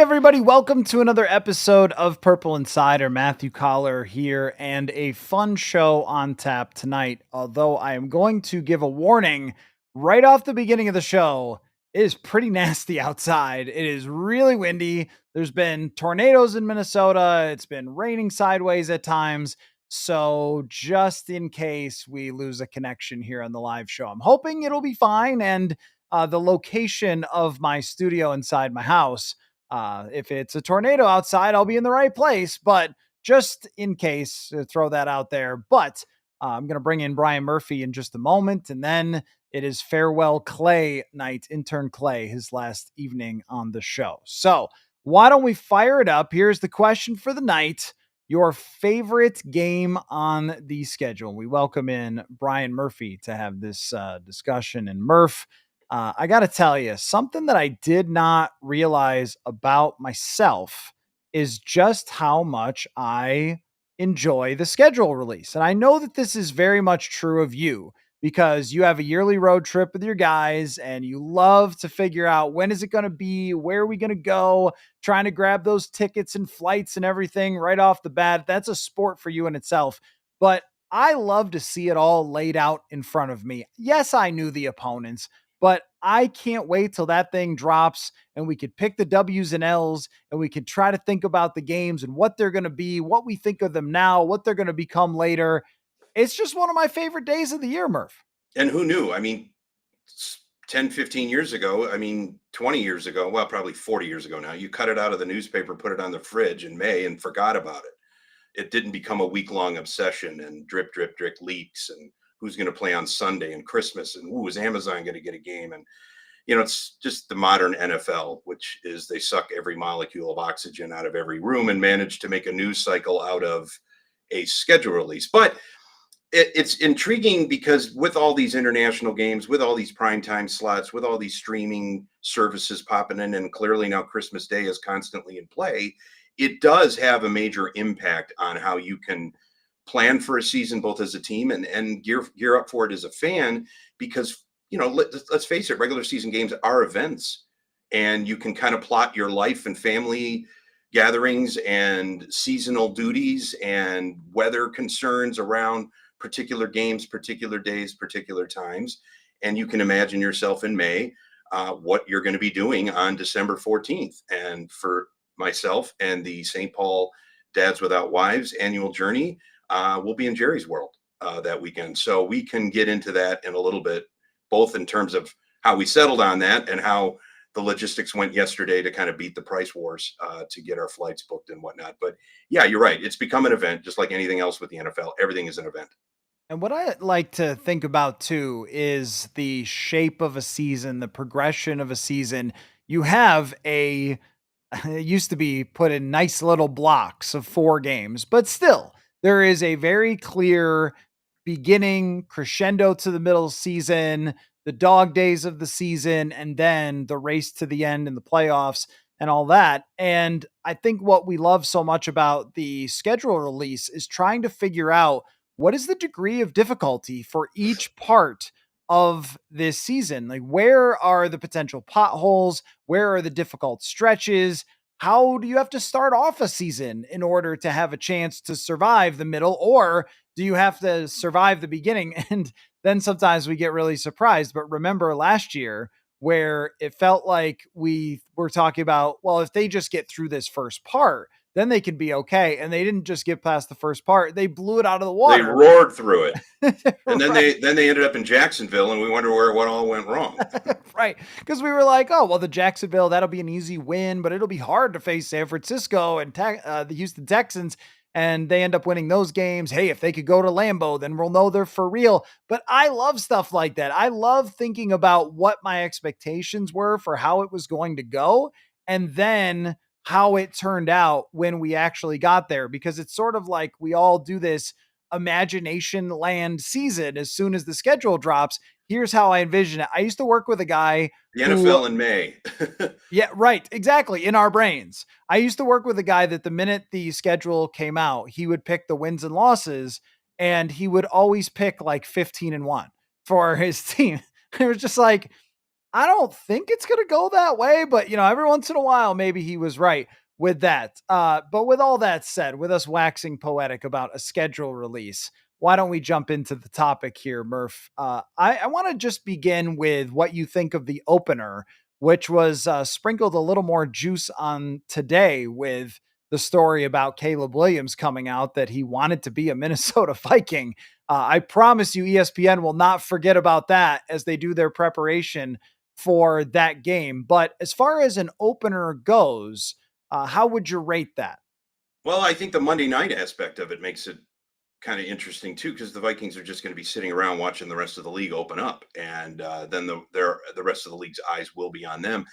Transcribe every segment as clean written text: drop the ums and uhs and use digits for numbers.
everybody, welcome to another episode of Purple Insider. Matthew Coller here, and a fun show on tap tonight. Although I am going to give a warning right off the beginning of the show. It is pretty nasty outside. It is really windy. There's been tornadoes in Minnesota. It's been raining sideways at times. So just in case we lose a connection here on the live show, I'm hoping it'll be fine. And the location of my studio inside my house, if it's a tornado outside, I'll be in the right place. But just in case, throw that out there. But I'm going to bring in Brian Murphy in just a moment. And then it is farewell Clay night, Intern Clay, his last evening on the show. So why don't we fire it up? Here's the question for the night: your favorite game on the schedule. We welcome in Brian Murphy to have this discussion. And Murph, I got to tell you, something that I did not realize about myself is just how much I enjoy the schedule release. And I know that this is very much true of you because you have a yearly road trip with your guys and you love to figure out when is it going to be, where are we going to go, trying to grab those tickets and flights and everything right off the bat. That's a sport for you in itself. But I love to see it all laid out in front of me. Yes, I knew the opponents, but I can't wait till that thing drops and we could pick the W's and L's and we can try to think about the games and what they're going to be, what we think of them now, what they're going to become later. It's just one of my favorite days of the year, Murph. And who knew? I mean, 10, 15 years ago, 20 years ago, well, probably 40 years ago now, you cut it out of the newspaper, put it on the fridge in May and forgot about it. It didn't become a week-long obsession and drip, drip, drip leaks and who's going to play on Sunday and Christmas and is Amazon going to get a game? And, it's just the modern NFL, which is they suck every molecule of oxygen out of every room and manage to make a news cycle out of a schedule release. But it's intriguing because with all these international games, with all these primetime slots, with all these streaming services popping in, and clearly now Christmas Day is constantly in play, it does have a major impact on how you can plan for a season, both as a team and gear up for it as a fan, because, let's face it, regular season games are events and you can kind of plot your life and family gatherings and seasonal duties and weather concerns around particular games, particular days, particular times. And you can imagine yourself in May, what you're going to be doing on December 14th. And for myself and the St. Paul Dads Without Wives annual journey, we'll be in Jerry's World that weekend. So we can get into that in a little bit, both in terms of how we settled on that and how the logistics went yesterday to kind of beat the price wars to get our flights booked and whatnot. But yeah, you're right. It's become an event, just like anything else with the NFL. Everything is an event. And what I like to think about too is the shape of a season, the progression of a season. You have it used to be put in nice little blocks of 4 games, but still there is a very clear beginning, crescendo to the middle season, the dog days of the season, and then the race to the end and the playoffs and all that. And I think what we love so much about the schedule release is trying to figure out what is the degree of difficulty for each part of this season. Like, where are the potential potholes? Where are the difficult stretches? How do you have to start off a season in order to have a chance to survive the middle? Or do you have to survive the beginning? And then sometimes we get really surprised. But remember last year where it felt like we were talking about, well, if they just get through this first part, then they can be okay. And they didn't just get past the first part. They blew it out of the water. They roared through it. And then Right. they ended up in Jacksonville and we wonder what all went wrong. Right. Because we were like, oh, well, the Jacksonville, that'll be an easy win, but it'll be hard to face San Francisco and the Houston Texans. And they end up winning those games. Hey, if they could go to Lambeau, then we'll know they're for real. But I love stuff like that. I love thinking about what my expectations were for how it was going to go. And then how it turned out when we actually got there, because it's sort of like we all do this imagination land season. As soon as the schedule drops, here's how I envision it. I used to work with a guy The who, NFL in May. yeah, right, exactly, in our brains. I used to work with a guy that the minute the schedule came out, he would pick the wins and losses, and he would always pick like 15-1 for his team. It was just like, I don't think it's going to go that way, but every once in a while, maybe he was right with that. But with all that said, with us waxing poetic about a schedule release, why don't we jump into the topic here, Murph? I want to just begin with what you think of the opener, which was sprinkled a little more juice on today with the story about Caleb Williams coming out that he wanted to be a Minnesota Viking. I promise you, ESPN will not forget about that as they do their preparation for that game. But as far as an opener goes, how would you rate that? Well, I think the Monday night aspect of it makes it kind of interesting too, because the Vikings are just going to be sitting around watching the rest of the league open up, and then the rest of the league's eyes will be on them.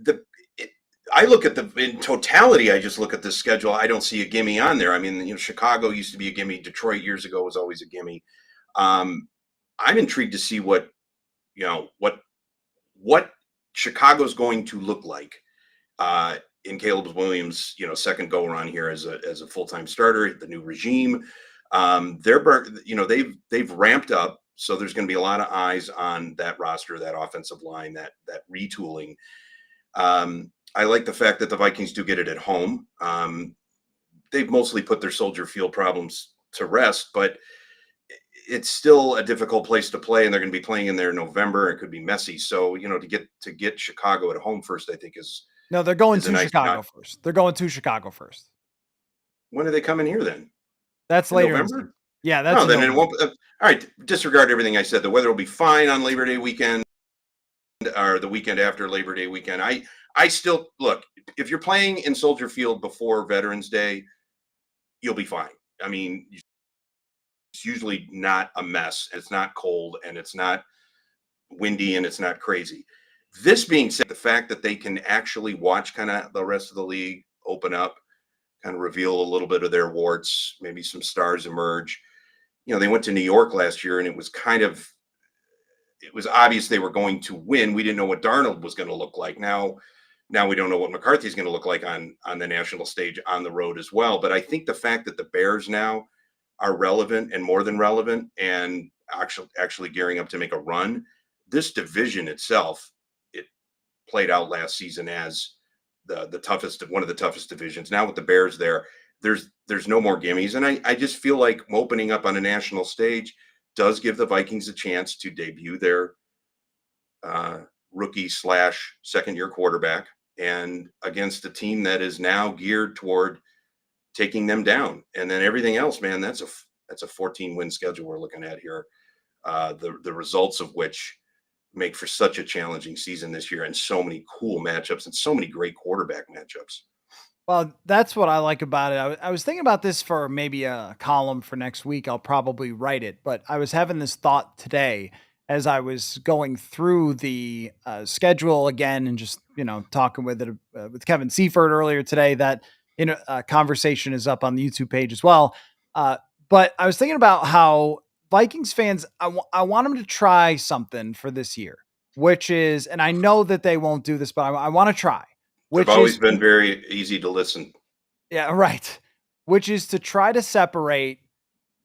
The it, I look at the in totality. I just look at the schedule. I don't see a gimme on there. I mean, Chicago used to be a gimme. Detroit years ago was always a gimme. I'm intrigued to see what Chicago's going to look like in Caleb Williams, second go around here as a full time starter. The new regime, they've ramped up, so there's going to be a lot of eyes on that roster, that offensive line, that retooling. I like the fact that the Vikings do get it at home. They've mostly put their Soldier Field problems to rest, but it's still a difficult place to play, and they're going to be playing in there in November. It could be messy. So, to get Chicago at home first, I think is No, they're going is a to nice Chicago shot. first. They're going to Chicago first. When are they coming here then? That's In later in the season. November? Yeah, that's No, in then it November. won't. All right, disregard everything I said. The weather will be fine on Labor Day weekend or the weekend after Labor Day weekend. I still look, if you're playing in Soldier Field before Veterans Day, you'll be fine. I mean, it's usually not a mess. It's not cold and it's not windy and it's not crazy. This being said, the fact that they can actually watch kind of the rest of the league open up, kind of reveal a little bit of their warts, maybe some stars emerge. They went to New York last year and it was obvious they were going to win. We didn't know what Darnold was going to look like. Now we don't know what McCarthy's going to look like on the national stage on the road as well. But I think the fact that the Bears now are relevant and more than relevant and actually gearing up to make a run, this division itself, it played out last season as the toughest, one of the toughest divisions. Now with the Bears there, there's no more gimmies. And I just feel like opening up on a national stage does give the Vikings a chance to debut their rookie / second year quarterback and against a team that is now geared toward taking them down. And then everything else, man, that's a 14 win schedule we're looking at here. The results of which make for such a challenging season this year and so many cool matchups and so many great quarterback matchups. Well, that's what I like about it. I was thinking about this for maybe a column for next week. I'll probably write it, but I was having this thought today as I was going through the schedule again and just talking with it with Kevin Seifert earlier today. That conversation is up on the YouTube page as well. Uh, but I was thinking about how Vikings fans, I want them to try something for this year, which is, and I know that they won't do this, but I want to try, They've which always is been very easy to listen. yeah, right. Which is to try to separate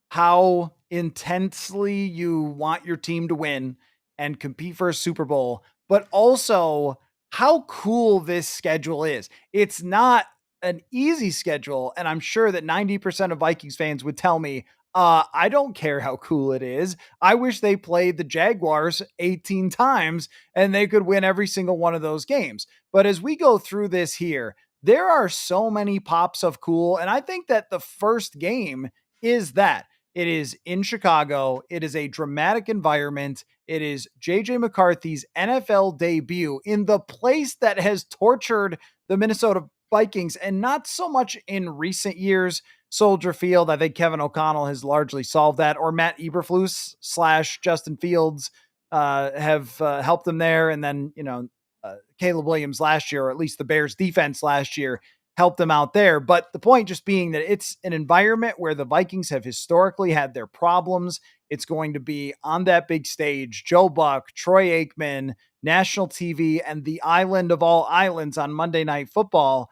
how intensely you want your team to win and compete for a Super Bowl, but also how cool this schedule is. It's not an easy schedule, and I'm sure that 90% of Vikings fans would tell me, I don't care how cool it is. I wish they played the Jaguars 18 times and they could win every single one of those games. But as we go through this here, there are so many pops of cool, and I think that the first game is that. It is in Chicago. It is a dramatic environment. It is JJ McCarthy's NFL debut in the place that has tortured the Minnesota Vikings, and not so much in recent years. Soldier Field, I think Kevin O'Connell has largely solved that, or Matt Eberflus / Justin Fields have helped them there. And then, Caleb Williams last year, or at least the Bears defense last year, help them out there. But the point just being that it's an environment where the Vikings have historically had their problems. It's going to be on that big stage, Joe Buck, Troy Aikman, national TV, and the island of all islands on Monday Night Football.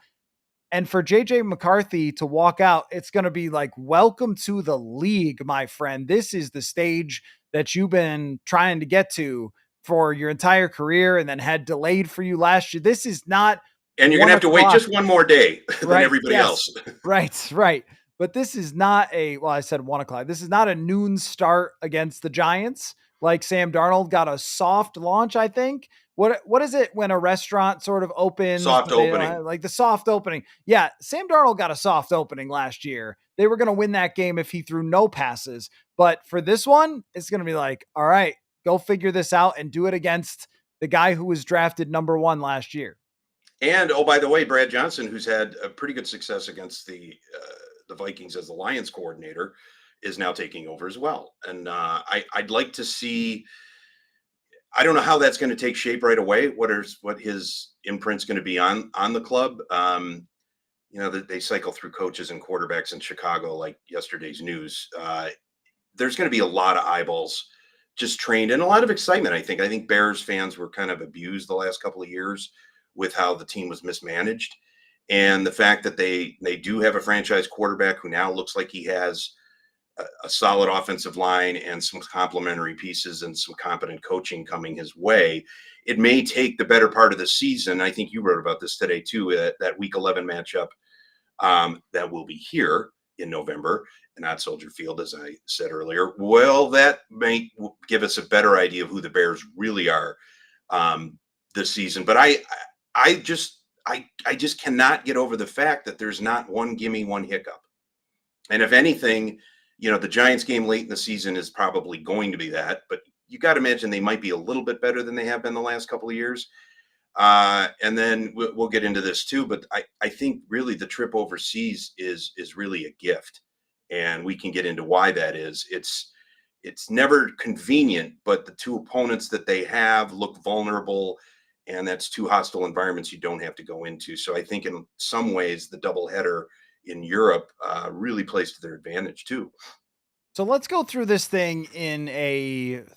And for JJ McCarthy to walk out, it's going to be like, welcome to the league, my friend. This is the stage that you've been trying to get to for your entire career and then had delayed for you last year. This is not And you're going to one have to wait o'clock. just one more day than Right. everybody Yes. else. Right. Right. But this is not well, I said 1 o'clock. This is not a noon start against the Giants. Like Sam Darnold got a soft launch, I think. What is it when a restaurant sort of opens, Soft but they don't have opening. like the soft opening? Yeah, Sam Darnold got a soft opening last year. They were going to win that game if he threw no passes. But for this one, it's going to be like, all right, go figure this out and do it against the guy who was drafted number 1 last year. And oh, by the way, Brad Johnson, who's had a pretty good success against the Vikings as the Lions coordinator, is now taking over as well. And I'd like to see. I don't know how that's going to take shape right away. What his imprint's going to be on the club. They cycle through coaches and quarterbacks in Chicago like yesterday's news. There's going to be a lot of eyeballs just trained and a lot of excitement. I think Bears fans were kind of abused the last couple of years with how the team was mismanaged, and the fact that they do have a franchise quarterback who now looks like he has a solid offensive line and some complementary pieces and some competent coaching coming his way. It may take the better part of the season. I think you wrote about this today too, that week 11 matchup that will be here in November and not Soldier Field, as I said earlier. Well, that may give us a better idea of who the Bears really are this season. But I just cannot get over the fact that there's not one gimme, one hiccup. And if anything, the Giants game late in the season is probably going to be that, but you got to imagine they might be a little bit better than they have been the last couple of years. And then we'll get into this too, but I think really the trip overseas is really a gift, and we can get into why that is. It's never convenient, but the two opponents that they have look vulnerable, and that's two hostile environments you don't have to go into. So I think in some ways the doubleheader in Europe really plays to their advantage too. So let's go through this thing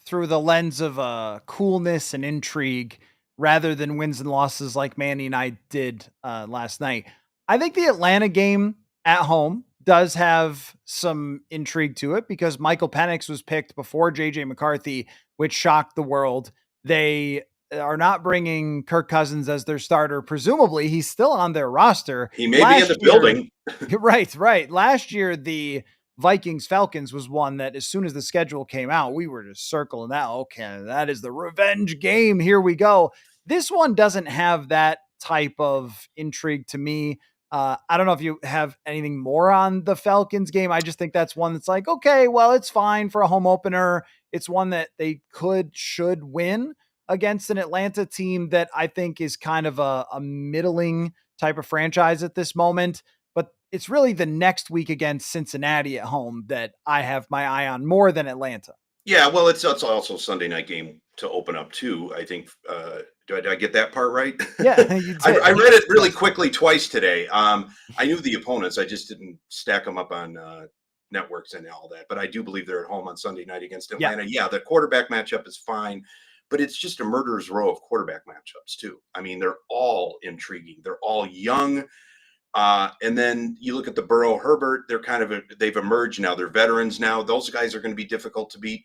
through the lens of coolness and intrigue rather than wins and losses like Manny and I did last night. I think the Atlanta game at home does have some intrigue to it because Michael Penix was picked before JJ McCarthy, which shocked the world. They are not bringing Kirk Cousins as their starter. Presumably, he's still on their roster. He may be in the building. Right, right. Last year, the Vikings Falcons was one that as soon as the schedule came out, we were just circling that. Okay, that is the revenge game. Here we go. This one doesn't have that type of intrigue to me. I don't know if you have anything more on the Falcons game. I just think that's one that's like, okay, well, it's fine for a home opener. It's one that they should win against an Atlanta team that I think is kind of a middling type of franchise at this moment. But it's really the next week against Cincinnati at home that I have my eye on more than Atlanta. Yeah, well, it's also a Sunday night game to open up too. I think. Did I get that part right? Yeah, you did. I read it really quickly twice today. I knew the opponents. I just didn't stack them up on networks and all that. But I do believe they're at home on Sunday night against Atlanta. Yeah, the quarterback matchup is fine, but it's just a murderer's row of quarterback matchups too. I mean, they're all intriguing. They're all young. And then you look at the Burrow Herbert, they've emerged now. They're veterans now. Those guys are going to be difficult to beat.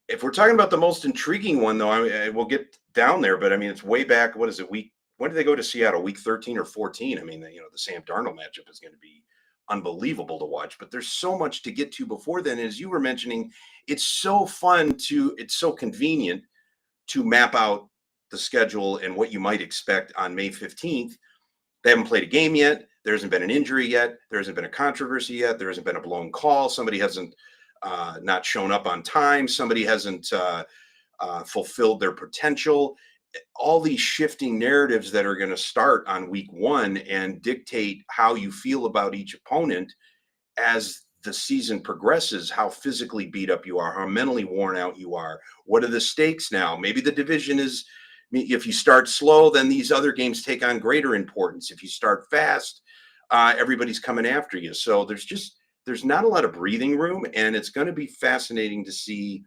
If we're talking about the most intriguing one, though, we'll get down there. But I mean, it's way back. What is it? When did they go to Seattle? Week 13 or 14? I mean, the Sam Darnold matchup is going to be unbelievable to watch. But there's so much to get to before then. As you were mentioning, it's so it's so convenient to map out the schedule and what you might expect on May 15th. They haven't played a game yet. There hasn't been an injury yet. There hasn't been a controversy yet. There hasn't been a blown call. Somebody hasn't not shown up on time. Somebody hasn't fulfilled their potential. All these shifting narratives that are going to start on week one and dictate how you feel about each opponent as the season progresses, how physically beat up you are, how mentally worn out you are. What are the stakes now? Maybe the division is, if you start slow, then these other games take on greater importance. If you start fast, everybody's coming after you. So there's not a lot of breathing room, and it's going to be fascinating to see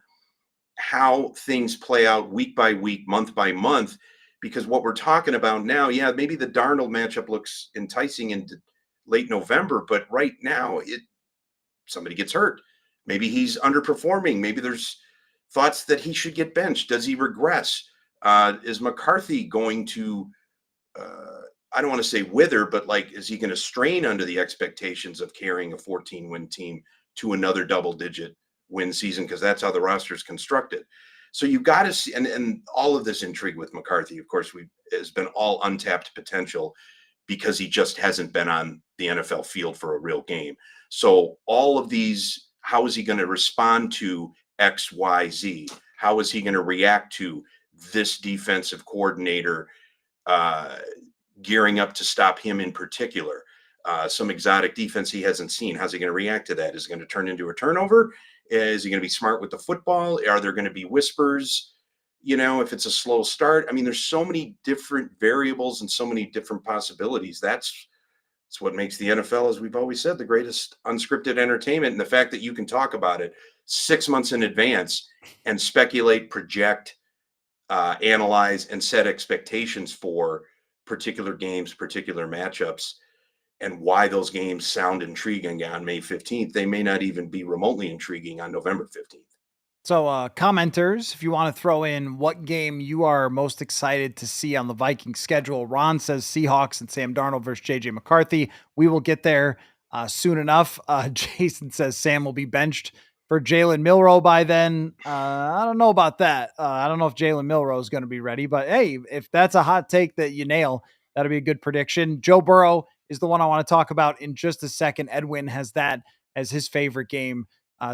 how things play out week by week, month by month, because what we're talking about now, yeah, maybe the Darnold matchup looks enticing in late November, but right now somebody gets hurt. Maybe he's underperforming. Maybe there's thoughts that he should get benched. Does he regress? Is McCarthy going to, I don't want to say wither, but like, is he going to strain under the expectations of carrying a 14-win team to another double-digit win season? Because that's how the roster is constructed. So you got to see, and all of this intrigue with McCarthy, of course, has been all untapped potential because he just hasn't been on the NFL field for a real game. So all of these, how is he going to respond to X, Y, Z? How is he going to react to this defensive coordinator gearing up to stop him in particular? Some exotic defense he hasn't seen. How's he going to react to that? Is it going to turn into a turnover? Is he going to be smart with the football? Are there going to be whispers? If it's a slow start, I mean, there's so many different variables and so many different possibilities. That's what makes the NFL, as we've always said, the greatest unscripted entertainment. And the fact that you can talk about it 6 months in advance and speculate, project, analyze, and set expectations for particular games, particular matchups, and why those games sound intriguing on May 15th. They may not even be remotely intriguing on November 15th. So, commenters, if you want to throw in what game you are most excited to see on the Vikings schedule, Ron says Seahawks and Sam Darnold versus JJ McCarthy. We will get there soon enough. Jason says Sam will be benched for Jalen Milroe by then. I don't know about that. I don't know if Jalen Milroe is going to be ready, but hey, if that's a hot take that you nail, that'll be a good prediction. Joe Burrow is the one I want to talk about in just a second. Edwin has that as his favorite game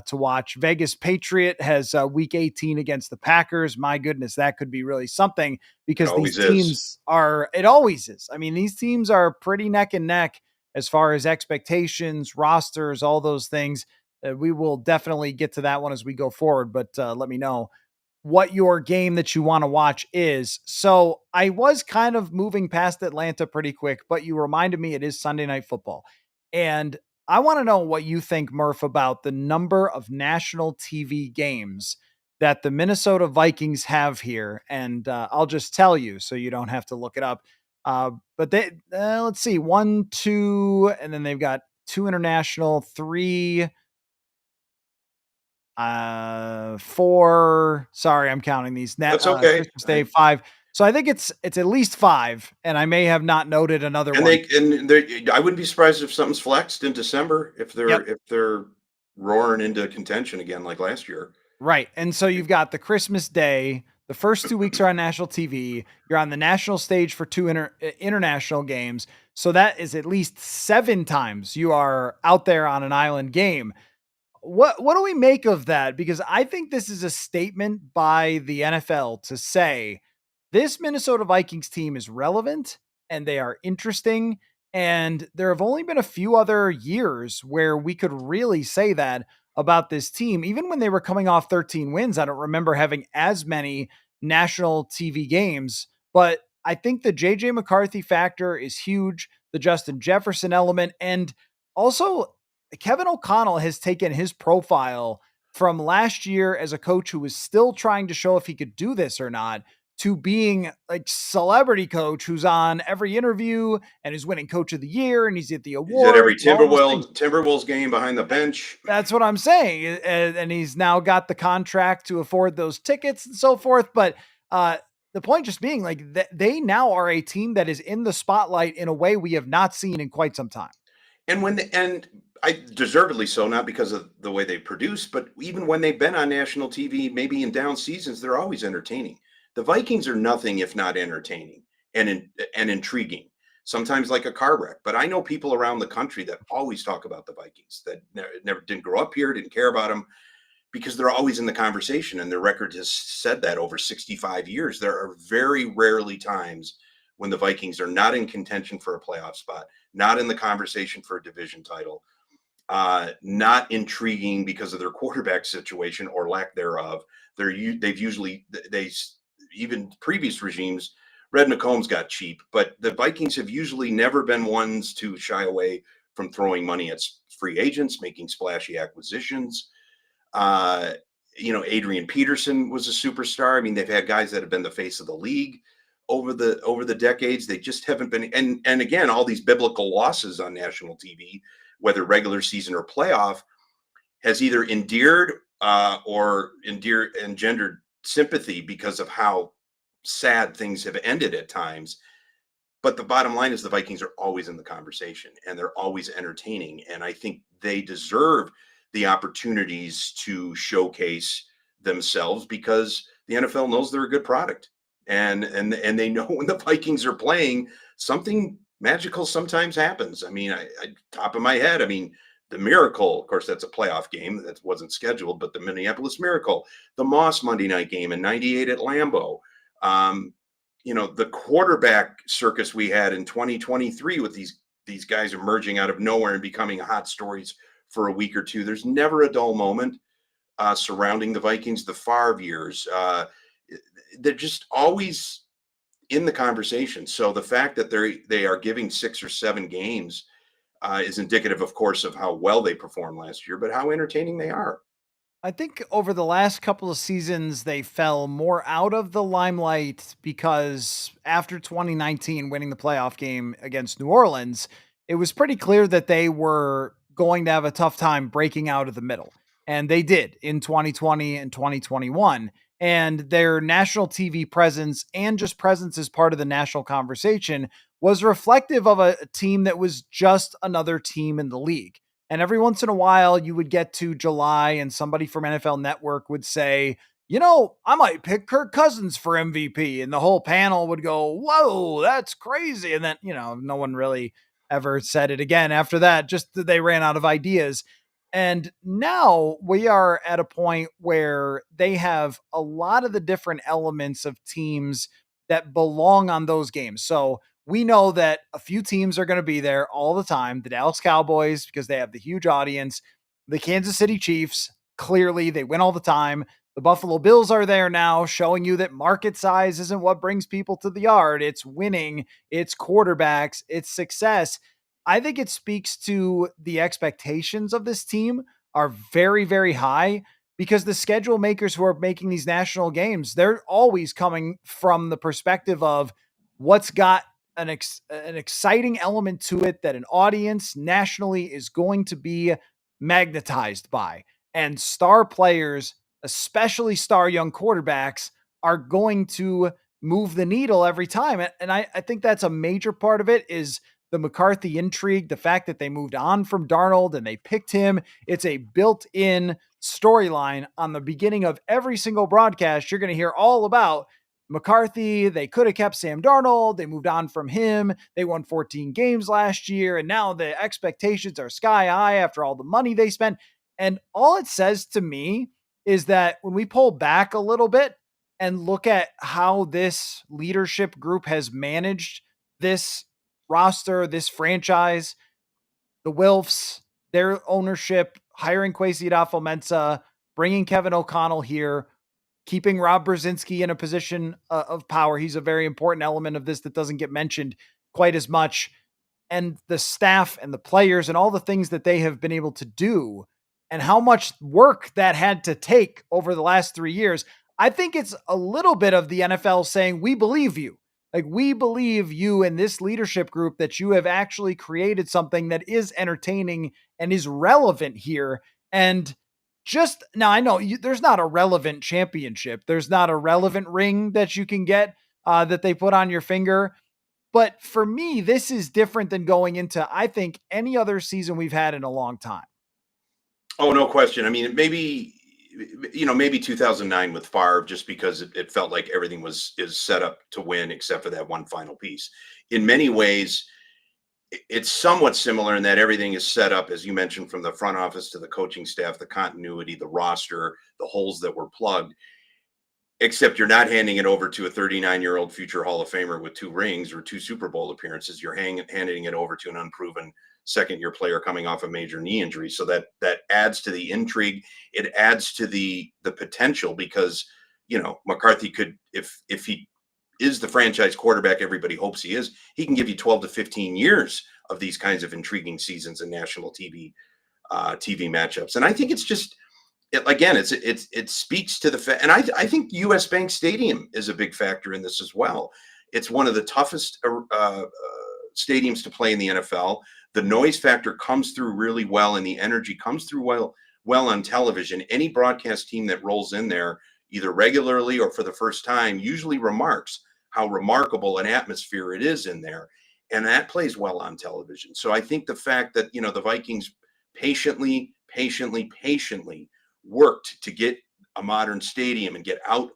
to watch. Vegas Patriot has week 18 against the Packers. My goodness, that could be really something because these teams are, it always is. I mean, these teams are pretty neck and neck as far as expectations, rosters, all those things. We will definitely get to that one as we go forward, but let me know what your game that you want to watch is. So I was kind of moving past Atlanta pretty quick, but you reminded me it is Sunday Night Football. And I want to know what you think, Murph, about the number of national TV games that the Minnesota Vikings have here. And I'll just tell you so you don't have to look it up. But let's see, 1, 2, and then they've got 2 international, 3, 4. Sorry, I'm counting these. That's okay. Christmas Day, 5. So I think it's at least 5, and I may have not noted another And one. I wouldn't be surprised if something's flexed in December if Yep. they're roaring into contention again like last year. Right. And so you've got the Christmas Day. The first 2 weeks are on national TV. You're on the national stage for 2 international games. So that is at least 7 times you are out there on an island game. What do we make of that? Because I think this is a statement by the NFL to say this Minnesota Vikings team is relevant and they are interesting. And there have only been a few other years where we could really say that about this team. Even when they were coming off 13 wins, I don't remember having as many national TV games. But I think the JJ McCarthy factor is huge, the Justin Jefferson element, and also Kevin O'Connell has taken his profile from last year as a coach who was still trying to show if he could do this or not to being like celebrity coach who's on every interview and is winning coach of the year and he's at the He's at every awards. Timberwolves game behind the bench. That's what I'm saying. And he's now got the contract to afford those tickets and so forth. But the point just being like they now are a team that is in the spotlight in a way we have not seen in quite some time. And I deservedly so, not because of the way they produce, but even when they've been on national TV, maybe in down seasons, they're always entertaining. The Vikings are nothing if not entertaining and intriguing. Sometimes like a car wreck. But I know people around the country that always talk about the Vikings that never didn't grow up here, didn't care about them because they're always in the conversation, and their record has said that over 65 years. There are very rarely times when the Vikings are not in contention for a playoff spot, not in the conversation for a division title, not intriguing because of their quarterback situation or lack thereof. Even previous regimes, Red McCombs got cheap, but the Vikings have usually never been ones to shy away from throwing money at free agents, making splashy acquisitions. Adrian Peterson was a superstar. I mean, they've had guys that have been the face of the league over the decades. They just haven't been. And again, all these biblical losses on national TV, whether regular season or playoff, has either endeared or engendered sympathy because of how sad things have ended at times. But the bottom line is the Vikings are always in the conversation and they're always entertaining. And I think they deserve the opportunities to showcase themselves because the NFL knows they're a good product. And they know when the Vikings are playing, something magical sometimes happens. I mean, I top of my head, I mean, the Miracle, of course, that's a playoff game that wasn't scheduled, but the Minneapolis Miracle, the Moss Monday night game in '98 at Lambeau. Um, the quarterback circus we had in 2023 with these guys emerging out of nowhere and becoming hot stories for a week or two. There's never a dull moment surrounding the Vikings. The Favre years, they're just always in the conversation. So the fact that they are giving 6 or 7 games is indicative, of course, of how well they performed last year, but how entertaining they are. I think over the last couple of seasons, they fell more out of the limelight because after 2019 winning the playoff game against New Orleans, it was pretty clear that they were going to have a tough time breaking out of the middle. And they did in 2020 and 2021. And their national TV presence and just presence as part of the national conversation was reflective of a team that was just another team in the league. And every once in a while, you would get to July, and somebody from NFL Network would say, I might pick Kirk Cousins for MVP. And the whole panel would go, whoa, that's crazy. And then, no one really ever said it again after that, just that they ran out of ideas. And now we are at a point where they have a lot of the different elements of teams that belong on those games. So we know that a few teams are going to be there all the time. The Dallas Cowboys, because they have the huge audience, the Kansas City Chiefs, clearly they win all the time. The Buffalo Bills are there now, showing you that market size isn't what brings people to the yard. It's winning, it's quarterbacks, it's success. I think it speaks to the expectations of this team are very, very high because the schedule makers who are making these national games, they're always coming from the perspective of what's got an exciting element to it that an audience nationally is going to be magnetized by. And star players, especially star young quarterbacks, are going to move the needle every time. And I think that's a major part of it is the McCarthy intrigue, the fact that they moved on from Darnold and they picked him. It's a built-in storyline on the beginning of every single broadcast. You're going to hear all about McCarthy. They could have kept Sam Darnold. They moved on from him. They won 14 games last year. And now the expectations are sky high after all the money they spent. And all it says to me is that when we pull back a little bit and look at how this leadership group has managed this roster, this franchise, the Wilfs, their ownership, hiring Kwesi adofo-mensah, bringing Kevin O'Connell here, keeping Rob Brzezinski in a position of power. He's a very important element of this that doesn't get mentioned quite as much. And the staff and the players and all the things that they have been able to do and how much work that had to take over the last 3 years. I think it's a little bit of the NFL saying, we believe you. Like, we believe you and this leadership group that you have actually created something that is entertaining and is relevant here. And just now, I know there's not a relevant championship. There's not a relevant ring that you can get that they put on your finger. But for me, this is different than going into, I think, any other season we've had in a long time. Oh, no question. I mean, maybe 2009 with Favre, just because it felt like everything is set up to win except for that one final piece. In many ways, it's somewhat similar in that everything is set up, as you mentioned, from the front office to the coaching staff, the continuity, the roster, the holes that were plugged, except you're not handing it over to a 39-year-old future Hall of Famer with 2 rings or 2 Super Bowl appearances. You're handing it over to an unproven second-year player coming off a major knee injury. So that adds to the intrigue. It adds to the potential because, McCarthy could, if he is the franchise quarterback everybody hopes he is, he can give you 12 to 15 years of these kinds of intriguing seasons and national TV matchups. And I think it's just, it speaks to the fact, and I think US Bank Stadium is a big factor in this as well. It's one of the toughest stadiums to play in the NFL. The noise factor comes through really well, and the energy comes through well on television. Any broadcast team that rolls in there, either regularly or for the first time, usually remarks how remarkable an atmosphere it is in there. And that plays well on television. So I think the fact that, the Vikings patiently worked to get a modern stadium and get out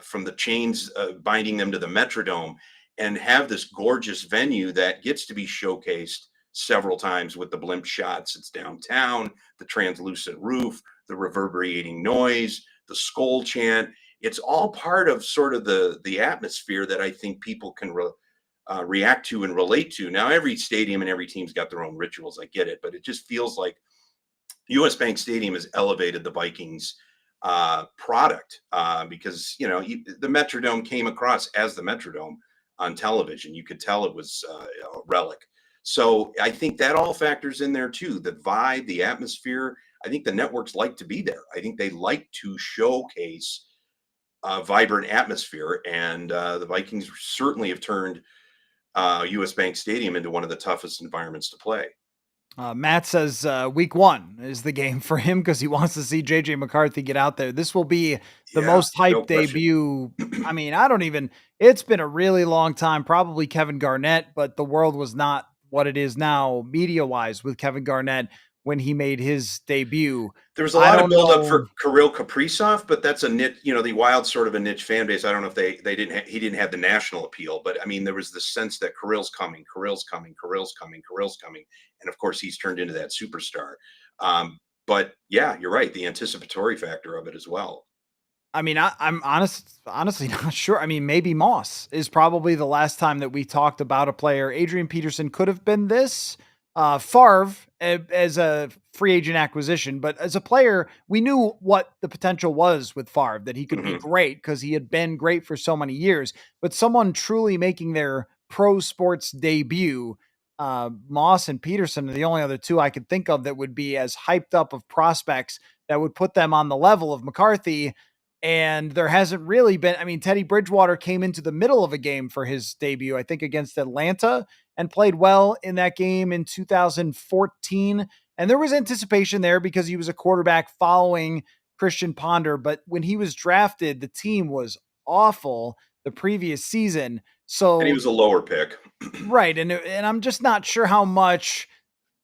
from the chains binding them to the Metrodome and have this gorgeous venue that gets to be showcased several times with the blimp shots. It's downtown, the translucent roof, the reverberating noise, the Skol chant. It's all part of sort of the atmosphere that I think people can react to and relate to. Now, every stadium and every team's got their own rituals. I get it, but it just feels like US Bank Stadium has elevated the Vikings product because the Metrodome came across as the Metrodome on television. You could tell it was a relic. So I think that all factors in there too. The vibe, the atmosphere. I think the networks like to be there. I think they like to showcase a vibrant atmosphere, and the Vikings certainly have turned US Bank Stadium into one of the toughest environments to play. Matt says week 1 is the game for him because he wants to see JJ McCarthy get out there. This will be the Yeah, most no hyped question. debut. I mean, it's been a really long time, probably Kevin Garnett, but the world was not what it is now media wise with Kevin Garnett when he made his debut. There was a I lot of don't buildup know. for Kirill Kaprizov, but that's a niche, the Wild sort of a niche fan base. I don't know if he didn't have the national appeal, but I mean, there was the sense that Kirill's coming, and of course, he's turned into that superstar. But yeah, you're right, the anticipatory factor of it as well. I mean, I'm honestly not sure. I mean, maybe Moss is probably the last time that we talked about a player. Adrian Peterson could have been this. Favre as a free agent acquisition, but as a player, we knew what the potential was with Favre, that he could be Mhm. great because he had been great for so many years. But someone truly making their pro sports debut, Moss and Peterson are the only other two I could think of that would be as hyped up of prospects that would put them on the level of McCarthy. And there hasn't really been. I mean, Teddy Bridgewater came into the middle of a game for his debut, I think against Atlanta, and played well in that game in 2014. And there was anticipation there because he was a quarterback following Christian Ponder. But when he was drafted, the team was awful the previous season. And he So, was a lower pick. right. And I'm just not sure how much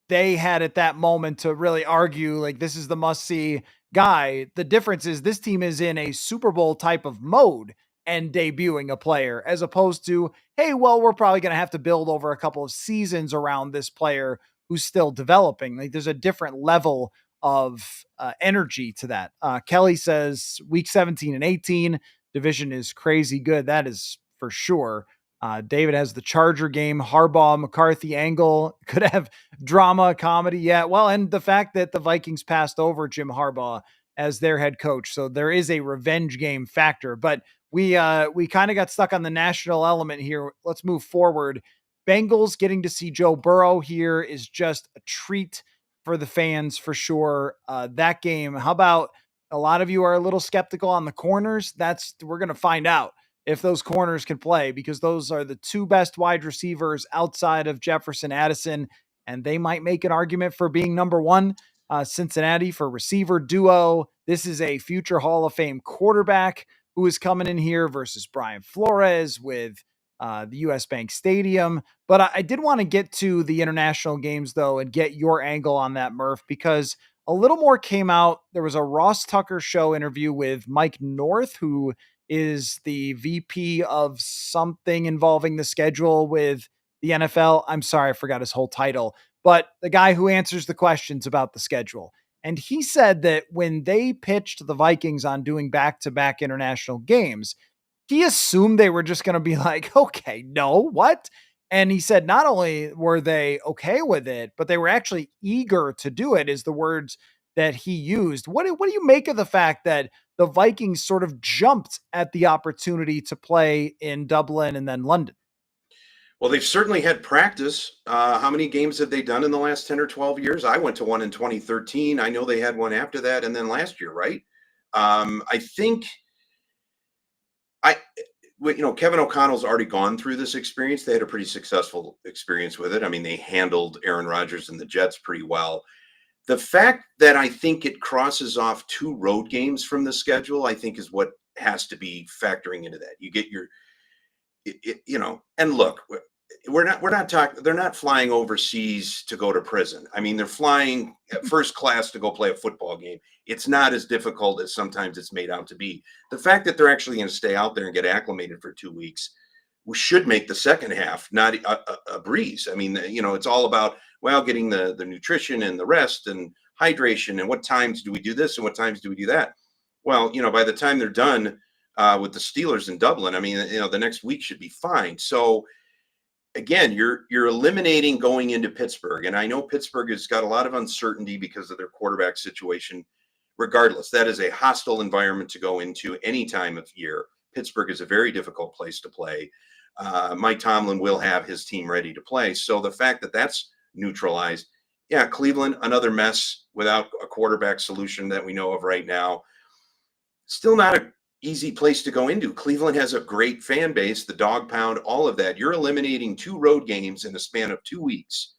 they had at that moment to really argue like this is the must see guy. The difference is this team is in a Super Bowl type of mode and debuting a player as opposed to, hey, well, we're probably going to have to build over a couple of seasons around this player who's still developing. Like there's a different level of energy to that. Kelly says week 17 and 18 division is crazy good. That is for sure. David has the Charger game, Harbaugh, McCarthy angle. Could have drama, comedy. Yeah. Well, and the fact that the Vikings passed over Jim Harbaugh as their head coach. So there is a revenge game factor, but we kind of got stuck on the national element here. Let's move forward. Bengals getting to see Joe Burrow here is just a treat for the fans for sure. That game, how about a lot of you are a little skeptical on the corners? We're going to find out if those corners can play because those are the two best wide receivers outside of Jefferson Addison, and they might make an argument for being number one. Cincinnati for receiver duo. This is a future Hall of Fame quarterback who is coming in here versus Brian Flores with the US Bank Stadium. But I did want to get to the international games, though, and get your angle on that, Murph, because a little more came out. There was a Ross Tucker Show interview with Mike North, who is the VP of something involving the schedule with the NFL. I'm sorry, I forgot his whole title, but the guy who answers the questions about the schedule. And he said that when they pitched the Vikings on doing back-to-back international games, he assumed they were just going to be like, okay, no, what? And he said not only were they okay with it, but they were actually eager to do it, is the words that he used. What do you make of the fact that the Vikings sort of jumped at the opportunity to play in Dublin and then London? Well, they've certainly had practice. How many games have they done in the last 10 or 12 years? I went to one in 2013. I know they had one after that, and then last year, right? I think Kevin O'Connell's already gone through this experience. They had a pretty successful experience with it. I mean, they handled Aaron Rodgers and the Jets pretty well. The fact that I think it crosses off 2 road games from the schedule, I think is what has to be factoring into that. You get your and look, we're not talking, they're not flying overseas to go to prison. I mean, they're flying at first class to go play a football game. It's not as difficult as sometimes it's made out to be. The fact that they're actually going to stay out there and get acclimated for 2 weeks should make the second half not a breeze. I mean, it's all about, well, getting the nutrition and the rest and hydration and what times do we do this and what times do we do that. Well, by the time they're done with the Steelers in Dublin, I mean, the next week should be fine. So again, you're eliminating going into Pittsburgh, and I know Pittsburgh has got a lot of uncertainty because of their quarterback situation. Regardless, that is a hostile environment to go into any time of year. Pittsburgh is a very difficult place to play. Mike Tomlin will have his team ready to play. So the fact that that's neutralized, yeah, Cleveland, another mess without a quarterback solution that we know of right now. Still not an easy place to go into. Cleveland has a great fan base, the dog pound, all of that. You're eliminating 2 road games in the span of 2 weeks,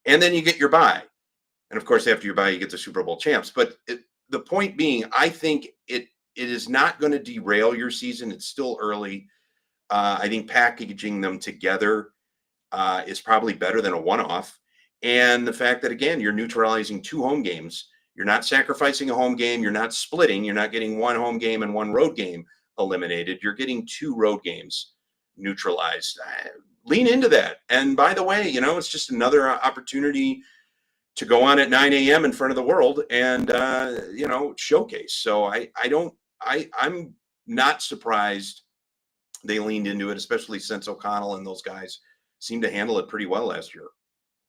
and then you get your bye. And of course, after your bye, you get the Super Bowl champs. But the point being, I think it is not going to derail your season. It's still early. I think packaging them together is probably better than a one-off. And the fact that, again, you're neutralizing 2 home games. You're not sacrificing a home game. You're not splitting. You're not getting 1 home game and 1 road game eliminated. You're getting 2 road games neutralized. Lean into that. And by the way, it's just another opportunity to go on at 9 a.m. in front of the world and, showcase. So I'm not surprised they leaned into it, especially since O'Connell and those guys seemed to handle it pretty well last year.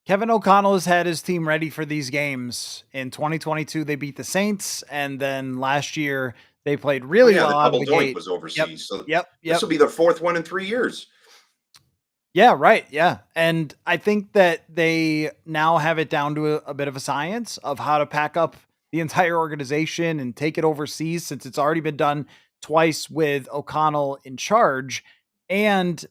Kevin O'Connell has had his team ready for these games. In 2022, they beat the Saints, and then last year they played Oh really yeah, well the out of double the doink gate. was Yep, overseas. So yep, this yep. will be the 4th one in 3 years. Yeah, right. Yeah. And I think that they now have it down to a bit of a science of how to pack up the entire organization and take it overseas, since it's already been done twice with O'Connell in charge. And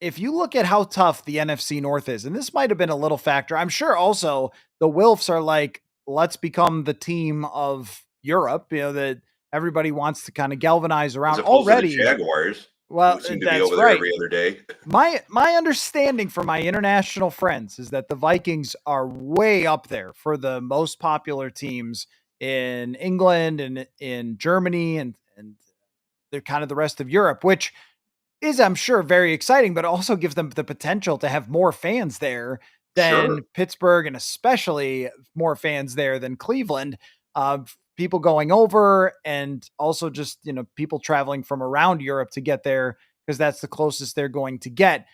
if you look at how tough the NFC North is, and this might have been a little factor, I'm sure also the Wilfs are like, let's become the team of Europe, that everybody wants to kind of galvanize As around opposed to the already. Jaguars, Well, who seem to be that's over there right. every other day. My understanding from my international friends is that the Vikings are way up there for the most popular teams in England and in Germany, and they're kind of the rest of Europe, which is, I'm sure, very exciting, but also gives them the potential to have more fans there than Sure. Pittsburgh, and especially more fans there than Cleveland. People going over, and also just, people traveling from around Europe to get there because that's the closest they're going to get.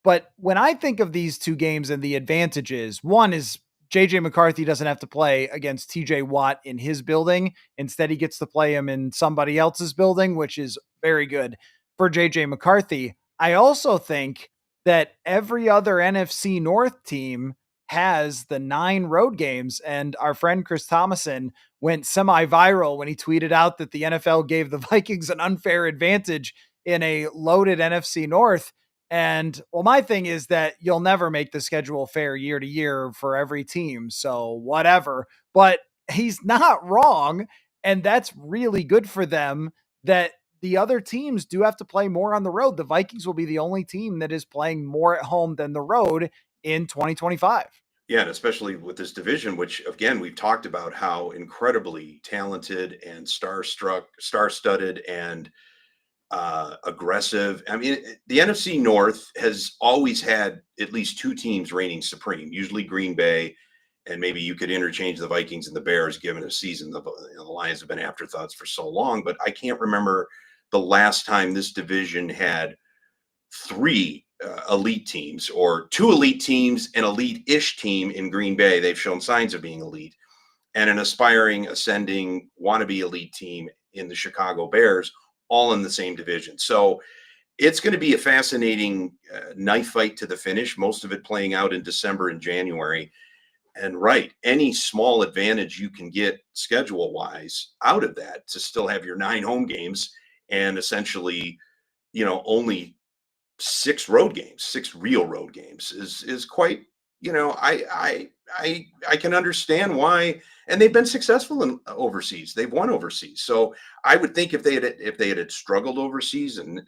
But when I think of these 2 games and the advantages, one is JJ McCarthy doesn't have to play against TJ Watt in his building. Instead, he gets to play him in somebody else's building, which is very good for JJ McCarthy. I also think that every other NFC North team has the 9 road games. And our friend Chris Thomason went semi viral when he tweeted out that the NFL gave the Vikings an unfair advantage in a loaded NFC North. And well, my thing is that you'll never make the schedule fair year to year for every team. So whatever. But he's not wrong. And that's really good for them that the other teams do have to play more on the road. The Vikings will be the only team that is playing more at home than the road in 2025. Yeah, and especially with this division, which again we've talked about how incredibly talented and star-studded, and aggressive. I mean, the NFC North has always had at least 2 teams reigning supreme. Usually Green Bay, and maybe you could interchange the Vikings and the Bears given a season. The Lions have been afterthoughts for so long, but I can't remember the last time this division had 3 elite teams, or 2 elite teams, an elite-ish team in Green Bay. They've shown signs of being elite, and an aspiring, ascending, wannabe elite team in the Chicago Bears, all in the same division. So it's going to be a fascinating knife fight to the finish, most of it playing out in December and January. And right, any small advantage you can get schedule wise out of that to still have your 9 home games and essentially, only 6 road games, 6 real road games is quite, I can understand why, and they've been successful in overseas. They've won overseas. So I would think if they had struggled overseas and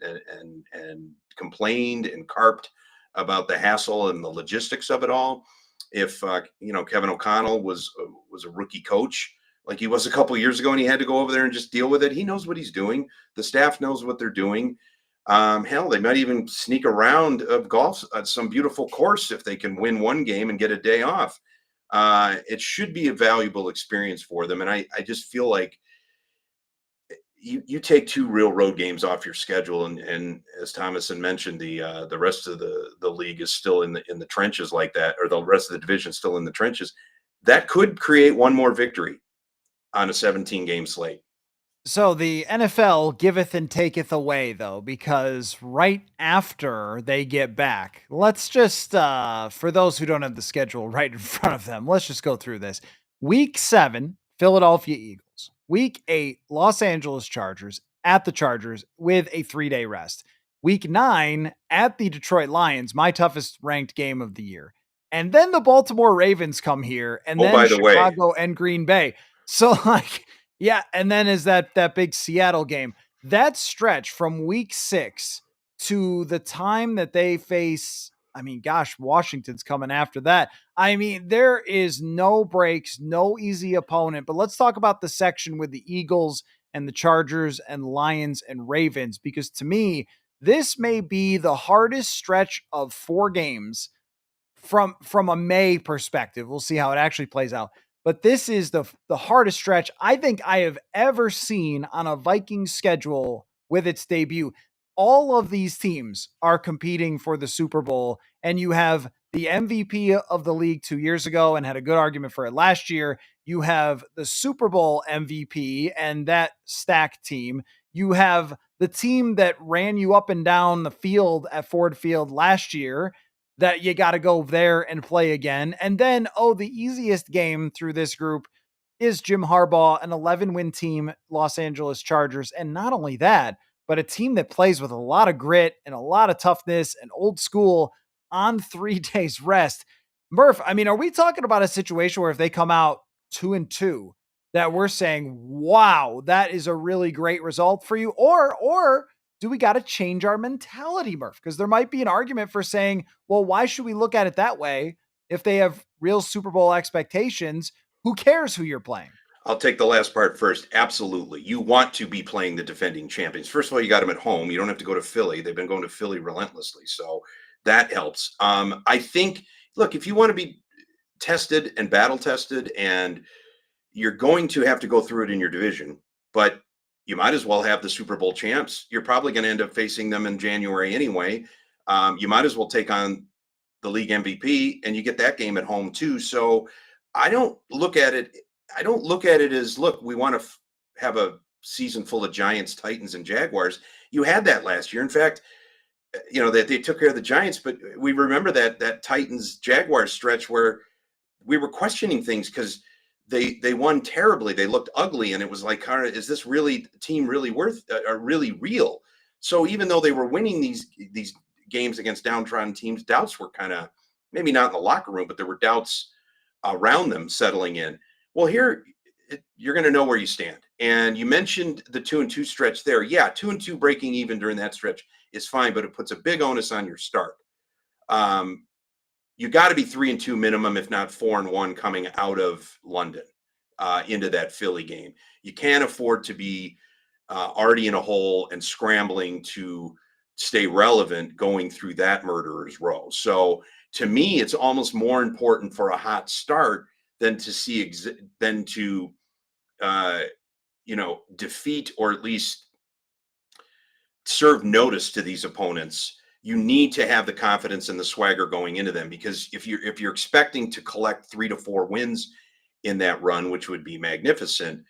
complained and carped about the hassle and the logistics of it all, if Kevin O'Connell was a rookie coach like he was a couple years ago and he had to go over there and just deal with it, he knows what he's doing. The staff knows what they're doing. Hell, they might even sneak a round of golf at some beautiful course if they can win one game and get a day off. It should be a valuable experience for them, and I just feel like you take two real road games off your schedule, and as Thomason mentioned, the rest of the league is still in the trenches like that, or the rest of the division still in the trenches. That could create one more victory on a 17 game slate. So the NFL giveth and taketh away though, because right after they get back, let's just for those who don't have the schedule right in front of them, let's just go through this. Week 7, Philadelphia Eagles. Week 8, Los Angeles Chargers at the Chargers with a 3-day rest. Week 9 at the Detroit Lions, my toughest ranked game of the year. And then the Baltimore Ravens come here, and Oh, then by the way, Chicago and Green Bay. So like, yeah, and then is that big Seattle game. That stretch from week 6 to the time that they face, I mean, gosh, Washington's coming after that. I mean, there is no breaks, no easy opponent. But let's talk about the section with the Eagles and the Chargers and Lions and Ravens, because to me, this may be the hardest stretch of 4 games from a May perspective. We'll see how it actually plays out. But this is the hardest stretch I think I have ever seen on a Vikings schedule with its debut. All of these teams are competing for the Super Bowl, and you have the MVP of the league 2 years ago and had a good argument for it last year. You have the Super Bowl MVP and that stacked team. You have the team that ran you up and down the field at Ford Field last year that you got to go there and play again. And then, the easiest game through this group is Jim Harbaugh, an 11-win team, Los Angeles Chargers. And not only that, but a team that plays with a lot of grit and a lot of toughness and old school on 3 days rest. Murph, I mean, are we talking about a situation where if they come out 2-2, that we're saying, wow, that is a really great result for you? Or do we got to change our mentality, Murph? Because there might be an argument for saying, well, why should we look at it that way? If they have real Super Bowl expectations, who cares who you're playing? I'll take the last part first. Absolutely. You want to be playing the defending champions. First of all, you got them at home. You don't have to go to Philly. They've been going to Philly relentlessly. So that helps. I think, look, if you want to be tested and battle tested, and you're going to have to go through it in your division, but you might as well have the Super Bowl champs. You're probably going to end up facing them in January anyway. You might as well take on the league MVP, and you get that game at home too. So I don't look at it. I don't look at it as, look, we want to have a season full of Giants, Titans, and Jaguars. You had that last year. In fact, that they took care of the Giants, but we remember that Titans Jaguars stretch where we were questioning things because they won terribly. They looked ugly, and it was like, is this really team really worth or really real? So even though they were winning these games against downtrodden teams, doubts were kind of, maybe not in the locker room, but there were doubts around them settling in. Well, here you're going to know where you stand. And you mentioned the 2-2 stretch there. Yeah, 2-2 breaking even during that stretch is fine, but it puts a big onus on your start. You got to be 3-2 minimum, if not 4-1 coming out of London into that Philly game. You can't afford to be already in a hole and scrambling to stay relevant going through that murderer's row. So to me, it's almost more important for a hot start than to defeat, or at least serve notice to these opponents. You need to have the confidence and the swagger going into them, because if you're expecting to collect 3 to 4 wins in that run, which would be magnificent,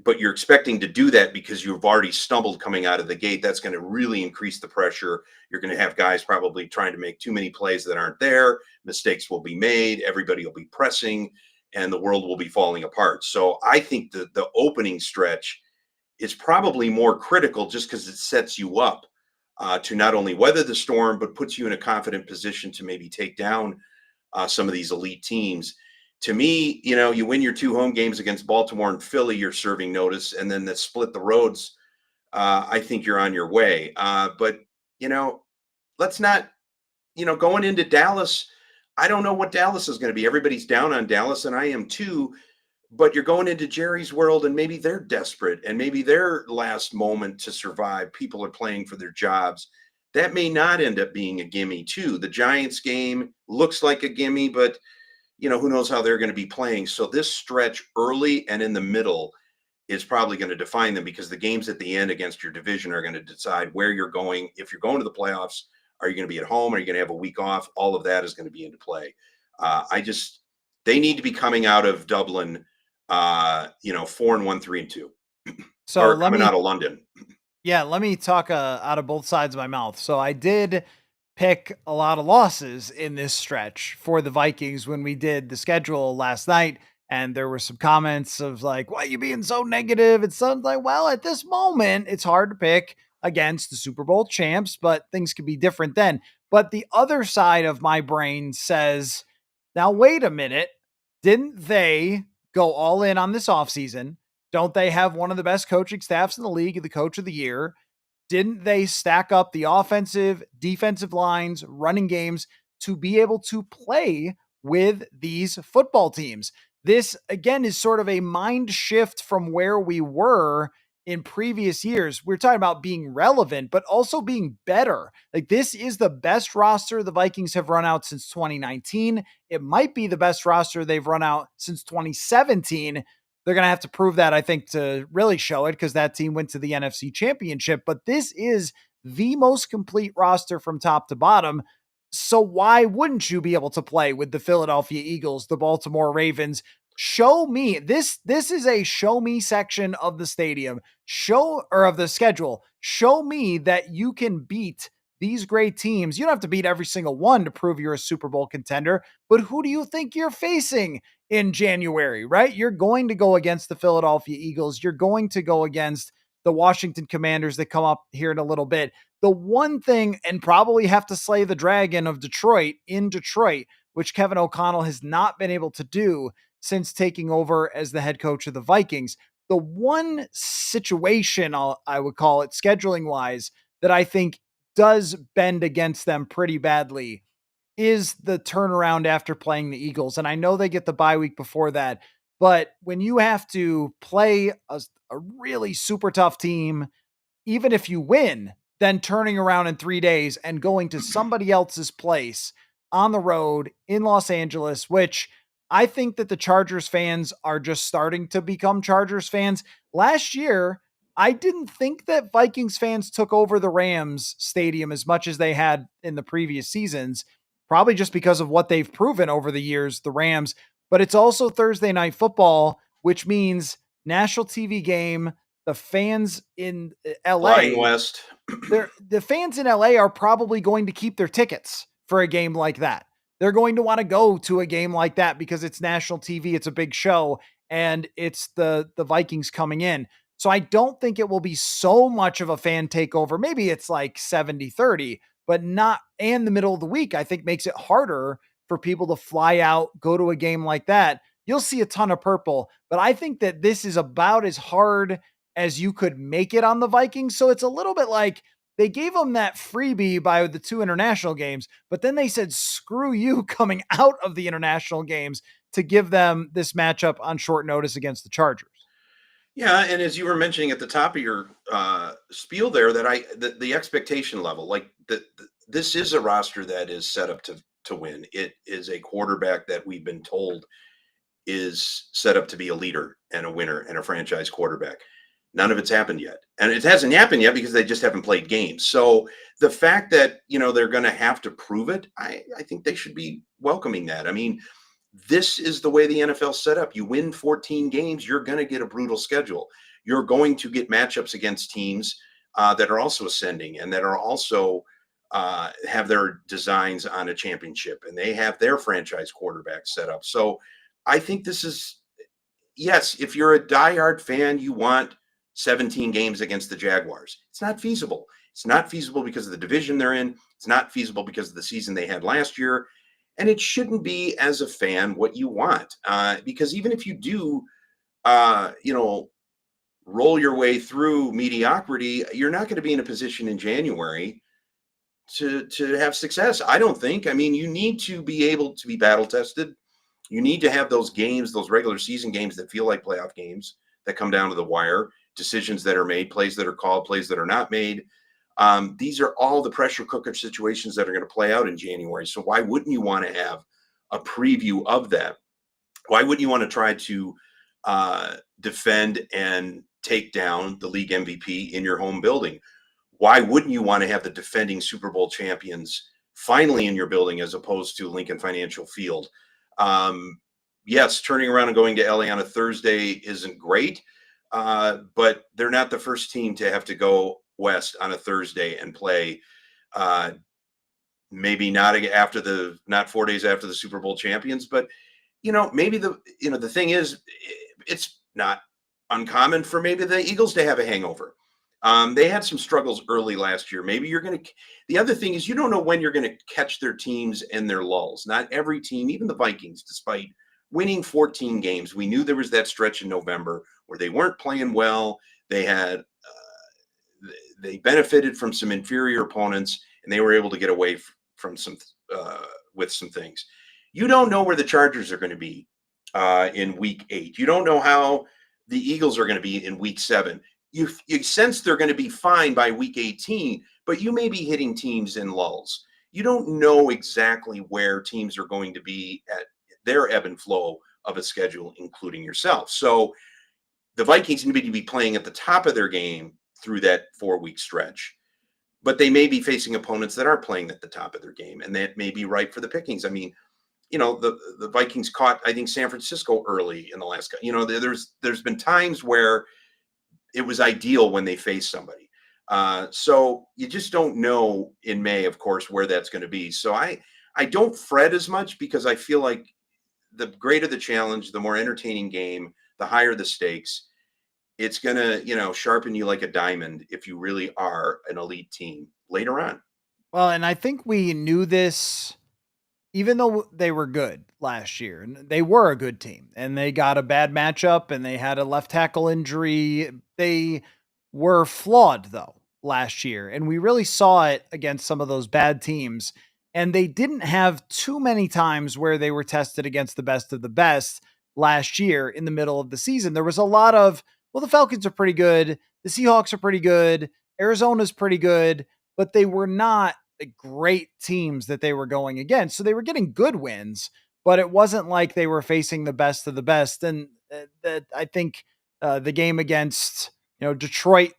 but you're expecting to do that because you've already stumbled coming out of the gate, that's going to really increase the pressure. You're going to have guys probably trying to make too many plays that aren't there. Mistakes will be made. Everybody will be pressing, and the world will be falling apart. So I think the opening stretch is probably more critical, just because it sets you up to not only weather the storm, but puts you in a confident position to maybe take down some of these elite teams. To me, you win your 2 home games against Baltimore and Philly, you're serving notice, and then the split the roads. I think you're on your way. But you know, let's not. Going into Dallas, I don't know what Dallas is going to be. Everybody's down on Dallas, and I am too. But you're going into Jerry's world, and maybe they're desperate, and maybe their last moment to survive. People are playing for their jobs. That may not end up being a gimme too. The Giants game looks like a gimme, but who knows how they're going to be playing. So this stretch early and in the middle is probably going to define them, because the games at the end against your division are going to decide where you're going. If you're going to the playoffs, are you going to be at home? Are you going to have a week off? All of that is going to be into play. They need to be coming out of Dublin, 4-1, 3-2, So or coming out of London. Yeah, let me talk out of both sides of my mouth. So I did pick a lot of losses in this stretch for the Vikings when we did the schedule last night. And there were some comments of like, why are you being so negative? It's something like, well, at this moment, it's hard to pick against the Super Bowl champs, but things could be different then. But the other side of my brain says, now, wait a minute. Didn't they go all in on this offseason? Don't they have one of the best coaching staffs in the league, the coach of the year? Didn't they stack up the offensive, defensive lines, running games to be able to play with these football teams? This, again, is sort of a mind shift from where we were in previous years. We're talking about being relevant, but also being better. Like, this is the best roster the Vikings have run out since 2019. It might be the best roster they've run out since 2017. They're going to have to prove that, I think, to really show it, because that team went to the NFC Championship. But this is the most complete roster from top to bottom. So why wouldn't you be able to play with the Philadelphia Eagles, the Baltimore Ravens? Show me. This is a show me section of the stadium. Of the schedule. Show me that you can beat these great teams. You don't have to beat every single one to prove you're a Super Bowl contender, but who do you think you're facing in January, right? You're going to go against the Philadelphia Eagles. You're going to go against the Washington Commanders that come up here in a little bit. The one thing, and probably have to slay the dragon of Detroit in Detroit, which Kevin O'Connell has not been able to do since taking over as the head coach of the Vikings. The one situation, I would call it, scheduling wise, that I think does bend against them pretty badly is the turnaround after playing the Eagles. And I know they get the bye week before that, but when you have to play a really super tough team, even if you win, then turning around in 3 days and going to somebody else's place on the road in Los Angeles, which I think that the Chargers fans are just starting to become Chargers fans. Last year, I didn't think that Vikings fans took over the Rams stadium as much as they had in the previous seasons, probably just because of what they've proven over the years, the Rams. But it's also Thursday night football, which means national TV game. The fans in Flying LA, West. the fans in LA are probably going to keep their tickets for a game like that. They're going to want to go to a game like that because it's national TV, it's a big show, and it's the Vikings coming in. So I don't think it will be so much of a fan takeover. Maybe it's like 70-30, but not, and the middle of the week, I think, makes it harder for people to fly out, go to a game like that. You'll see a ton of purple, but I think that this is about as hard as you could make it on the Vikings. So it's a little bit like they gave them that freebie by the 2 international games, but then they said, screw you coming out of the international games to give them this matchup on short notice against the Chargers. Yeah, and as you were mentioning at the top of your spiel there, that the expectation level, like this is a roster that is set up to win. It is a quarterback that we've been told is set up to be a leader and a winner and a franchise quarterback. None of it's happened yet. And it hasn't happened yet because they just haven't played games. So the fact that, they're going to have to prove it, I think they should be welcoming that. I mean, this is the way the NFL's set up. You win 14 games, you're going to get a brutal schedule. You're going to get matchups against teams that are also ascending and that are also have their designs on a championship, and they have their franchise quarterback set up. So I think this is, yes, if you're a diehard fan, you want 17 games against the Jaguars. It's not feasible. It's not feasible because of the division they're in. It's not feasible because of the season they had last year. And it shouldn't be, as a fan, what you want. Because even if you do, you know, roll your way through mediocrity, you're not going to be in a position in January to have success. I don't think. I mean, you need to be able to be battle tested. You need to have those games, those regular season games that feel like playoff games that come down to the wire, decisions that are made, plays that are called, plays that are not made. These are all the pressure cooker situations that are going to play out in January. So why wouldn't you want to have a preview of that? Why wouldn't you want to try to defend and take down the league MVP in your home building? Why wouldn't you want to have the defending Super Bowl champions finally in your building as opposed to Lincoln Financial Field? Um, yes, turning around and going to LA on a Thursday isn't great, but they're not the first team to have to go west on a Thursday and play. Uh, Maybe not 4 days after the Super Bowl champions, but maybe the thing is, it's not uncommon for maybe the Eagles to have a hangover. They had some struggles early last year. Maybe you're going to. The other thing is, you don't know when you're going to catch their teams and their lulls. Not every team, even the Vikings, despite winning 14 games, we knew there was that stretch in November where they weren't playing well. They benefited from some inferior opponents, and they were able to get away from some with some things. You don't know where the Chargers are going to be in Week 8. You don't know how the Eagles are going to be in Week 7. You sense they're going to be fine by Week 18, but you may be hitting teams in lulls. You don't know exactly where teams are going to be at their ebb and flow of a schedule, including yourself. So the Vikings need to be playing at the top of their game through that 4-week stretch, but they may be facing opponents that are playing at the top of their game, and that may be ripe for the pickings. I mean, the Vikings caught, I think, San Francisco early in the last. There's been times where it was ideal when they faced somebody. So you just don't know in May, of course, where that's going to be. So I don't fret as much because I feel like the greater the challenge, the more entertaining game, the higher the stakes. It's going to, sharpen you like a diamond if you really are an elite team later on. Well, and I think we knew this even though they were good last year, and they were a good team, and they got a bad matchup and they had a left tackle injury. They were flawed though last year, and we really saw it against some of those bad teams. And they didn't have too many times where they were tested against the best of the best last year in the middle of the season. There was a lot of, well, the Falcons are pretty good, the Seahawks are pretty good, Arizona's pretty good, but they were not great teams that they were going against. So they were getting good wins, but it wasn't like they were facing the best of the best. And that I think the game against Detroit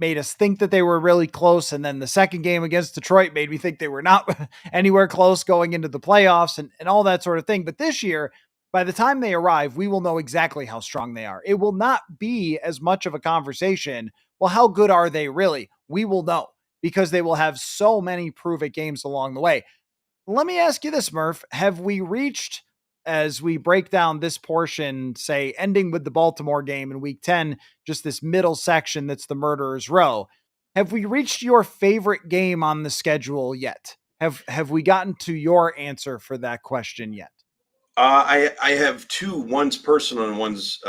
made us think that they were really close, and then the second game against Detroit made me think they were not anywhere close going into the playoffs and all that sort of thing. But this year, by the time they arrive, we will know exactly how strong they are. It will not be as much of a conversation. Well, how good are they really? We will know because they will have so many prove it games along the way. Let me ask you this, Murph. Have we reached, as we break down this portion, say ending with the Baltimore game in week 10, just this middle section that's the murderer's row, have we reached your favorite game on the schedule yet? Have we gotten to your answer for that question yet? I have two. One's personal and one's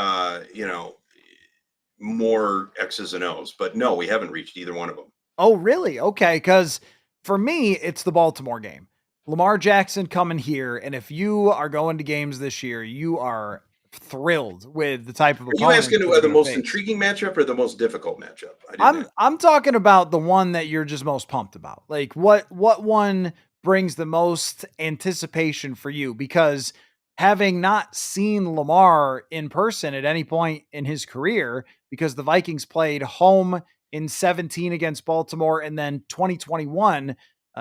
more X's and O's. But no, we haven't reached either one of them. Oh, really? Okay. Because for me, it's the Baltimore game. Lamar Jackson coming here. And if you are going to games this year, you are thrilled with the type of Are you opponents asking that you're the going to most face. intriguing matchup or the most difficult matchup? I didn't I'm ask. I'm talking about the one that you're just most pumped about. Like what one brings the most anticipation for you? Because having not seen Lamar in person at any point in his career, because the Vikings played home in 17 against Baltimore, and then 2021,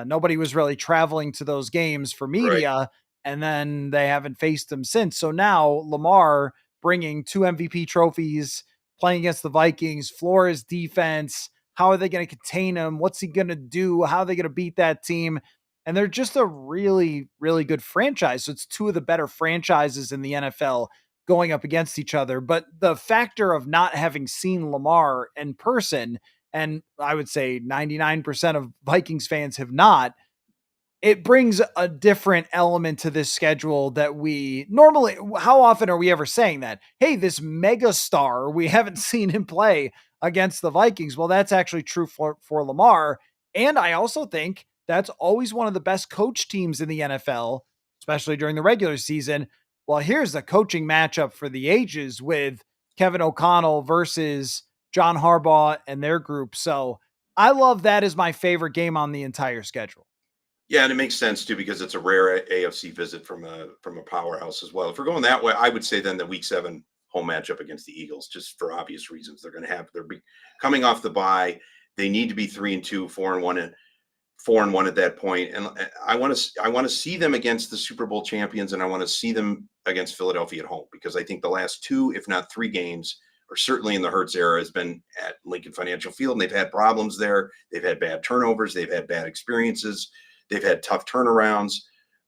nobody was really traveling to those games for Right. media, and then they haven't faced him since. So now Lamar bringing two MVP trophies, playing against the Vikings, Flores defense. How are they going to contain him? What's he going to do? How are they going to beat that team? And they're just a really, really good franchise. So it's two of the better franchises in the NFL going up against each other. But the factor of not having seen Lamar in person, and I would say 99% of Vikings fans have not, it brings a different element to this schedule that we normally, how often are we ever saying that? Hey, this mega star, we haven't seen him play against the Vikings. Well, that's actually true for Lamar. And I also think that's always one of the best coach teams in the NFL, especially during the regular season. Well, here's the coaching matchup for the ages with Kevin O'Connell versus John Harbaugh and their group. So I love that as my favorite game on the entire schedule. Yeah, and it makes sense too because it's a rare AFC visit from a powerhouse as well. If we're going that way, I would say then the Week 7 home matchup against the Eagles, just for obvious reasons. They're coming off the bye. They need to be 3-2, 4-1, and 4-1 at that point. And I want to see them against the Super Bowl champions, and I want to see them against Philadelphia at home because I think the last 2, if not 3 games, or certainly in the Hurts era, has been at Lincoln Financial Field, and they've had problems there. They've had bad turnovers. They've had bad experiences. They've had tough turnarounds.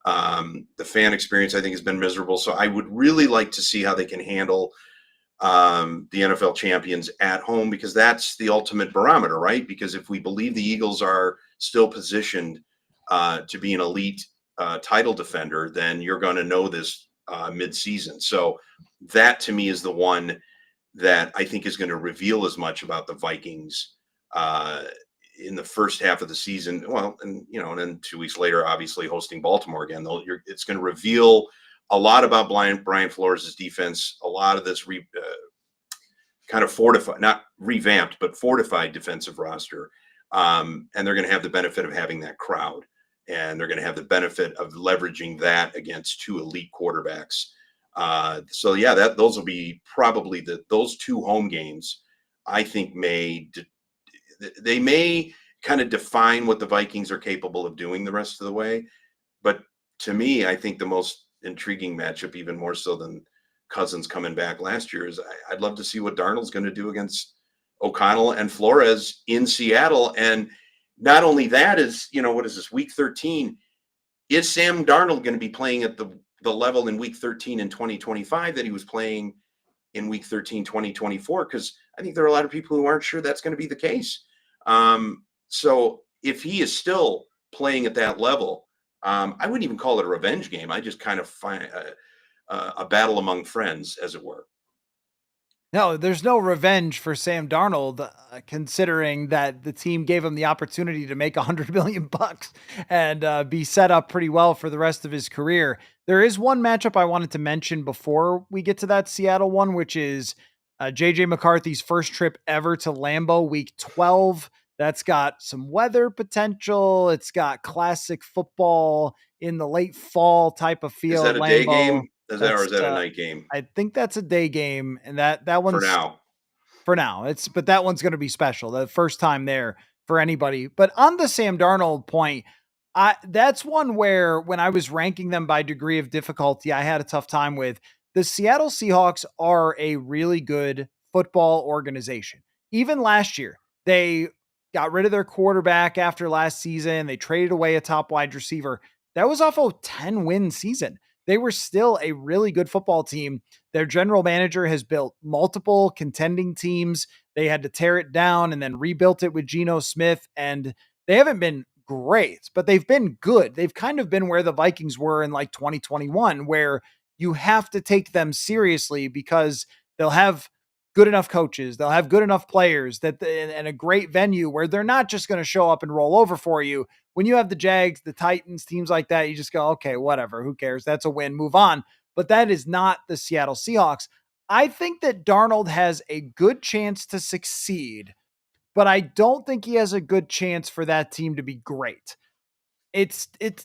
The fan experience, I think, has been miserable. So I would really like to see how they can handle the NFL champions at home because that's the ultimate barometer, right? Because if we believe the Eagles are still positioned to be an elite title defender, then you're going to know this mid-season. So that to me is the one that I think is going to reveal as much about the Vikings in the first half of the season. Well, and then 2 weeks later, obviously hosting Baltimore again, though it's going to reveal a lot about Brian Flores' defense, a lot of this kind of fortified, not revamped, but fortified defensive roster. And they're going to have the benefit of having that crowd. And they're going to have the benefit of leveraging that against 2 elite quarterbacks. So yeah, those will be probably those 2 home games, I think they may kind of define what the Vikings are capable of doing the rest of the way. But to me, I think the most intriguing matchup, even more so than Cousins coming back last year, is I'd love to see what Darnold's going to do against O'Connell and Flores in Seattle. And not only that is, what is this, week 13? Is Sam Darnold going to be playing at the level in week 13 in 2025 that he was playing in week 13, 2024? Because I think there are a lot of people who aren't sure that's going to be the case. So if he is still playing at that level, I wouldn't even call it a revenge game. I just kind of find a battle among friends, as it were. No, there's no revenge for Sam Darnold, considering that the team gave him the opportunity to make $100 million and be set up pretty well for the rest of his career. There is one matchup I wanted to mention before we get to that Seattle one, which is JJ McCarthy's first trip ever to Lambeau, week 12. That's got some weather potential. It's got classic football in the late fall type of feel. Is that a Lambeau. day game? Or is that a night game? I think that's a day game, and that For one's now. for now. But that one's going to be special. The first time there for anybody. But on the Sam Darnold point, that's one where when I was ranking them by degree of difficulty, I had a tough time with. The Seattle Seahawks are a really good football organization. Even last year, they got rid of their quarterback after last season. They traded away a top wide receiver. That was off a 10-win season. They were still a really good football team. Their general manager has built multiple contending teams. They had to tear it down and then rebuilt it with Geno Smith. And they haven't been great, but they've been good. They've kind of been where the Vikings were in like 2021, where you have to take them seriously because they'll have good enough coaches, they'll have good enough players and a great venue where they're not just going to show up and roll over for you. When you have the Jags, the Titans, teams like that, you just go, okay, whatever, who cares? That's a win, move on. But that is not the Seattle Seahawks. I think that Darnold has a good chance to succeed, but I don't think he has a good chance for that team to be great. It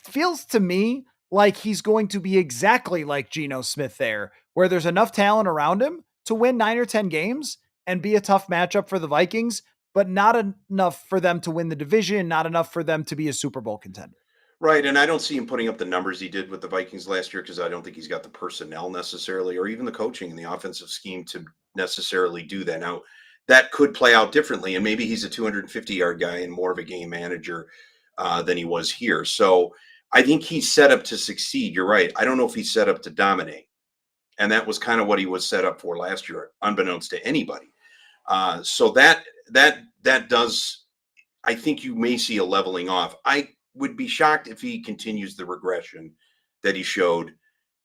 feels to me like he's going to be exactly like Geno Smith there, where there's enough talent around him to win 9 or 10 games and be a tough matchup for the Vikings, but not enough for them to win the division, not enough for them to be a Super Bowl contender. Right. And I don't see him putting up the numbers he did with the Vikings last year because I don't think he's got the personnel necessarily or even the coaching and the offensive scheme to necessarily do that. Now, that could play out differently. And maybe he's a 250-yard guy and more of a game manager than he was here. So I think he's set up to succeed. You're right. I don't know if he's set up to dominate. And that was kind of what he was set up for last year, unbeknownst to anybody. So that does, I think you may see a leveling off. would be shocked if he continues the regression that he showed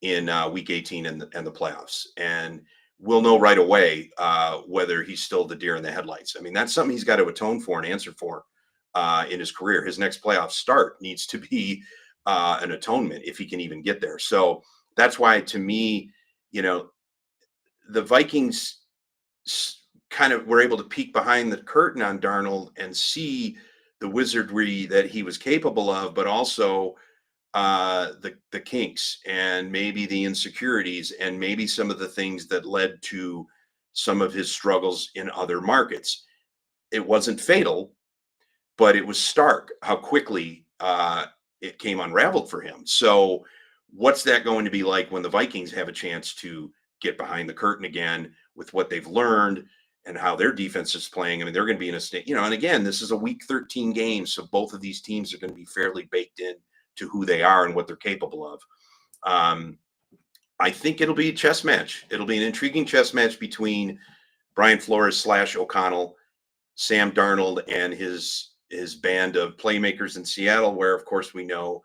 in week 18 and the playoffs. And we'll know right away whether he's still the deer in the headlights. I mean, that's something he's got to atone for and answer for in his career. His next playoff start needs to be an atonement if he can even get there. So that's why, to me, you know, the Vikings kind of were able to peek behind the curtain on Darnold and see the wizardry that he was capable of, but also the kinks and maybe the insecurities and maybe some of the things that led to some of his struggles in other markets. It wasn't fatal, but it was stark how quickly it came unraveled for him. So, what's that going to be like when the Vikings have a chance to get behind the curtain again with what they've learned and how their defense is playing? I mean, they're going to be in a state, and again, this is a week 13 game, so both of these teams are going to be fairly baked in to who they are and what they're capable of. I think it'll be a chess match. It'll be an intriguing chess match between Brian Flores / O'Connell, Sam Darnold, and his band of playmakers in Seattle, where, of course, we know.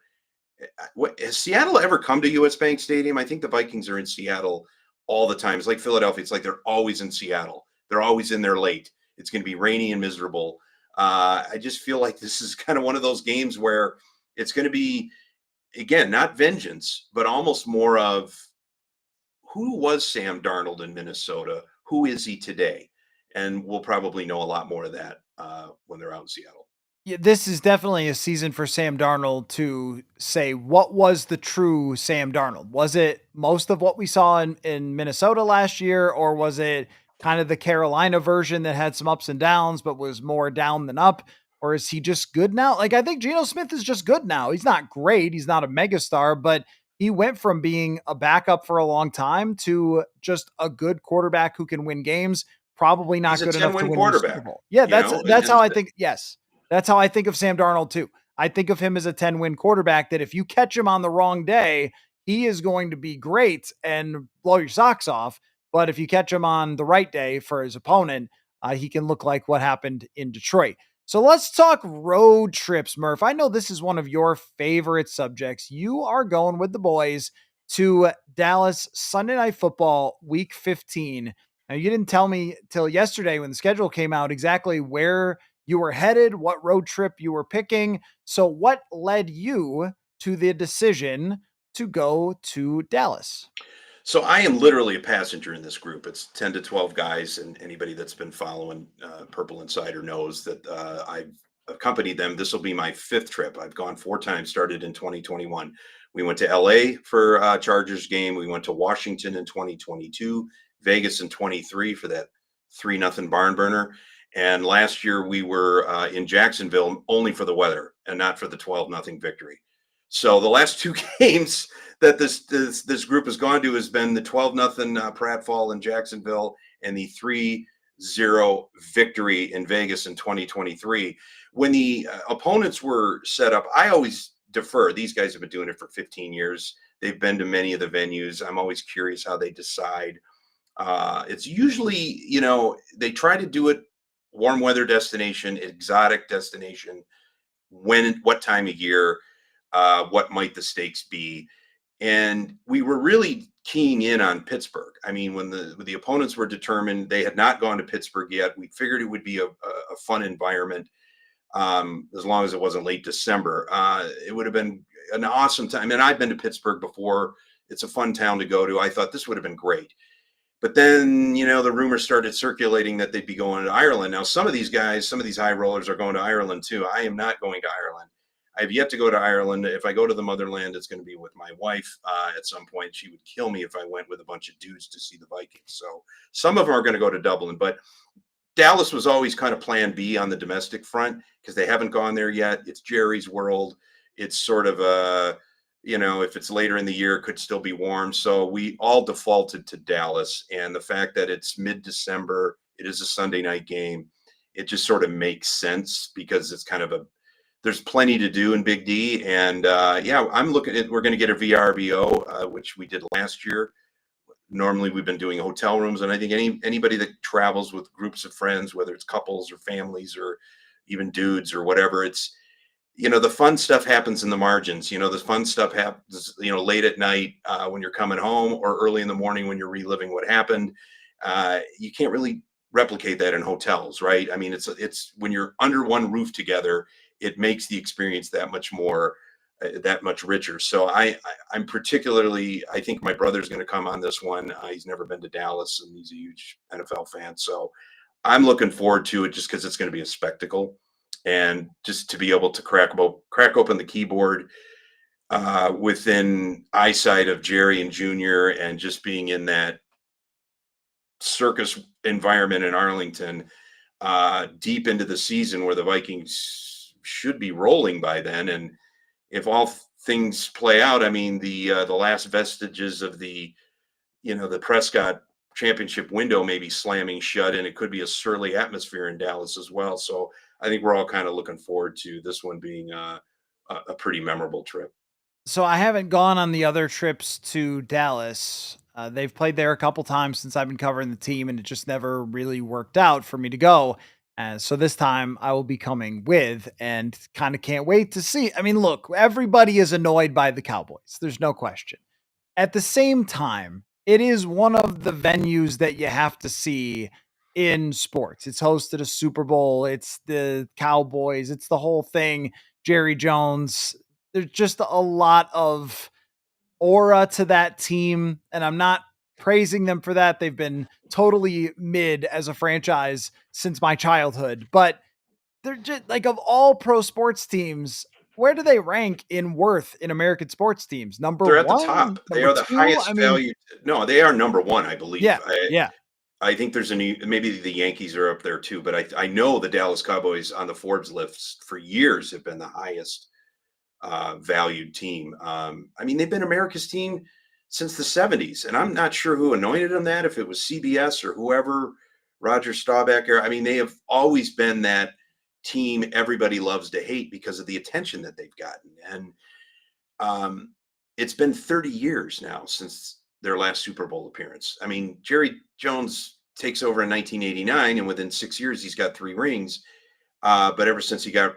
Has Seattle ever come to US Bank Stadium? I think the Vikings are in Seattle all the time. It's like Philadelphia. It's like they're always in Seattle. They're always in there late. It's going to be rainy and miserable. I just feel like this is kind of one of those games where it's going to be, again, not vengeance, but almost more of who was Sam Darnold in Minnesota? Who is he today? And we'll probably know a lot more of that when they're out in Seattle. Yeah, this is definitely a season for Sam Darnold to say what was the true Sam Darnold. Was it most of what we saw in Minnesota last year, or was it kind of the Carolina version that had some ups and downs, but was more down than up? Or is he just good now? Like, I think Geno Smith is just good now. He's not great. He's not a megastar, but he went from being a backup for a long time to just a good quarterback who can win games. Probably He's not a good enough 10 to win win you a Super quarterback, Bowl. Yeah, that's and, that's how I think. Yes, that's how I think of Sam Darnold too. I think of him as a 10-win quarterback that if you catch him on the wrong day, he is going to be great and blow your socks off. But if you catch him on the right day for his opponent, he can look like what happened in Detroit. So let's talk road trips, Murph. I know this is one of your favorite subjects. You are going with the boys to Dallas Sunday Night Football, Week 15. Now, you didn't tell me till yesterday when the schedule came out exactly where you were headed, what road trip you were picking. So, what led you to the decision to go to Dallas? So I am literally a passenger in this group. It's 10 to 12 guys, and anybody that's been following Purple Insider knows that I've accompanied them. This will be my fifth trip. I've gone 4 times, started in 2021. We went to LA for a Chargers game. We went to Washington in 2022, Vegas in 23 for that 3-0 barn burner. And last year we were in Jacksonville only for the weather and not for the 12-0 victory. So the last 2 games that this group has gone to has been the 12-0 pratfall in Jacksonville and the 3-0 victory in Vegas in 2023. When the opponents were set up, I always defer. These guys have been doing it for 15 years. They've been to many of the venues. I'm always curious how they decide. It's usually, they try to do it warm weather destination, exotic destination, what time of year, what might the stakes be. And we were really keying in on Pittsburgh. I mean, when the opponents were determined, they had not gone to Pittsburgh yet. We figured it would be a fun environment, as long as it wasn't late December. It would have been an awesome time. And I've been to Pittsburgh before. It's a fun town to go to. I thought this would have been great. But then, the rumors started circulating that they'd be going to Ireland. Now, some of these guys, some of these high rollers are going to Ireland too. I am not going to Ireland. I have yet to go to Ireland. If I go to the motherland, it's going to be with my wife at some point. She would kill me if I went with a bunch of dudes to see the Vikings. So some of them are going to go to Dublin. But Dallas was always kind of plan B on the domestic front because they haven't gone there yet. It's Jerry's world. It's sort of if it's later in the year, it could still be warm. So we all defaulted to Dallas. And the fact that it's mid-December, it is a Sunday night game, it just sort of makes sense because it's kind of there's plenty to do in Big D. And I'm looking at, we're going to get a VRBO, which we did last year. Normally we've been doing hotel rooms. And I think anybody that travels with groups of friends, whether it's couples or families or even dudes or whatever, the fun stuff happens in the margins. The fun stuff happens, late at night when you're coming home, or early in the morning when you're reliving what happened. You can't really replicate that in hotels, right? I mean, it's when you're under one roof together, it makes the experience that much richer. So I'm particularly, I think my brother's going to come on this one. He's never been to Dallas, and he's a huge NFL fan. So I'm looking forward to it just because it's going to be a spectacle, and just to be able to crack open the keyboard within eyesight of Jerry and Junior, and just being in that circus environment in Arlington deep into the season, where the Vikings should be rolling by then. And if all things play out, I mean, the last vestiges of the Prescott championship window may be slamming shut, and it could be a surly atmosphere in Dallas as well. So I think we're all kind of looking forward to this one being a pretty memorable trip. So I haven't gone on the other trips to Dallas. They've played there a couple times since I've been covering the team, and it just never really worked out for me to go. So this time I will be coming with, and kind of can't wait to see. I mean, look, everybody is annoyed by the Cowboys. There's no question. At the same time, it is one of the venues that you have to see in sports. It's hosted a Super Bowl, it's the Cowboys, it's the whole thing. Jerry Jones. There's just a lot of aura to that team, and I'm not praising them for that. They've been totally mid as a franchise since my childhood, but they're just like, of all pro sports teams, where do they rank in worth in American sports teams? Number They're at the one, top. They number are the two? I highest mean, value. No, they are number one, I believe. yeah, yeah. I think there's maybe the Yankees are up there too, but I know the Dallas Cowboys on the Forbes list for years have been the highest valued team. I mean, they've been America's team since the 70s, and I'm not sure who anointed them that, if it was CBS or whoever, Roger Staubach. I mean, they have always been that team everybody loves to hate because of the attention that they've gotten. And it's been 30 years now since their last Super Bowl appearance. I mean, Jerry Jones takes over in 1989, and within 6 years, he's got 3 rings. But ever since he got,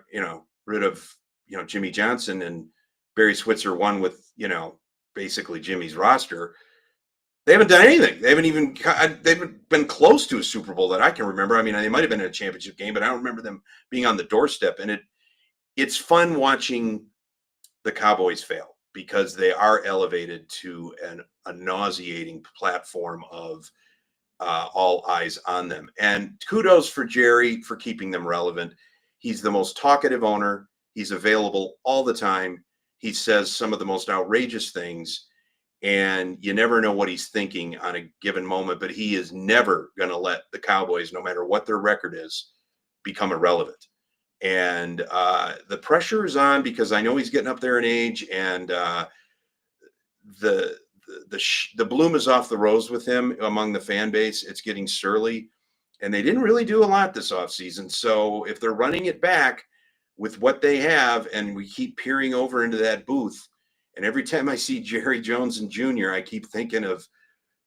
rid of, Jimmy Johnson, and Barry Switzer won with, basically Jimmy's roster, they haven't done anything. They haven't been close to a Super Bowl that I can remember. I mean, they might have been in a championship game, but I don't remember them being on the doorstep. And it's fun watching the Cowboys fail, because they are elevated to a nauseating platform of all eyes on them. And kudos for Jerry for keeping them relevant. He's the most talkative owner. He's available all the time. He says some of the most outrageous things, and you never know what he's thinking on a given moment. But he is never going to let the Cowboys, no matter what their record is, become irrelevant. And the pressure is on, because I know he's getting up there in age, and the the bloom is off the rose with him among the fan base. It's getting surly, and they didn't really do a lot this offseason. So if they're running it back with what they have, and we keep peering over into that booth, and every time I see Jerry Jones and Jr., I keep thinking of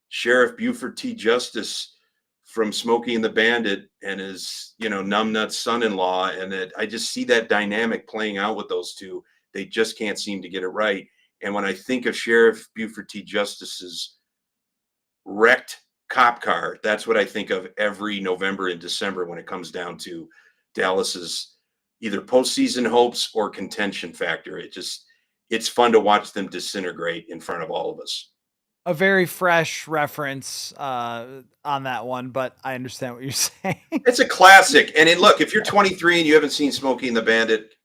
Sheriff Buford T. Justice from Smokey and the Bandit, and his, numbnut son-in-law. And that I just see that dynamic playing out with those two. They just can't seem to get it right. And when I think of Sheriff Buford T. Justice's wrecked cop car, that's what I think of every November and December when it comes down to Dallas's either postseason hopes or contention factor. It's fun to watch them disintegrate in front of all of us. A very fresh reference on that one, but I understand what you're saying. It's a classic. And look, if you're 23 and you haven't seen Smokey and the Bandit,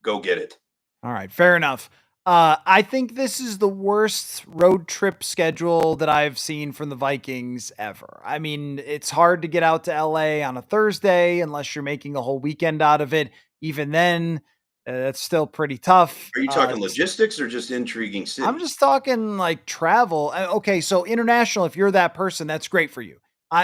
go get it. All right, fair enough. I think this is the worst road trip schedule that I've seen from the Vikings ever. I mean, it's hard to get out to LA on a Thursday unless you're making a whole weekend out of it. Even then, that's still pretty tough. Are you talking logistics or just intriguing I'm cities? just talking like travel. Okay, so international, if you're that person, that's great for you.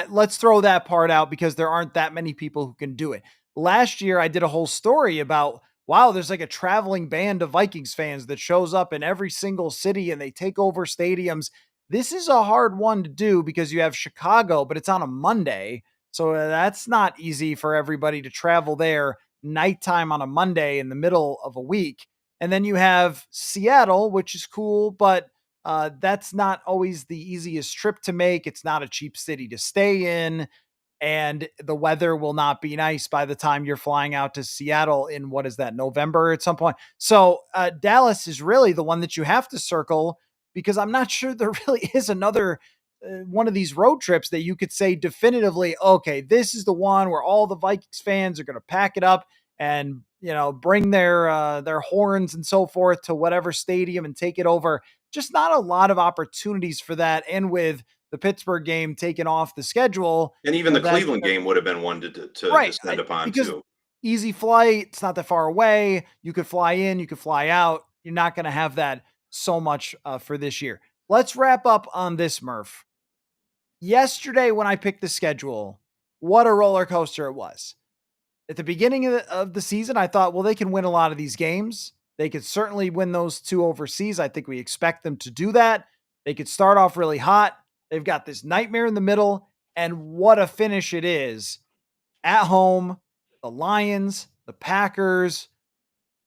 Let's throw that part out because there aren't that many people who can do it. Last year, I did a whole story about, wow, there's like a traveling band of Vikings fans that shows up in every single city and they take over stadiums. This is a hard one to do because you have Chicago, but it's on a Monday. So that's not easy for everybody to travel there. nighttime on a Monday in the middle of a week. And then you have Seattle, which is cool, but that's not always the easiest trip to make. It's not a cheap city to stay in, and the weather will not be nice by the time you're flying out to Seattle in what is that, November at some point. So Dallas is really the one that you have to circle, because I'm not sure there really is another one of these road trips that you could say definitively, okay, this is the one where all the Vikings fans are going to pack it up and bring their horns and so forth to whatever stadium and take it over. Just not a lot of opportunities for that, and with the Pittsburgh game taken off the schedule, And even the that Cleveland game would have been one to right, descend upon because too. easy flight, it's not that far away. You could fly in, you could fly out. You're not going to have that so much for this year. Let's wrap up on this, Murph. Yesterday, when I picked the schedule, what a roller coaster it was. At the beginning of the season, I thought, well, they can win a lot of these games. They could certainly win those two overseas. I think we expect them to do that. They could start off really hot. They've got this nightmare in the middle. And what a finish it is at home. The Lions, the Packers.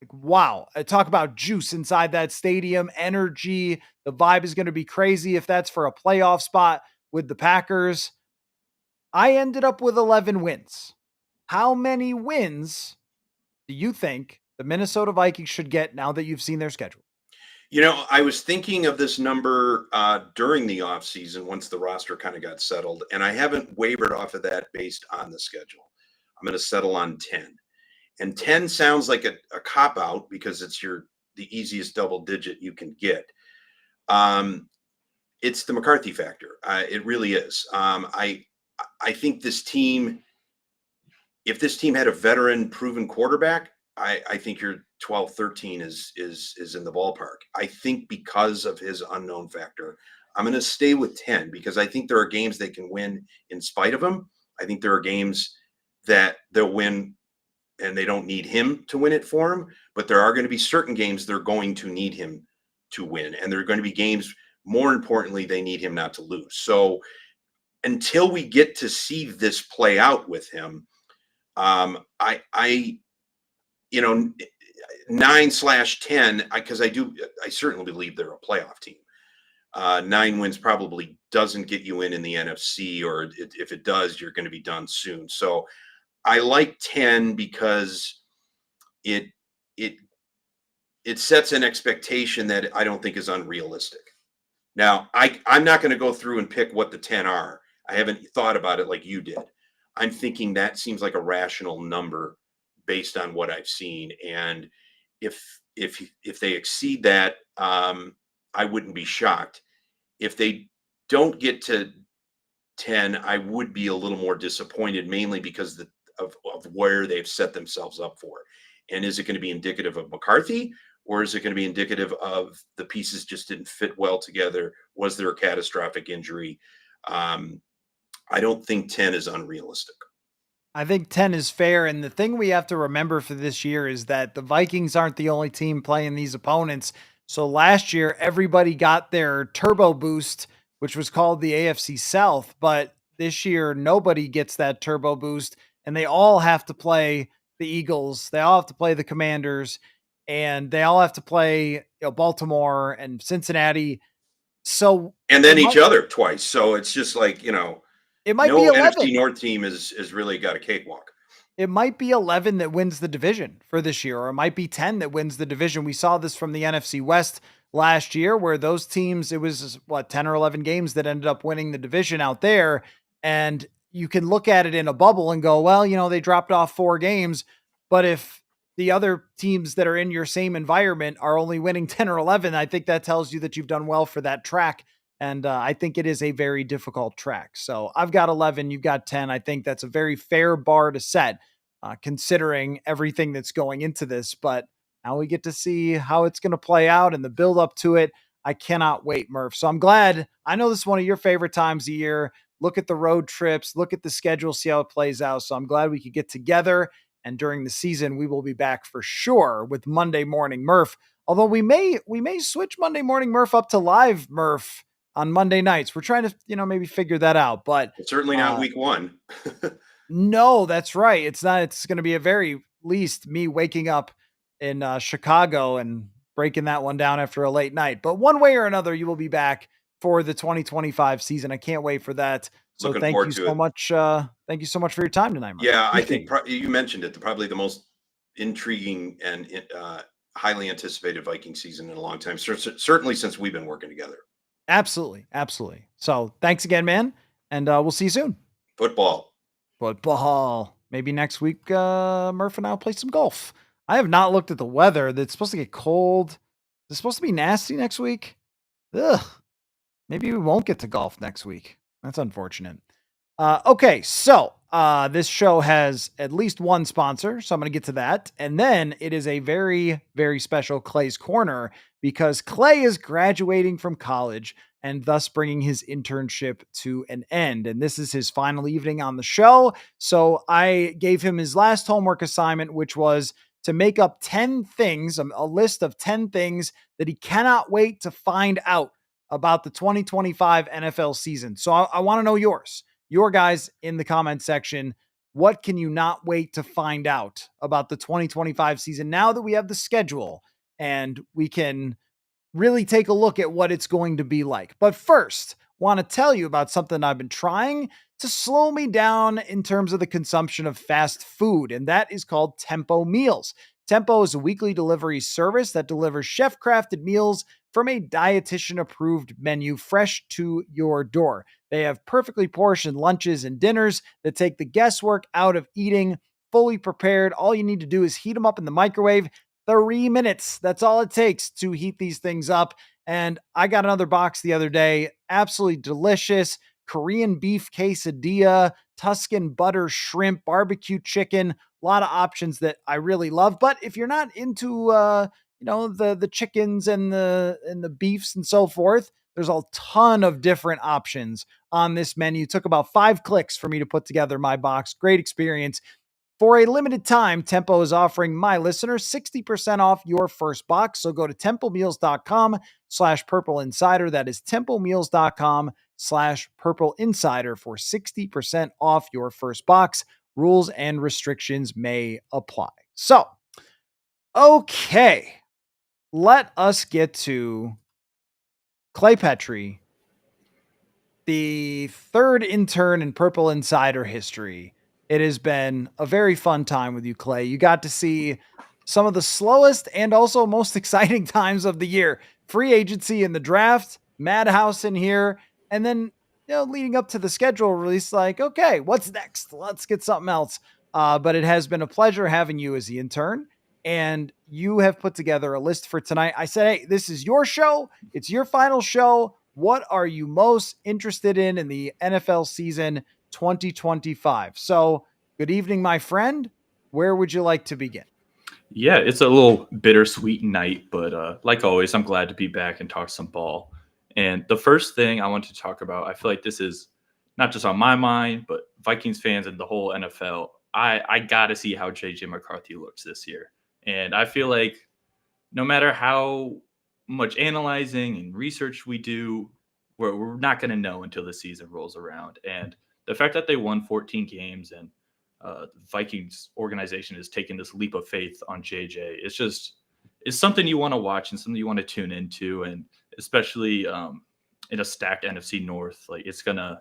Like, wow. I talk about juice inside that stadium, energy. The vibe is going to be crazy if that's for a playoff spot with the Packers. I ended up with 11 wins. How many wins do you think the Minnesota Vikings should get now that you've seen their schedule? I was thinking of this number during the offseason once the roster kind of got settled, and I haven't wavered off of that based on the schedule. I'm going to settle on 10. And 10 sounds like a cop out because it's the easiest double digit you can get. It's the McCarthy factor. It really is. I think this team, if this team had a veteran proven quarterback, I think your 12-13 is in the ballpark. I think because of his unknown factor, I'm going to stay with 10 because I think there are games they can win in spite of him. I think there are games that they'll win and they don't need him to win it for them, but there are going to be certain games they're going to need him to win, and there are going to be games, more importantly, they need him not to lose. So until we get to see this play out with him, I 9/10, because I certainly believe they're a playoff team. 9 wins probably doesn't get you in the NFC, or if it does, you're going to be done soon. So I like 10 because it sets an expectation that I don't think is unrealistic. Now, I'm not going to go through and pick what the 10 are. I haven't thought about it like you did. I'm thinking that seems like a rational number based on what I've seen. And if they exceed that, I wouldn't be shocked. If they don't get to 10, I would be a little more disappointed, mainly because of where they've set themselves up for. And is it going to be indicative of McCarthy, or is it going to be indicative of the pieces just didn't fit well together? Was there a catastrophic injury? I don't think 10 is unrealistic. I think 10 is fair. And the thing we have to remember for this year is that the Vikings aren't the only team playing these opponents. So last year, everybody got their turbo boost, which was called the AFC South. But this year, nobody gets that turbo boost. And they all have to play the Eagles. They all have to play the Commanders. And they all have to play Baltimore and Cincinnati. So And it then might, each other twice. So it's just like, it might be no 11. NFC North team is really got a cakewalk. It might be 11 that wins the division for this year, or it might be 10 that wins the division. We saw this from the NFC West last year, where those teams, it was 10 or 11 games that ended up winning the division out there. And you can look at it in a bubble and go, well, they dropped off 4 games. But if the other teams that are in your same environment are only winning 10 or 11, I think that tells you that you've done well for that track. And I think it is a very difficult track. So I've got 11, you've got 10. I think that's a very fair bar to set, considering everything that's going into this. But now we get to see how it's going to play out and the build up to it. I cannot wait, Murph. So I'm glad. I know this is one of your favorite times of year. Look at the road trips, look at the schedule, see how it plays out. So I'm glad we could get together. And during the season, we will be back for sure with Monday Morning Murph. Although we may switch Monday Morning Murph up to live Murph on Monday nights. We're trying to, maybe figure that out, but It's certainly not week 1. no, that's right. It's not. It's going to be a very least me waking up in Chicago and breaking that one down after a late night. But one way or another, you will be back for the 2025 season. I can't wait for that. So Looking thank you forward to so it. much. Thank you so much for your time tonight, Murph. Yeah, I Appreciate think you. you mentioned it. Probably the most intriguing and highly anticipated Viking season in a long time. Certainly since we've been working together. Absolutely. Absolutely. So thanks again, man. And we'll see you soon. Football. Football. Maybe next week, Murph and I will play some golf. I have not looked at the weather. It's supposed to get cold. It's supposed to be nasty next week. Ugh. Maybe we won't get to golf next week. That's unfortunate. Okay, so this show has at least one sponsor, so I'm going to get to that. And then it is a very, very special Clay's Corner because Clay is graduating from college and thus bringing his internship to an end. And this is his final evening on the show. So I gave him his last homework assignment, which was to make up 10 things, a list of 10 things that he cannot wait to find out about the 2025 NFL season. So I want to know yours, your guys in the comment section. What can you not wait to find out about the 2025 season now that we have the schedule and we can really take a look at what it's going to be like? But first, want to tell you about something I've been trying to slow me down in terms of the consumption of fast food, and that is called Tempo Meals. Tempo is a weekly delivery service that delivers chef-crafted meals from a dietitian-approved menu fresh to your door. They have perfectly portioned lunches and dinners that take the guesswork out of eating, fully prepared. All you need to do is heat them up in the microwave. 3 minutes. That's all it takes to heat these things up. And I got another box the other day. Absolutely delicious. Korean beef quesadilla, Tuscan butter shrimp, barbecue chicken. A lot of options that I really love. But if you're not into the chickens and the beefs and so forth, there's a ton of different options on this menu. It took about 5 clicks for me to put together my box. Great experience. For a limited time, Tempo is offering my listeners 60% off your first box. So go to templemeals.com/purple insider. That is templemeals.com/purple insider for 60% off your first box. Rules and restrictions may apply. So, okay, let us get to Clay Petrie, the third intern in Purple Insider history. It has been a very fun time with you, Clay. You got to see some of the slowest and also most exciting times of the year. Free agency in the draft, Madhouse in here, and then leading up to the schedule release, like, okay, what's next? Let's get something else. But it has been a pleasure having you as the intern, and you have put together a list for tonight. I said, hey, this is your show. It's your final show. What are you most interested in the NFL season 2025? So, good evening, my friend. Where would you like to begin? Yeah, it's a little bittersweet night, but like always, I'm glad to be back and talk some ball. And the first thing I want to talk about, I feel like this is not just on my mind, but Vikings fans and the whole NFL. I got to see how JJ McCarthy looks this year. And I feel like no matter how much analyzing and research we do, we're not going to know until the season rolls around. And the fact that they won 14 games and the Vikings organization is taking this leap of faith on JJ, it's something you want to watch and something you want to tune into. And especially in a stacked NFC North, like it's gonna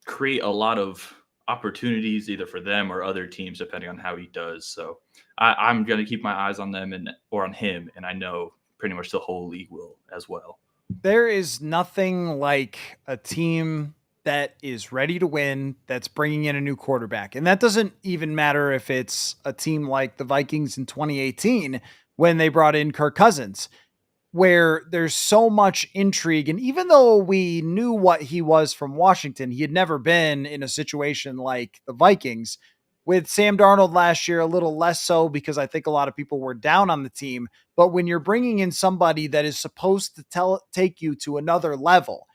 create a lot of opportunities either for them or other teams depending on how he does. So I'm going to keep my eyes on them or on him, and I know pretty much the whole league will as well. There is nothing like a team that is ready to win that's bringing in a new quarterback. And that doesn't even matter if it's a team like the Vikings in 2018 when they brought in Kirk Cousins, where there's so much intrigue. And even though we knew what he was from Washington, he had never been in a situation like the Vikings. With Sam Darnold last year, a little less so because I think a lot of people were down on the team. But when you're bringing in somebody that is supposed to take you to another level,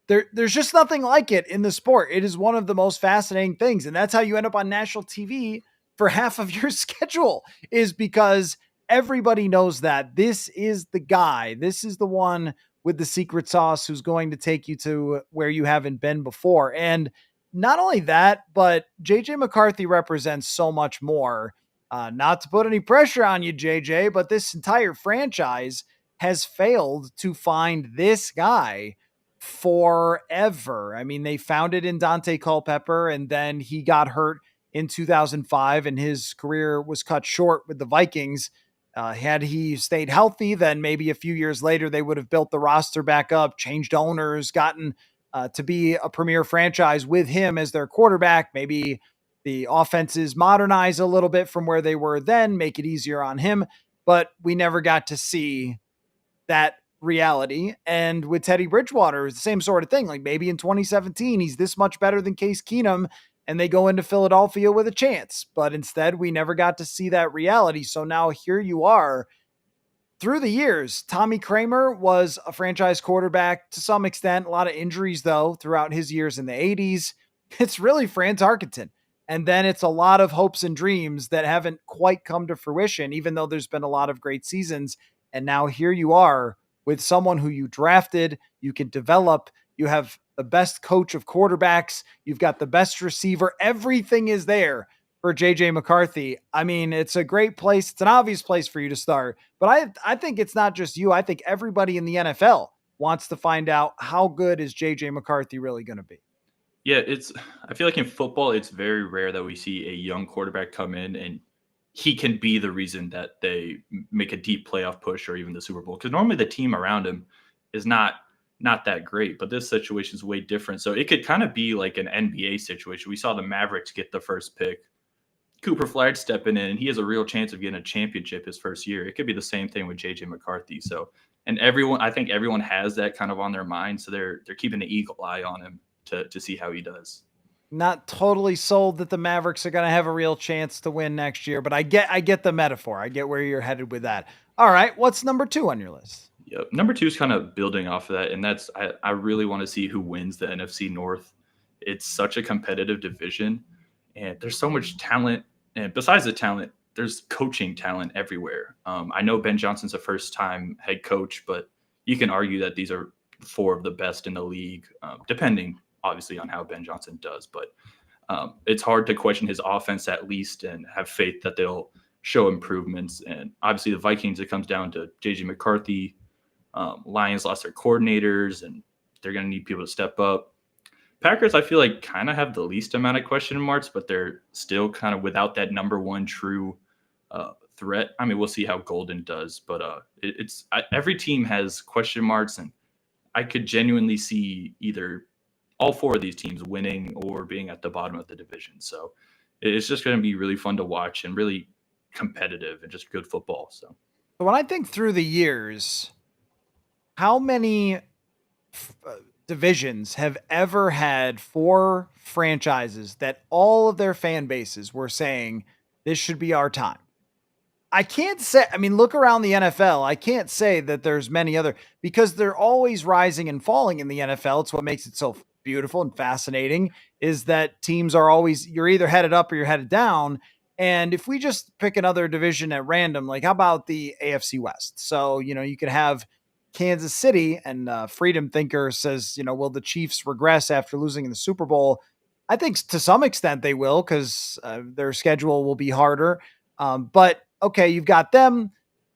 there's just nothing like it in the sport. It is one of the most fascinating things. And that's how you end up on national TV for half of your schedule, is because everybody knows that this is the guy. This is the one with the secret sauce who's going to take you to where you haven't been before. And not only that, but JJ McCarthy represents so much more. Not to put any pressure on you, JJ, but this entire franchise has failed to find this guy forever. I mean, they found it in Dante Culpepper, and then he got hurt in 2005, and his career was cut short with the Vikings. Had he stayed healthy, then maybe a few years later, they would have built the roster back up, changed owners, gotten to be a premier franchise with him as their quarterback. Maybe the offenses modernize a little bit from where they were then, make it easier on him. But we never got to see that reality. And with Teddy Bridgewater, it's the same sort of thing. Like maybe in 2017, he's this much better than Case Keenum, and they go into Philadelphia with a chance. But instead, we never got to see that reality. So now here you are. Through the years, Tommy Kramer was a franchise quarterback to some extent. A lot of injuries, though, throughout his years in the 80s. It's really Franz Tarkenton. And then it's a lot of hopes and dreams that haven't quite come to fruition, even though there's been a lot of great seasons. And now here you are with someone who you drafted, you can develop, you have the best coach of quarterbacks, you've got the best receiver, everything is there for JJ McCarthy. I mean, it's a great place. It's an obvious place for you to start. But I think it's not just you. I think everybody in the NFL wants to find out how good is JJ McCarthy really going to be. Yeah, I feel like in football, it's very rare that we see a young quarterback come in and he can be the reason that they make a deep playoff push or even the Super Bowl. Because normally the team around him is not that great, but this situation is way different. So it could kind of be like an NBA situation. We saw the Mavericks get the first pick. Cooper Flagg stepping in, and he has a real chance of getting a championship his first year. It could be the same thing with JJ McCarthy. So, and I think everyone has that kind of on their mind. So they're keeping an eagle eye on him to see how he does. Not totally sold that the Mavericks are going to have a real chance to win next year, but I get the metaphor. I get where you're headed with that. All right, what's number 2 on your list? Yep. Number 2 is kind of building off of that, and that's I really want to see who wins the NFC North. It's such a competitive division, and there's so much talent. And besides the talent, there's coaching talent everywhere. I know Ben Johnson's a first-time head coach, but you can argue that these are 4 of the best in the league, depending obviously on how Ben Johnson does. But it's hard to question his offense at least and have faith that they'll show improvements. And obviously the Vikings, it comes down to JJ McCarthy. Lions lost their coordinators, and they're going to need people to step up. Packers, I feel like, kind of have the least amount of question marks, but they're still kind of without that number 1 true threat. I mean, we'll see how Golden does, but every team has question marks, and I could genuinely see either all 4 of these teams winning or being at the bottom of the division. So it's just going to be really fun to watch and really competitive and just good football. So when I think through the years, how many divisions have ever had 4 franchises that all of their fan bases were saying this should be our time? I can't say, I mean, look around the NFL. I can't say that there's many other, because they're always rising and falling in the NFL. It's what makes it so beautiful and fascinating, is that teams are always, you're either headed up or you're headed down. And if we just pick another division at random, like how about the AFC West? So, you could have Kansas City, and Freedom Thinker says, will the Chiefs regress after losing in the Super Bowl? I think to some extent they will, because their schedule will be harder. But okay, you've got them.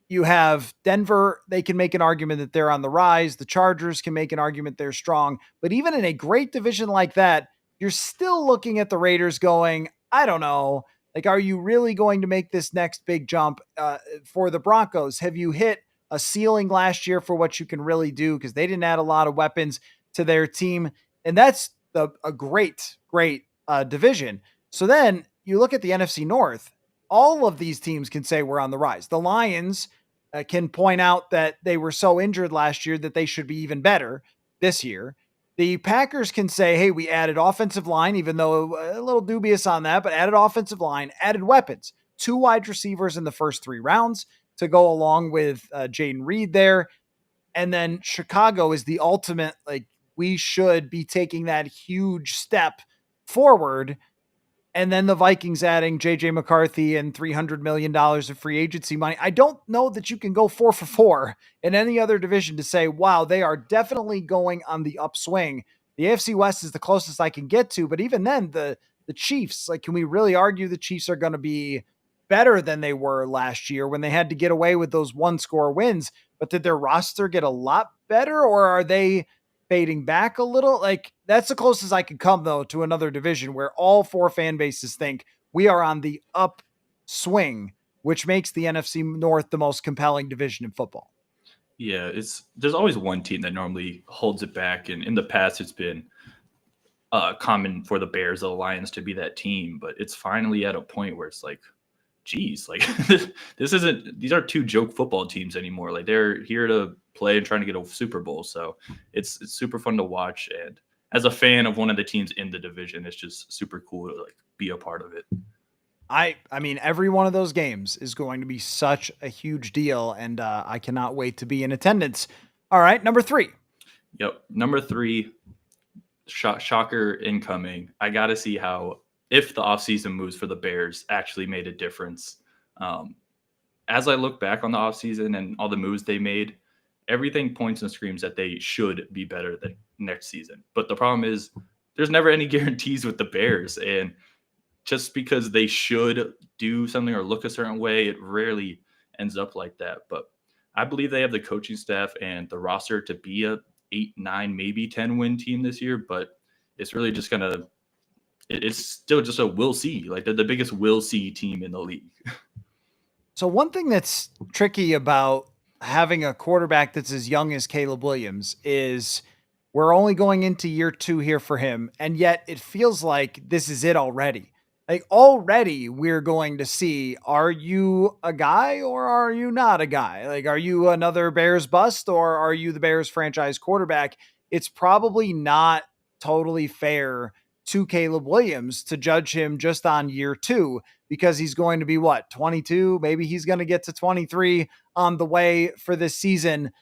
You have Denver. They can make an argument that they're on the rise. The Chargers can make an argument they're strong. But even in a great division like that, you're still looking at the Raiders going, I don't know. Like, are you really going to make this next big jump? For the Broncos, have you hit a ceiling last year for what you can really do? Because they didn't add a lot of weapons to their team. And that's a great division. So then you look at the NFC North. All of these teams can say we're on the rise. The Lions can point out that they were so injured last year that they should be even better this year. The Packers can say, hey, we added offensive line, even though a little dubious on that, but added offensive line, added weapons, 2 wide receivers in the first 3 rounds to go along with Jaden Reed there. And then Chicago is the ultimate, like, we should be taking that huge step forward. And then the Vikings adding JJ McCarthy and $300 million of free agency money. I don't know that you can go 4 for 4 in any other division to say, wow, they are definitely going on the upswing. The AFC West is the closest I can get to, but even then, the Chiefs, like, can we really argue the Chiefs are going to be better than they were last year when they had to get away with those one score wins? But did their roster get a lot better, or are they fading back a little? Like, that's the closest I can come, though, to another division where all four fan bases think we are on the upswing, which makes the NFC North the most compelling division in football. Yeah, there's always one team that normally holds it back, and in the past it's been common for the Bears or the Lions to be that team, but it's finally at a point where it's like, geez, like these aren't two joke football teams anymore. Like, they're here to play and trying to get a Super Bowl. So it's super fun to watch. And as a fan of one of the teams in the division, it's just super cool to like be a part of it. I mean, every one of those games is going to be such a huge deal, and I cannot wait to be in attendance. All right, number 3. Yep, number 3, shocker incoming. I got to see how, if the offseason moves for the Bears actually made a difference. As I look back on the offseason and all the moves they made, everything points and screams that they should be better than next season. But the problem is there's never any guarantees with the Bears. And just because they should do something or look a certain way, it rarely ends up like that. But I believe they have the coaching staff and the roster to be a 8, 9, maybe 10 win team this year. But it's really just it's still just a we'll see. Like, they're the biggest we'll see team in the league. So one thing that's tricky about having a quarterback that's as young as Caleb Williams is we're only going into year 2 here for him, and yet it feels like this is it already. Like, already we're going to see, are you a guy or are you not a guy? Like, are you another Bears bust or are you the Bears franchise quarterback? It's probably not totally fair to Caleb Williams to judge him just on year 2 because he's going to be 22, maybe he's going to get to 23 on the way for this season.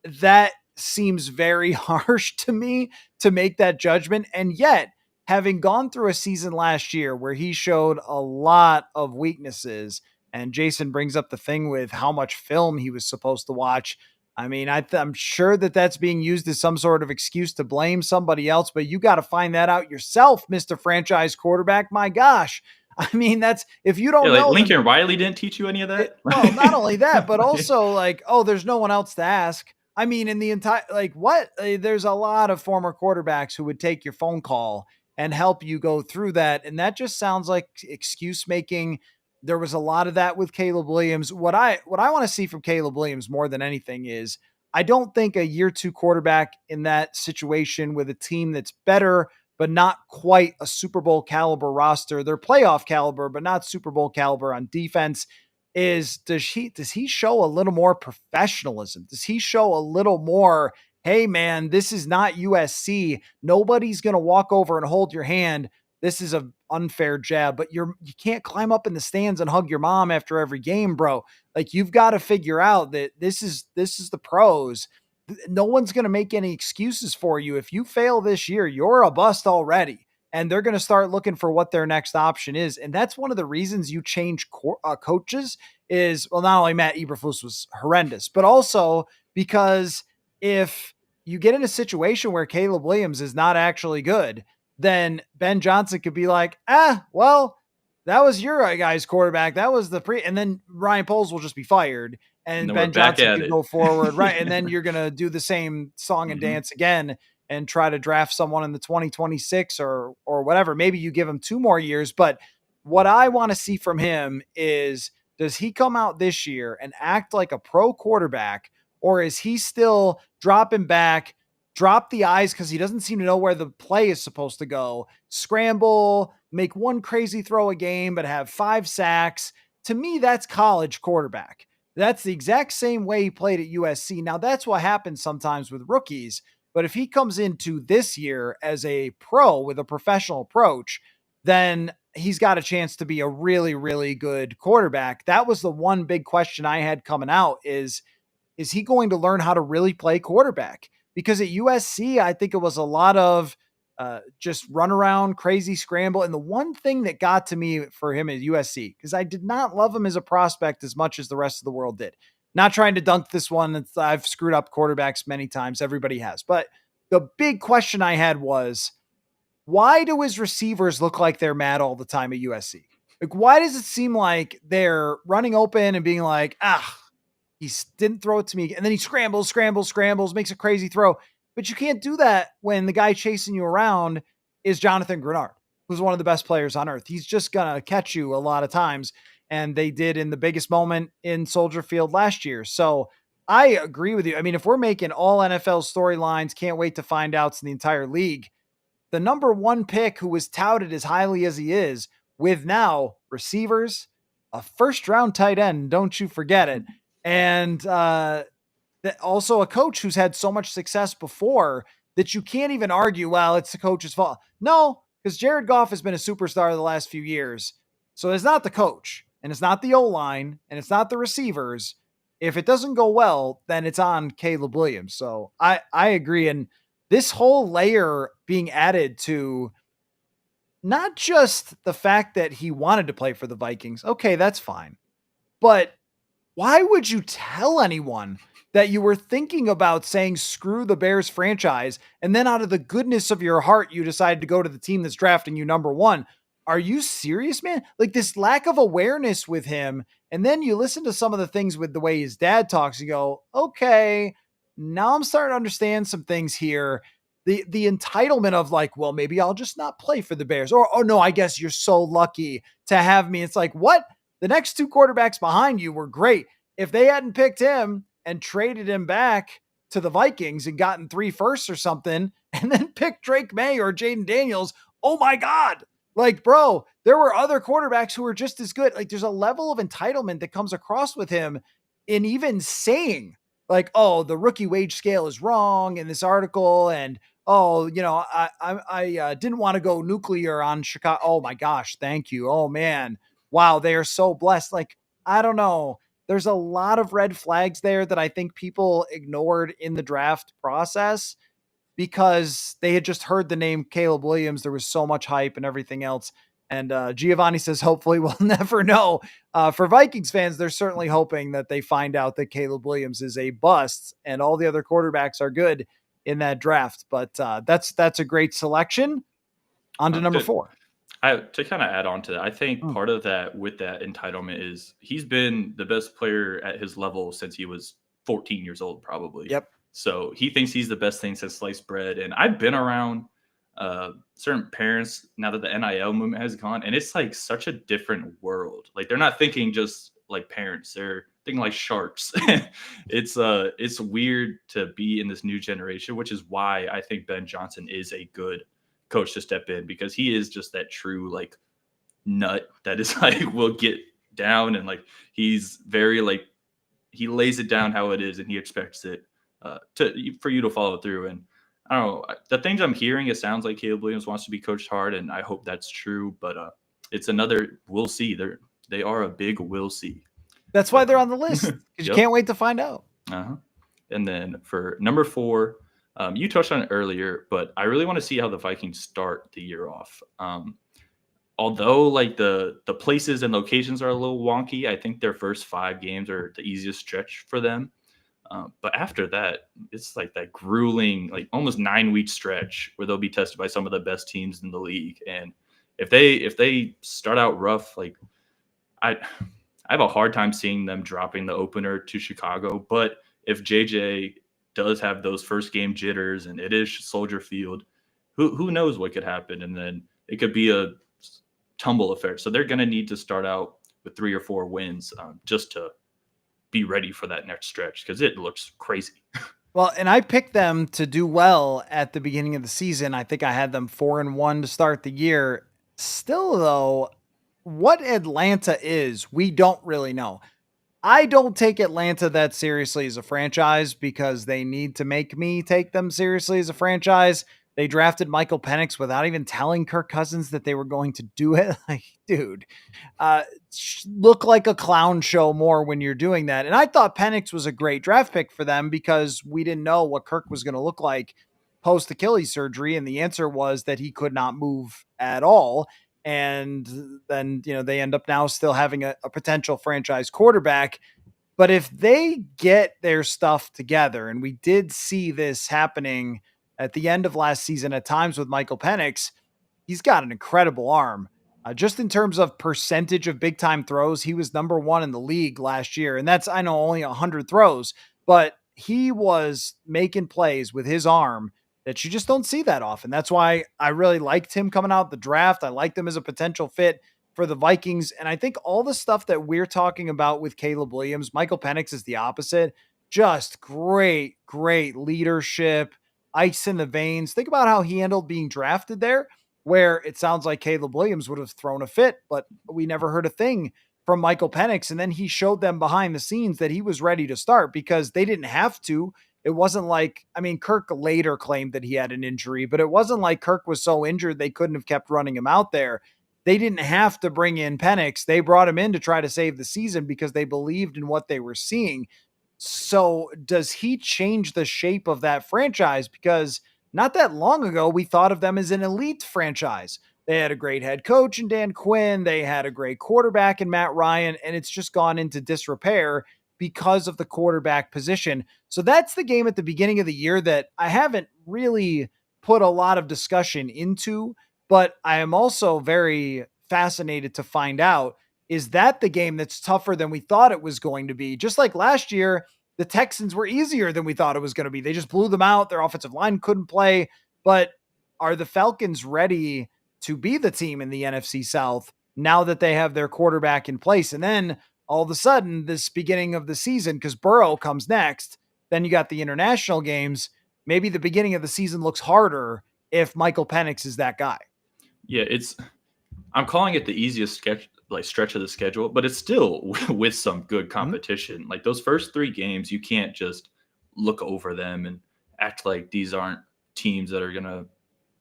That seems very harsh to me to make that judgment. And yet, having gone through a season last year where he showed a lot of weaknesses, and Jason brings up the thing with how much film he was supposed to watch. I mean, I'm sure that that's being used as some sort of excuse to blame somebody else, but you got to find that out yourself, Mr. Franchise Quarterback. My gosh. I mean, that's, if you don't know. Lincoln Riley didn't teach you any of that? Well, not only that, but also like, oh, there's no one else to ask. I mean, in the entire, like, what? There's a lot of former quarterbacks who would take your phone call and help you go through that. And that just sounds like excuse making. There was a lot of that with Caleb Williams. What I want to see from Caleb Williams more than anything is I don't think a year 2 quarterback in that situation with a team that's better, but not quite a Super Bowl caliber roster. They're playoff caliber, but not Super Bowl caliber on defense. Does he show a little more professionalism? Does he show a little more, hey man, this is not USC. Nobody's going to walk over and hold your hand. This is an unfair jab, but you can't climb up in the stands and hug your mom after every game, bro. Like, you've got to figure out that this is the pros. No one's going to make any excuses for you. If you fail this year, you're a bust already. And they're going to start looking for what their next option is. And that's one of the reasons you change coaches is, well, not only Matt Eberflus was horrendous, but also because if you get in a situation where Caleb Williams is not actually good, then Ben Johnson could be like, well, that was your guy's quarterback. That was and then Ryan Poles will just be fired. And Ben Johnson can go forward. Right. And then you're going to do the same song and dance again and try to draft someone in the 2026 or whatever. Maybe you give him 2 more years. But what I want to see from him is, does he come out this year and act like a pro quarterback, or is he still dropping back, drop the eyes because he doesn't seem to know where the play is supposed to go, scramble, make one crazy throw a game, but have 5 sacks? To me, that's college quarterback. That's the exact same way he played at USC. Now, that's what happens sometimes with rookies. But if he comes into this year as a pro with a professional approach, then he's got a chance to be a really, really good quarterback. That was the one big question I had coming out is he going to learn how to really play quarterback? Because at USC, I think it was a lot of just run around, crazy scramble. And the one thing that got to me for him at USC, because I did not love him as a prospect as much as the rest of the world did. Not trying to dunk this one. I've screwed up quarterbacks many times. Everybody has. But the big question I had was, why do his receivers look like they're mad all the time at USC? Like, why does it seem like they're running open and being like, he didn't throw it to me. And then he scrambles, makes a crazy throw. But you can't do that when the guy chasing you around is Jonathan Grenard, who's one of the best players on earth. He's just going to catch you a lot of times. And they did in the biggest moment in Soldier Field last year. So I agree with you. I mean, if we're making all NFL storylines, can't wait to find out in the entire league, the number one pick who was touted as highly as he is, with now receivers, a first round tight end, don't you forget it. And also a coach who's had so much success before that you can't even argue, well, it's the coach's fault. No, because Jared Goff has been a superstar the last few years. So it's not the coach, and it's not the O-line, and it's not the receivers. If it doesn't go well, then it's on Caleb Williams. So I agree. And this whole layer being added to not just the fact that he wanted to play for the Vikings. Okay, that's fine. But why would you tell anyone that you were thinking about saying screw the Bears franchise, and then out of the goodness of your heart, you decided to go to the team that's drafting you number one? Are you serious, man? Like, this lack of awareness with him. And then you listen to some of the things with the way his dad talks, you go, okay, now I'm starting to understand some things here. The entitlement of like, well, maybe I'll just not play for the Bears. Or, oh no, I guess you're so lucky to have me. It's like, what? The next two quarterbacks behind you were great. If they hadn't picked him and traded him back to the Vikings and gotten 3 firsts or something, and then picked Drake May or Jaden Daniels, oh my God. Like, bro, there were other quarterbacks who were just as good. Like, there's a level of entitlement that comes across with him in even saying, like, oh, the rookie wage scale is wrong in this article. And, oh, you know, I didn't want to go nuclear on Chicago. Oh my gosh. Thank you. Oh man. Wow. They are so blessed. Like, I don't know. There's a lot of red flags there that I think people ignored in the draft process because they had just heard the name Caleb Williams. There was so much hype and everything else. And Giovanni says, hopefully we'll never know. For Vikings fans, they're certainly hoping that they find out that Caleb Williams is a bust and all the other quarterbacks are good in that draft. But that's a great selection. On to number 4. To kind of add on to that, I think part of that with that entitlement is he's been the best player at his level since he was 14 years old, probably. Yep. So he thinks he's the best thing since sliced bread. And I've been around certain parents now that the NIL movement has gone, and it's like such a different world. Like, they're not thinking just like parents; they're thinking like sharks. It's weird to be in this new generation, which is why I think Ben Johnson is a good coach to step in, because he is just that true like nut that is like will get down, and like he's very like he lays it down how it is, and he expects it for you to follow through. And I don't know, the things I'm hearing, it sounds like Caleb Williams wants to be coached hard, and I hope that's true. But it's another we'll see. They are a big we'll see. That's why they're on the list, because you can't wait to find out. And then for number 4, you touched on it earlier, but I really want to see how the Vikings start the year off. Although like the places and locations are a little wonky, I think their first 5 games are the easiest stretch for them. But after that, it's like that grueling, like almost 9-week stretch where they'll be tested by some of the best teams in the league. And if they start out rough, like I have a hard time seeing them dropping the opener to Chicago. But if JJ does have those first game jitters and it is Soldier Field, who knows what could happen? And then it could be a tumble affair. So they're going to need to start out with 3 or 4 wins just to be ready for that next stretch, because it looks crazy. Well, and I picked them to do well at the beginning of the season. I think I had them 4-1 to start the year. Still, though, what Atlanta is, we don't really know. I don't take Atlanta that seriously as a franchise because they need to make me take them seriously as a franchise. They drafted Michael Penix without even telling Kirk Cousins that they were going to do it. Like, dude, look like a clown show more when you're doing that. And I thought Penix was a great draft pick for them because we didn't know what Kirk was going to look like post Achilles surgery. And the answer was that he could not move at all. And then, they end up now still having a potential franchise quarterback. But if they get their stuff together, and we did see this happening at the end of last season at times with Michael Penix, he's got an incredible arm. Just in terms of percentage of big time throws, he was number one in the league last year. And that's, I know, only 100 throws, but he was making plays with his arm that you just don't see that often. That's why I really liked him coming out the draft. I liked him as a potential fit for the Vikings. And I think all the stuff that we're talking about with Caleb Williams, Michael Penix is the opposite. Just great, great leadership, ice in the veins. Think about how he handled being drafted there, where it sounds like Caleb Williams would have thrown a fit, but we never heard a thing from Michael Penix. And then he showed them behind the scenes that he was ready to start because they didn't have to. It wasn't like, I mean, Kirk later claimed that he had an injury, but it wasn't like Kirk was so injured they couldn't have kept running him out there. They didn't have to bring in Penix. They brought him in to try to save the season because they believed in what they were seeing. So does he change the shape of that franchise? Because not that long ago, we thought of them as an elite franchise. They had a great head coach in Dan Quinn. They had a great quarterback in Matt Ryan, and it's just gone into disrepair because of the quarterback position. So that's the game at the beginning of the year that I haven't really put a lot of discussion into, but I am also very fascinated to find out, is that the game that's tougher than we thought it was going to be? Just like last year, the Texans were easier than we thought it was going to be. They just blew them out. Their offensive line couldn't play. But are the Falcons ready to be the team in the NFC South now that they have their quarterback in place? And then all of a sudden, this beginning of the season, because Burrow comes next, then you got the international games. Maybe the beginning of the season looks harder if Michael Penix is that guy. Yeah, I'm calling it the easiest stretch of the schedule, but it's still with some good competition. Mm-hmm. Like those first 3 games, you can't just look over them and act like these aren't teams that are going to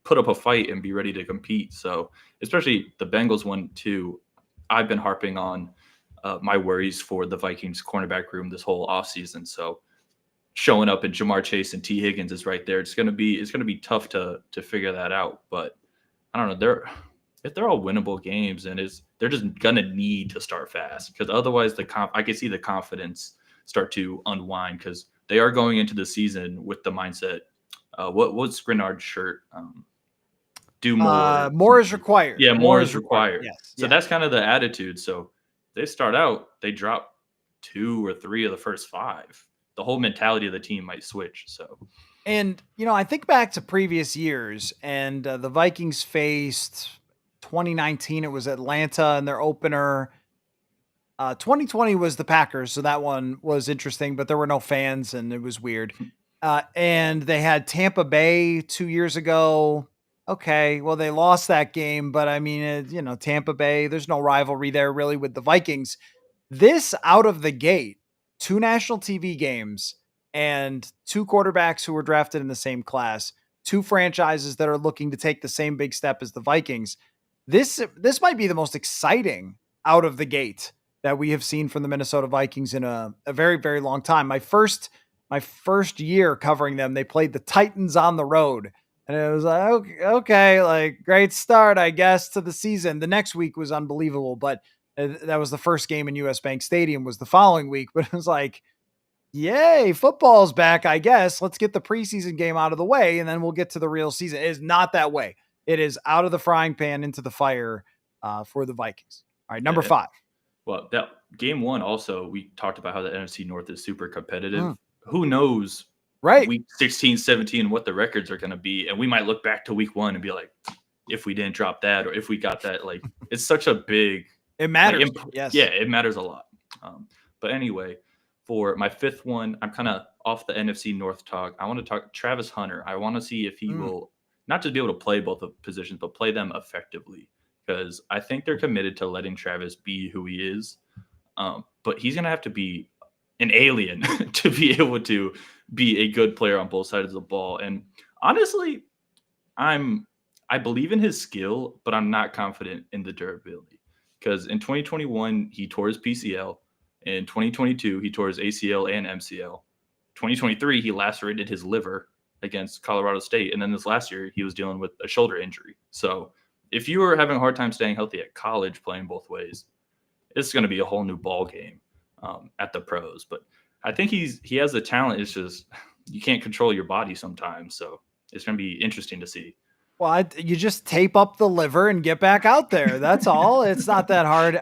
put up a fight and be ready to compete. So especially the Bengals one too, I've been harping on my worries for the Vikings cornerback room this whole offseason. So showing up and Jamar Chase and T Higgins is right there. It's going to be tough to figure that out, but I don't know. If they're all winnable games, and they're just gonna need to start fast, because otherwise I can see the confidence start to unwind, because they are going into the season with the mindset. What's Grenard's shirt? Do more. More is required. Yeah, more is required. Yes. So that's kind of the attitude. So they start out, they drop 2 or 3 of the first 5. The whole mentality of the team might switch. So. And, I think back to previous years, and the Vikings faced 2019. It was Atlanta in their opener. 2020 was the Packers, so that one was interesting, but there were no fans, and it was weird. And they had Tampa Bay 2 years ago. Okay, well, they lost that game, but I mean, Tampa Bay, there's no rivalry there really with the Vikings. This out of the gate, 2 national TV games, and 2 quarterbacks who were drafted in the same class, 2 franchises that are looking to take the same big step as the Vikings. This might be the most exciting out of the gate that we have seen from the Minnesota Vikings in a very, very long time. My first year covering them, they played the Titans on the road. And it was like, okay, like great start, I guess, to the season. The next week was unbelievable, but that was the first game in US Bank Stadium was the following week. But it was like, yay, football's back, I guess. Let's get the preseason game out of the way, and then we'll get to the real season. It is not that way. It is out of the frying pan into the fire for the Vikings. All right, number 5. Well, that game 1 also, we talked about how the NFC North is super competitive. Who knows week 16, 17, what the records are going to be. And we might look back to week 1 and be like, if we didn't drop that or if we got that, like it's such a big – it matters. Yes. Yeah, it matters a lot. But anyway, for my 5th one, I'm kind of off the NFC North talk. I want to talk Travis Hunter. I want to see if he will not just be able to play both of positions, but play them effectively, because I think they're committed to letting Travis be who he is. But he's going to have to be an alien to be able to be a good player on both sides of the ball. And honestly, I believe in his skill, but I'm not confident in the durability, because in 2021, he tore his PCL. In 2022, he tore his ACL and MCL. 2023, he lacerated his liver against Colorado State. And then this last year, he was dealing with a shoulder injury. So if you were having a hard time staying healthy at college playing both ways, it's going to be a whole new ball game at the pros. But I think he has the talent. It's just you can't control your body sometimes. So it's going to be interesting to see. Well, you just tape up the liver and get back out there. That's all. It's not that hard.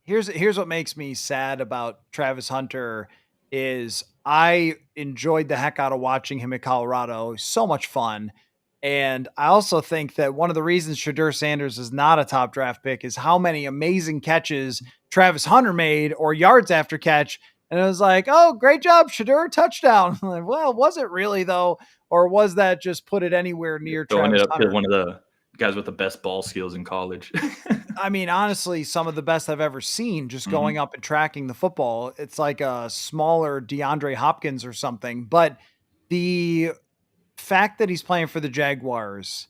Here's what makes me sad about Travis Hunter is I enjoyed the heck out of watching him at Colorado. So much fun. And I also think that one of the reasons Shadur Sanders is not a top draft pick is how many amazing catches Travis Hunter made or yards after catch. And it was like, oh, great job, Shadur, touchdown. Like, well, was it really though? Or was that just put it anywhere near Throwing Travis it up Hunter? to one of the guys with the best ball skills in college. I mean, honestly, some of the best I've ever seen just going up and tracking the football. It's like a smaller DeAndre Hopkins or something. But the fact that he's playing for the Jaguars,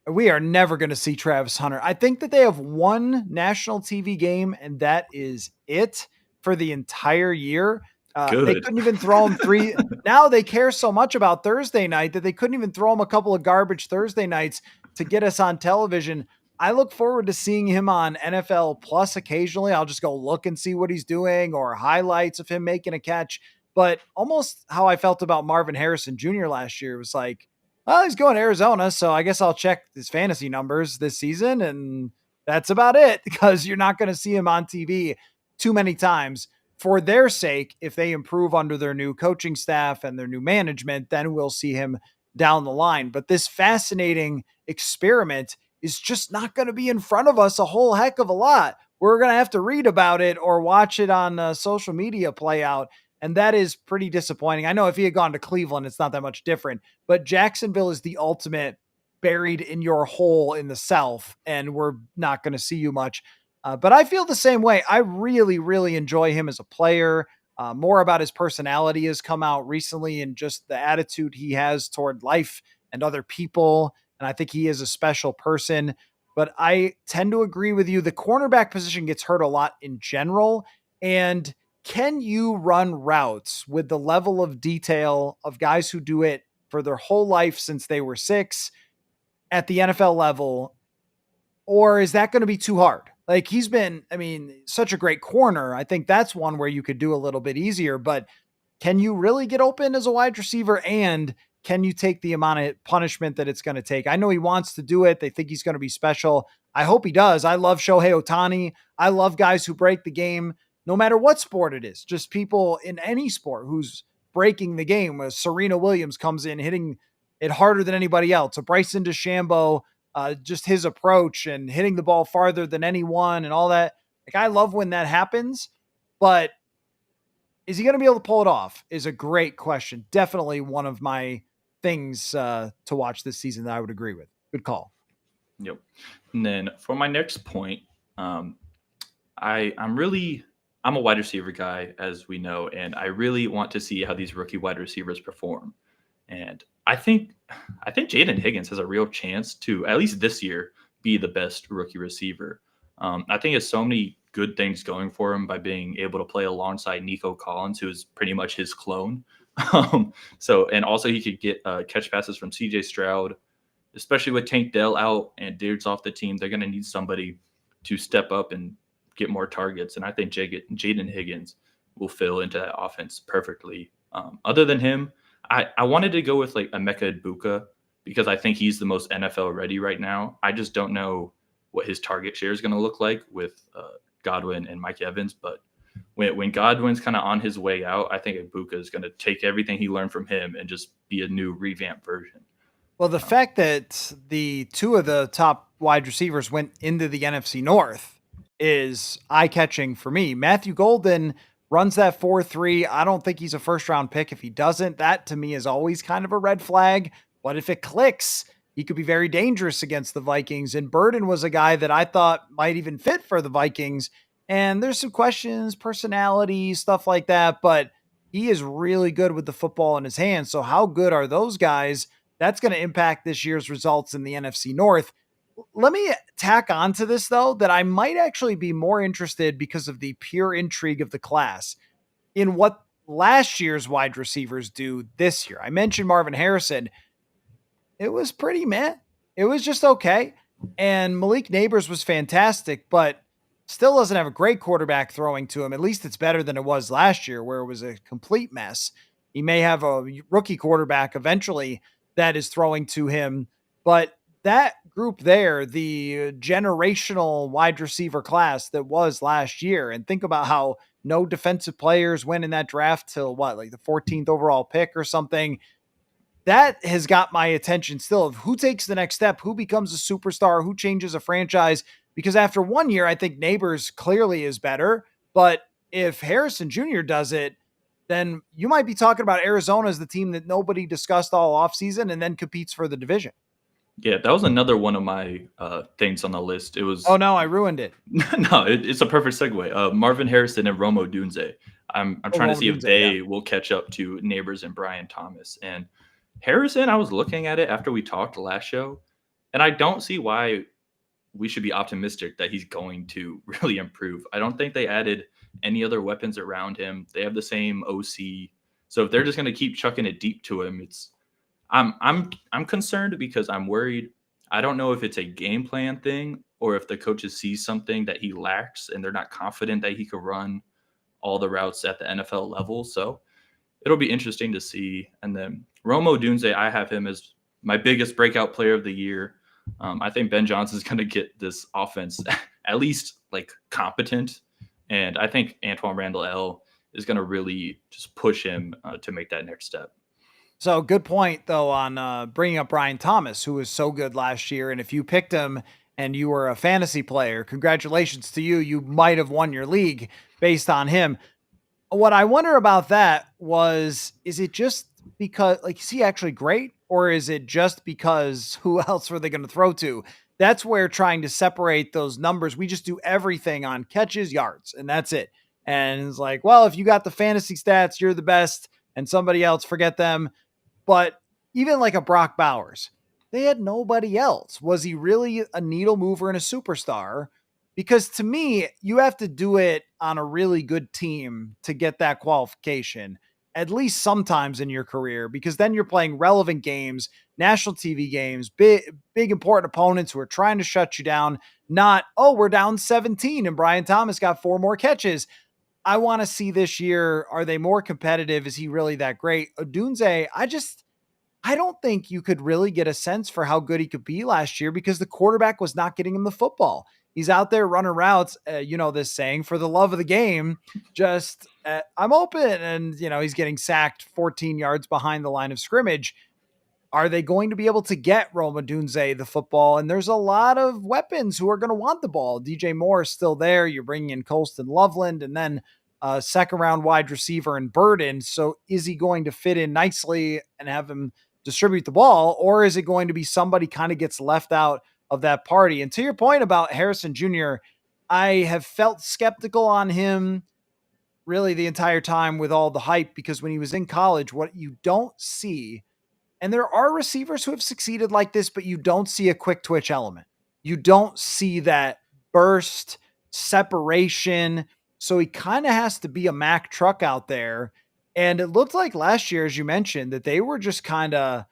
we are never going to see Travis Hunter. I think that they have one national TV game, and that is it for the entire year. They Good. couldn't even throw him three. Now they care so much about Thursday night that they couldn't even throw him a couple of garbage Thursday nights to get us on television. I look forward to seeing him on NFL Plus occasionally. I'll just go look and see what he's doing or highlights of him making a catch. But almost how I felt about Marvin Harrison Jr. last year was like, well, he's going to Arizona, so I guess I'll check his fantasy numbers this season, and that's about it because you're not going to see him on TV too many times. For their sake, if they improve under their new coaching staff and their new management, then we'll see him down the line. But this fascinating experiment is just not going to be in front of us a whole heck of a lot. We're going to have to read about it or watch it on social media play out. And that is pretty disappointing. I know if he had gone to Cleveland, it's not that much different, but Jacksonville is the ultimate buried in your hole in the South, and we're not going to see you much. But I feel the same way. I really, really enjoy him as a player. More about his personality has come out recently and just the attitude he has toward life and other people. And I think he is a special person. But I tend to agree with you. The cornerback position gets hurt a lot in general. And can you run routes with the level of detail of guys who do it for their whole life since they were 6 at the NFL level? Or is that going to be too hard? Like he's been, I mean, such a great corner. I think that's one where you could do a little bit easier, but can you really get open as a wide receiver? And can you take the amount of punishment that it's going to take? I know he wants to do it. They think he's going to be special. I hope he does. I love Shohei Ohtani. I love guys who break the game, no matter what sport it is, just people in any sport who's breaking the game. Serena Williams comes in hitting it harder than anybody else. So Bryson DeChambeau, just his approach and hitting the ball farther than anyone and all that. Like I love when that happens, but is he going to be able to pull it off is a great question. Definitely one of my things to watch this season that I would agree with. Good call. Yep. And then for my next point, I'm a wide receiver guy, as we know, and I really want to see how these rookie wide receivers perform. And I think Jaden Higgins has a real chance to, at least this year, be the best rookie receiver. I think it's so many good things going for him by being able to play alongside Nico Collins, who is pretty much his clone. And also he could get catch passes from CJ Stroud, especially with Tank Dell out and Diggs off the team. They're going to need somebody to step up and get more targets. And I think Jaden Higgins will fill into that offense perfectly. Other than him, I wanted to go with like Emeka Egbuka because I think he's the most NFL ready right now. I just don't know what his target share is going to look like with Godwin and Mike Evans. But when Godwin's kind of on his way out, I think Egbuka is going to take everything he learned from him and just be a new revamped version. Well, the fact that the two of the top wide receivers went into the NFC North is eye-catching for me. Matthew Golden runs that 4.3. I don't think he's a first-round pick if he doesn't. That, to me, is always kind of a red flag. But if it clicks, he could be very dangerous against the Vikings. And Burden was a guy that I thought might even fit for the Vikings. And there's some questions, personality, stuff like that. But he is really good with the football in his hands. So how good are those guys? That's going to impact this year's results in the NFC North. Let me tack on to this, though, that I might actually be more interested because of the pure intrigue of the class in what last year's wide receivers do this year. I mentioned Marvin Harrison. It was pretty meh. It was just okay. And Malik Neighbors was fantastic, but still doesn't have a great quarterback throwing to him. At least it's better than it was last year where it was a complete mess. He may have a rookie quarterback eventually that is throwing to him, but that group there, the generational wide receiver class that was last year, and think about how no defensive players went in that draft till what, like the 14th overall pick or something. That has got my attention still of who takes the next step, who becomes a superstar, who changes a franchise. Because after 1 year, I think Neighbors clearly is better. But if Harrison Jr. does it, then you might be talking about Arizona as the team that nobody discussed all offseason and then competes for the division. Yeah, that was another one of my things on the list. It Oh, was no, I ruined it. no, it's a perfect segue. Marvin Harrison and Romo Dunze. I'm Oh, trying to Roma see if Dunze, they will catch up to Neighbors and Brian Thomas. And Harrison, I was looking at it after we talked last show, and I don't see why we should be optimistic that he's going to really improve. I don't think they added any other weapons around him. They have the same OC. So if they're just going to keep chucking it deep to him, I'm concerned because I'm worried. I don't know if it's a game plan thing or if the coaches see something that he lacks and they're not confident that he could run all the routes at the NFL level. So it'll be interesting to see. And then Romo Dunze, I have him as my biggest breakout player of the year. I think Ben Johnson is going to get this offense at least like competent. And I think Antoine Randall L is going to really just push him to make that next step. So good point though on bringing up Brian Thomas, who was so good last year. And if you picked him and you were a fantasy player, congratulations to you. You might have won your league based on him. What I wonder about that was, is it just because, like, is he actually great? Or is it just because who else were they going to throw to? That's where trying to separate those numbers, we just do everything on catches, yards, and that's it. And it's like, well, if you got the fantasy stats, you're the best, and somebody else, forget them. But even like a Brock Bowers, they had nobody else. Was he really a needle mover and a superstar? Because to me, you have to do it on a really good team to get that qualification, at least sometimes in your career, because then you're playing relevant games, national TV games, big important opponents who are trying to shut you down. Not, oh, we're down 17 and Brian Thomas got 4 more catches. I want to see this year, are they more competitive? Is he really that great? Odunze, I don't think you could really get a sense for how good he could be last year because the quarterback was not getting him the football. He's out there running routes, this saying, for the love of the game, just I'm open. And, he's getting sacked 14 yards behind the line of scrimmage. Are they going to be able to get Roma Dunze the football? And there's a lot of weapons who are going to want the ball. DJ Moore is still there. You're bringing in Colston Loveland and then a second round wide receiver and Burden. So is he going to fit in nicely and have him distribute the ball? Or is it going to be somebody kind of gets left out of that party? And to your point about Harrison Jr., I have felt skeptical on him really the entire time with all the hype, because when he was in college, what you don't see, and there are receivers who have succeeded like this, but you don't see a quick twitch element. You don't see that burst, separation. So he kind of has to be a Mack truck out there. And it looked like last year, as you mentioned, that they were just kind of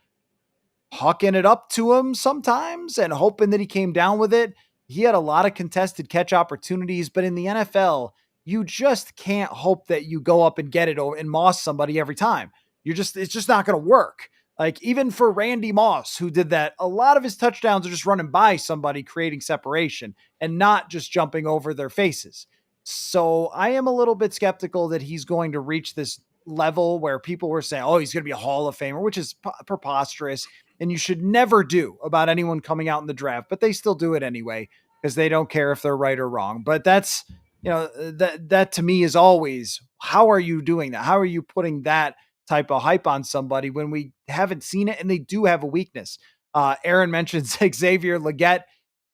hucking it up to him sometimes and hoping that he came down with it. He had a lot of contested catch opportunities, but in the NFL, you just can't hope that you go up and get it and moss somebody every time. It's just not going to work. Like even for Randy Moss, who did that, a lot of his touchdowns are just running by somebody, creating separation and not just jumping over their faces. So I am a little bit skeptical that he's going to reach this level where people were saying, oh, he's going to be a Hall of Famer, which is preposterous. And you should never do about anyone coming out in the draft, but they still do it anyway because they don't care if they're right or wrong. But that's, that to me is always, how are you doing that? How are you putting that type of hype on somebody when we haven't seen it and they do have a weakness? Aaron mentions Xavier Legette.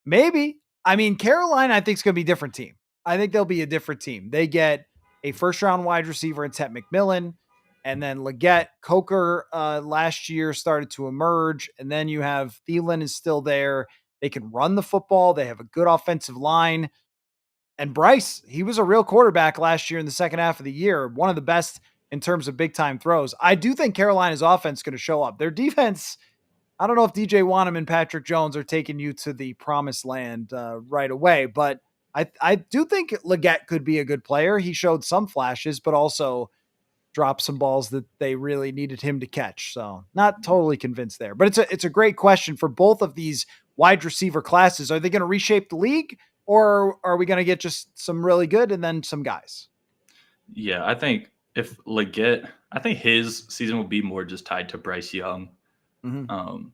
Maybe. I mean, Carolina, I think, is going to be a different team. I think they'll be a different team. They get a first round wide receiver in Tet McMillan. And then Legette, Coker last year started to emerge. And then you have Thielen is still there. They can run the football. They have a good offensive line. And Bryce, he was a real quarterback last year in the second half of the year, one of the best in terms of big time throws. I do think Carolina's offense is going to show up. Their defense, I don't know if DJ Wanham and Patrick Jones are taking you to the promised land right away, but I do think Legette could be a good player. He showed some flashes, but also drop some balls that they really needed him to catch. So not totally convinced there, but it's a great question for both of these wide receiver classes. Are they going to reshape the league, or are we going to get just some really good and then some guys? Yeah, I think if Leggett, I think his season will be more just tied to Bryce Young. Mm-hmm.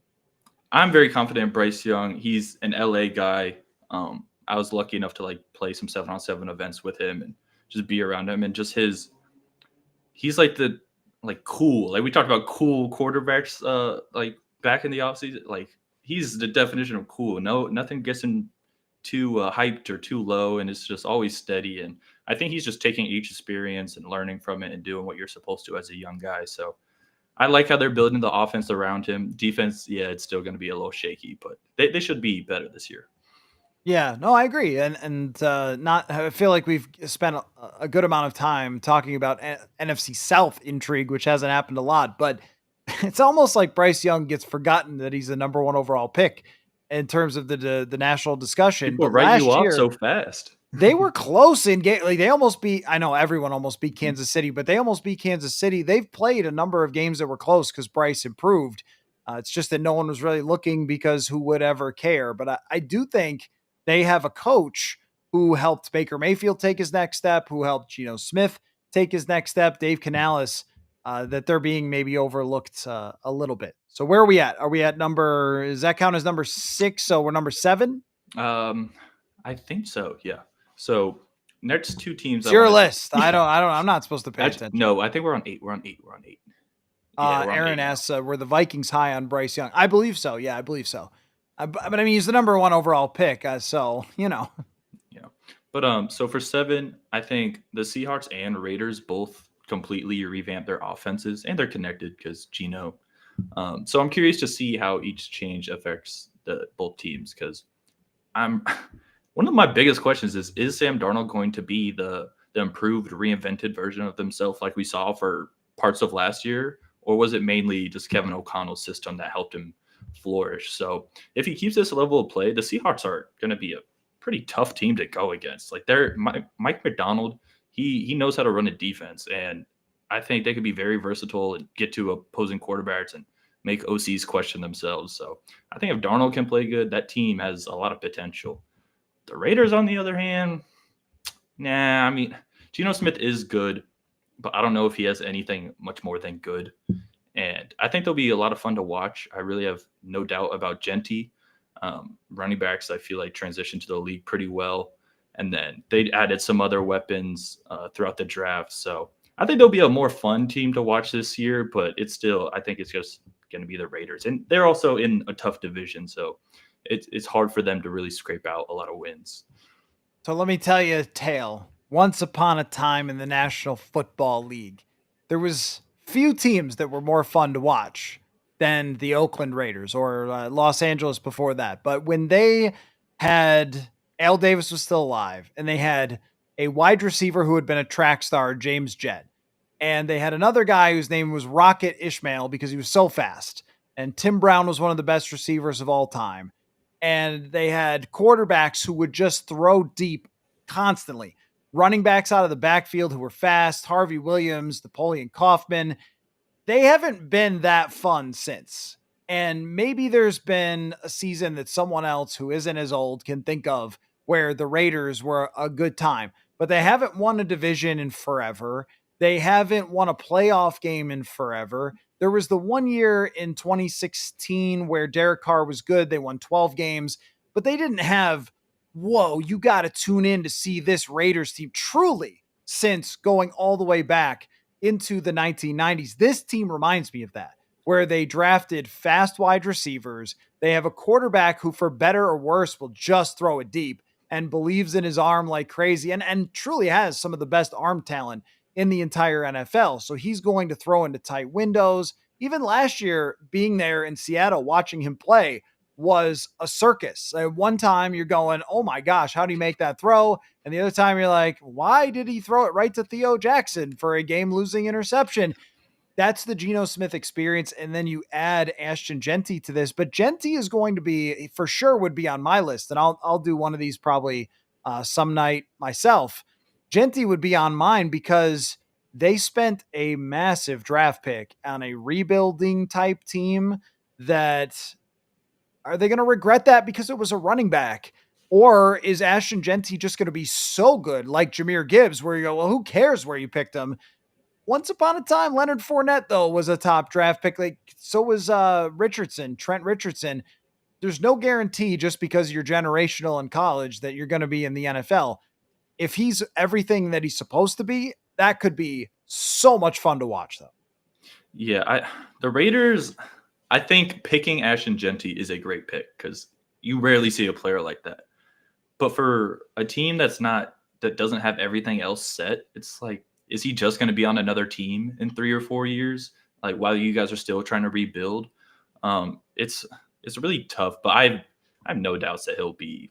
I'm very confident in Bryce Young. He's an LA guy. I was lucky enough to like play some 7-on-7 events with him and just be around him, and just he's like the cool. Like we talked about cool quarterbacks like back in the offseason. Like he's the definition of cool. No, nothing gets him too hyped or too low, and it's just always steady. And I think he's just taking each experience and learning from it and doing what you're supposed to as a young guy. So I like how they're building the offense around him. Defense, yeah, it's still going to be a little shaky, but they should be better this year. Yeah, no, I agree, and not. I feel like we've spent a good amount of time talking about NFC South intrigue, which hasn't happened a lot, but it's almost like Bryce Young gets forgotten that he's the number one overall pick in terms of the national discussion. People But write you last off year so fast. they were close in game. Like they almost beat. I know everyone almost beat Kansas City, but they almost beat Kansas City. They've played a number of games that were close because Bryce improved. It's just that no one was really looking because who would ever care? But I do think they have a coach who helped Baker Mayfield take his next step, who helped Geno Smith take his next step, Dave Canales, that they're being maybe overlooked a little bit. So where are we at? Are we at number, does that count as number 6? So we're number 7? I think so. Yeah. So next two teams. It's your list. I'm not supposed to pay attention. No, I think we're on 8. We're on 8. Yeah, Aaron asks, were the Vikings high on Bryce Young? I believe so. Yeah, I believe so. But I mean, he's the number 1 overall pick. So, Yeah. But so for 7, I think the Seahawks and Raiders both completely revamped their offenses, and they're connected because Geno. So I'm curious to see how each change affects both teams, because I'm one of my biggest questions is Sam Darnold going to be the improved, reinvented version of himself like we saw for parts of last year, or was it mainly just Kevin O'Connell's system that helped him flourish? So if he keeps this level of play, the Seahawks are going to be a pretty tough team to go against. Like Mike McDonald, he knows how to run a defense, and I think they could be very versatile and get to opposing quarterbacks and make OCs question themselves. So I think if Darnold can play good, that team has a lot of potential. The Raiders, on the other hand, I mean, Geno Smith is good, but I don't know if he has anything much more than good. And I think they'll be a lot of fun to watch. I really have no doubt about Genty. Running backs, I feel like, transitioned to the league pretty well. And then they added some other weapons throughout the draft. So I think they'll be a more fun team to watch this year, but I think it's just going to be the Raiders. And they're also in a tough division, so it's hard for them to really scrape out a lot of wins. So let me tell you a tale. Once upon a time in the National Football League, there was few teams that were more fun to watch than the Oakland Raiders, or Los Angeles before that. But when they had, Al Davis was still alive, and they had a wide receiver who had been a track star, James Jett. And they had another guy whose name was Rocket Ishmael because he was so fast. And Tim Brown was one of the best receivers of all time. And they had quarterbacks who would just throw deep constantly. Running backs out of the backfield who were fast, Harvey Williams, Napoleon Kaufman. They haven't been that fun since. And maybe there's been a season that someone else who isn't as old can think of where the Raiders were a good time. But they haven't won a division in forever. They haven't won a playoff game in forever. There was the one year in 2016 where Derek Carr was good. They won 12 games, but they didn't have, whoa, you got to tune in to see this Raiders team truly since going all the way back into the 1990s. This team reminds me of that, where they drafted fast wide receivers. They have a quarterback who, for better or worse, will just throw it deep and believes in his arm like crazy, and truly has some of the best arm talent in the entire NFL. So he's going to throw into tight windows. Even last year, being there in Seattle, watching him play was a circus. One time you're going, oh my gosh, how do you make that throw? And the other time you're like, why did he throw it right to Theo Jackson for a game-losing interception? That's the Geno Smith experience. And then you add Ashton Genty to this, but Genty is going to be, for sure, would be on my list. And I'll do one of these probably some night myself. Genty would be on mine because they spent a massive draft pick on a rebuilding type team that are they going to regret that because it was a running back? Or is Ashton Genty just going to be so good like Jahmyr Gibbs where you go, well, who cares where you picked him? Once upon a time, Leonard Fournette, though, was a top draft pick. Like, so was Trent Richardson. There's no guarantee just because you're generational in college that you're going to be in the NFL. If he's everything that he's supposed to be, that could be so much fun to watch, though. Yeah, the Raiders, I think picking Ashton Genty is a great pick because you rarely see a player like that. But for a team that doesn't have everything else set, it's like, is he just going to be on another team in 3 or 4 years? Like while you guys are still trying to rebuild, it's really tough. But I have no doubts that he'll be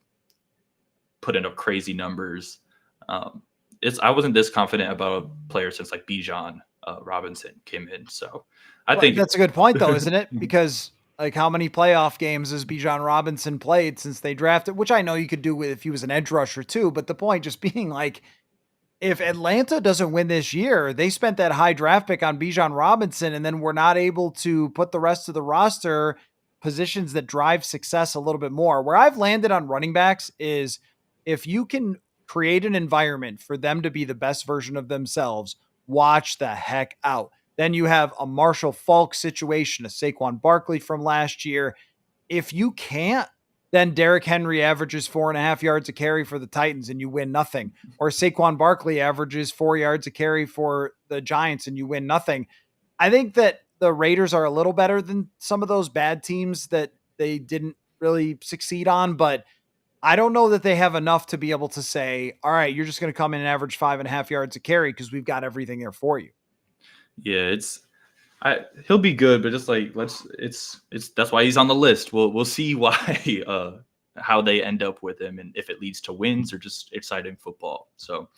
putting up crazy numbers. I wasn't this confident about a player since like Bijan Robinson came in. So I think that's a good point, though, isn't it? Because like how many playoff games has Bijan Robinson played since they drafted? Which I know you could do with if he was an edge rusher too. But the point just being like, if Atlanta doesn't win this year, they spent that high draft pick on Bijan Robinson, and then we're not able to put the rest of the roster positions that drive success a little bit more. Where I've landed on running backs is if you can create an environment for them to be the best version of themselves, watch the heck out. Then you have a Marshall Faulk situation, a Saquon Barkley from last year. If you can't, then Derrick Henry averages 4.5 yards a carry for the Titans and you win nothing. Or Saquon Barkley averages 4 yards a carry for the Giants and you win nothing. I think that the Raiders are a little better than some of those bad teams that they didn't really succeed on, but I don't know that they have enough to be able to say, all right, you're just going to come in and average 5.5 yards a carry because we've got everything there for you. Yeah, he'll be good, but just like that's why he's on the list. We'll see why how they end up with him and if it leads to wins or just exciting football. So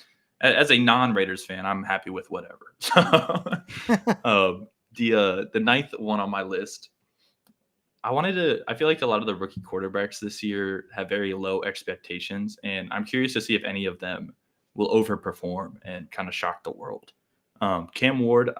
as a non-Raiders fan, I'm happy with whatever. So the ninth one on my list, I feel like a lot of the rookie quarterbacks this year have very low expectations, and I'm curious to see if any of them will overperform and kind of shock the world. Cam Ward,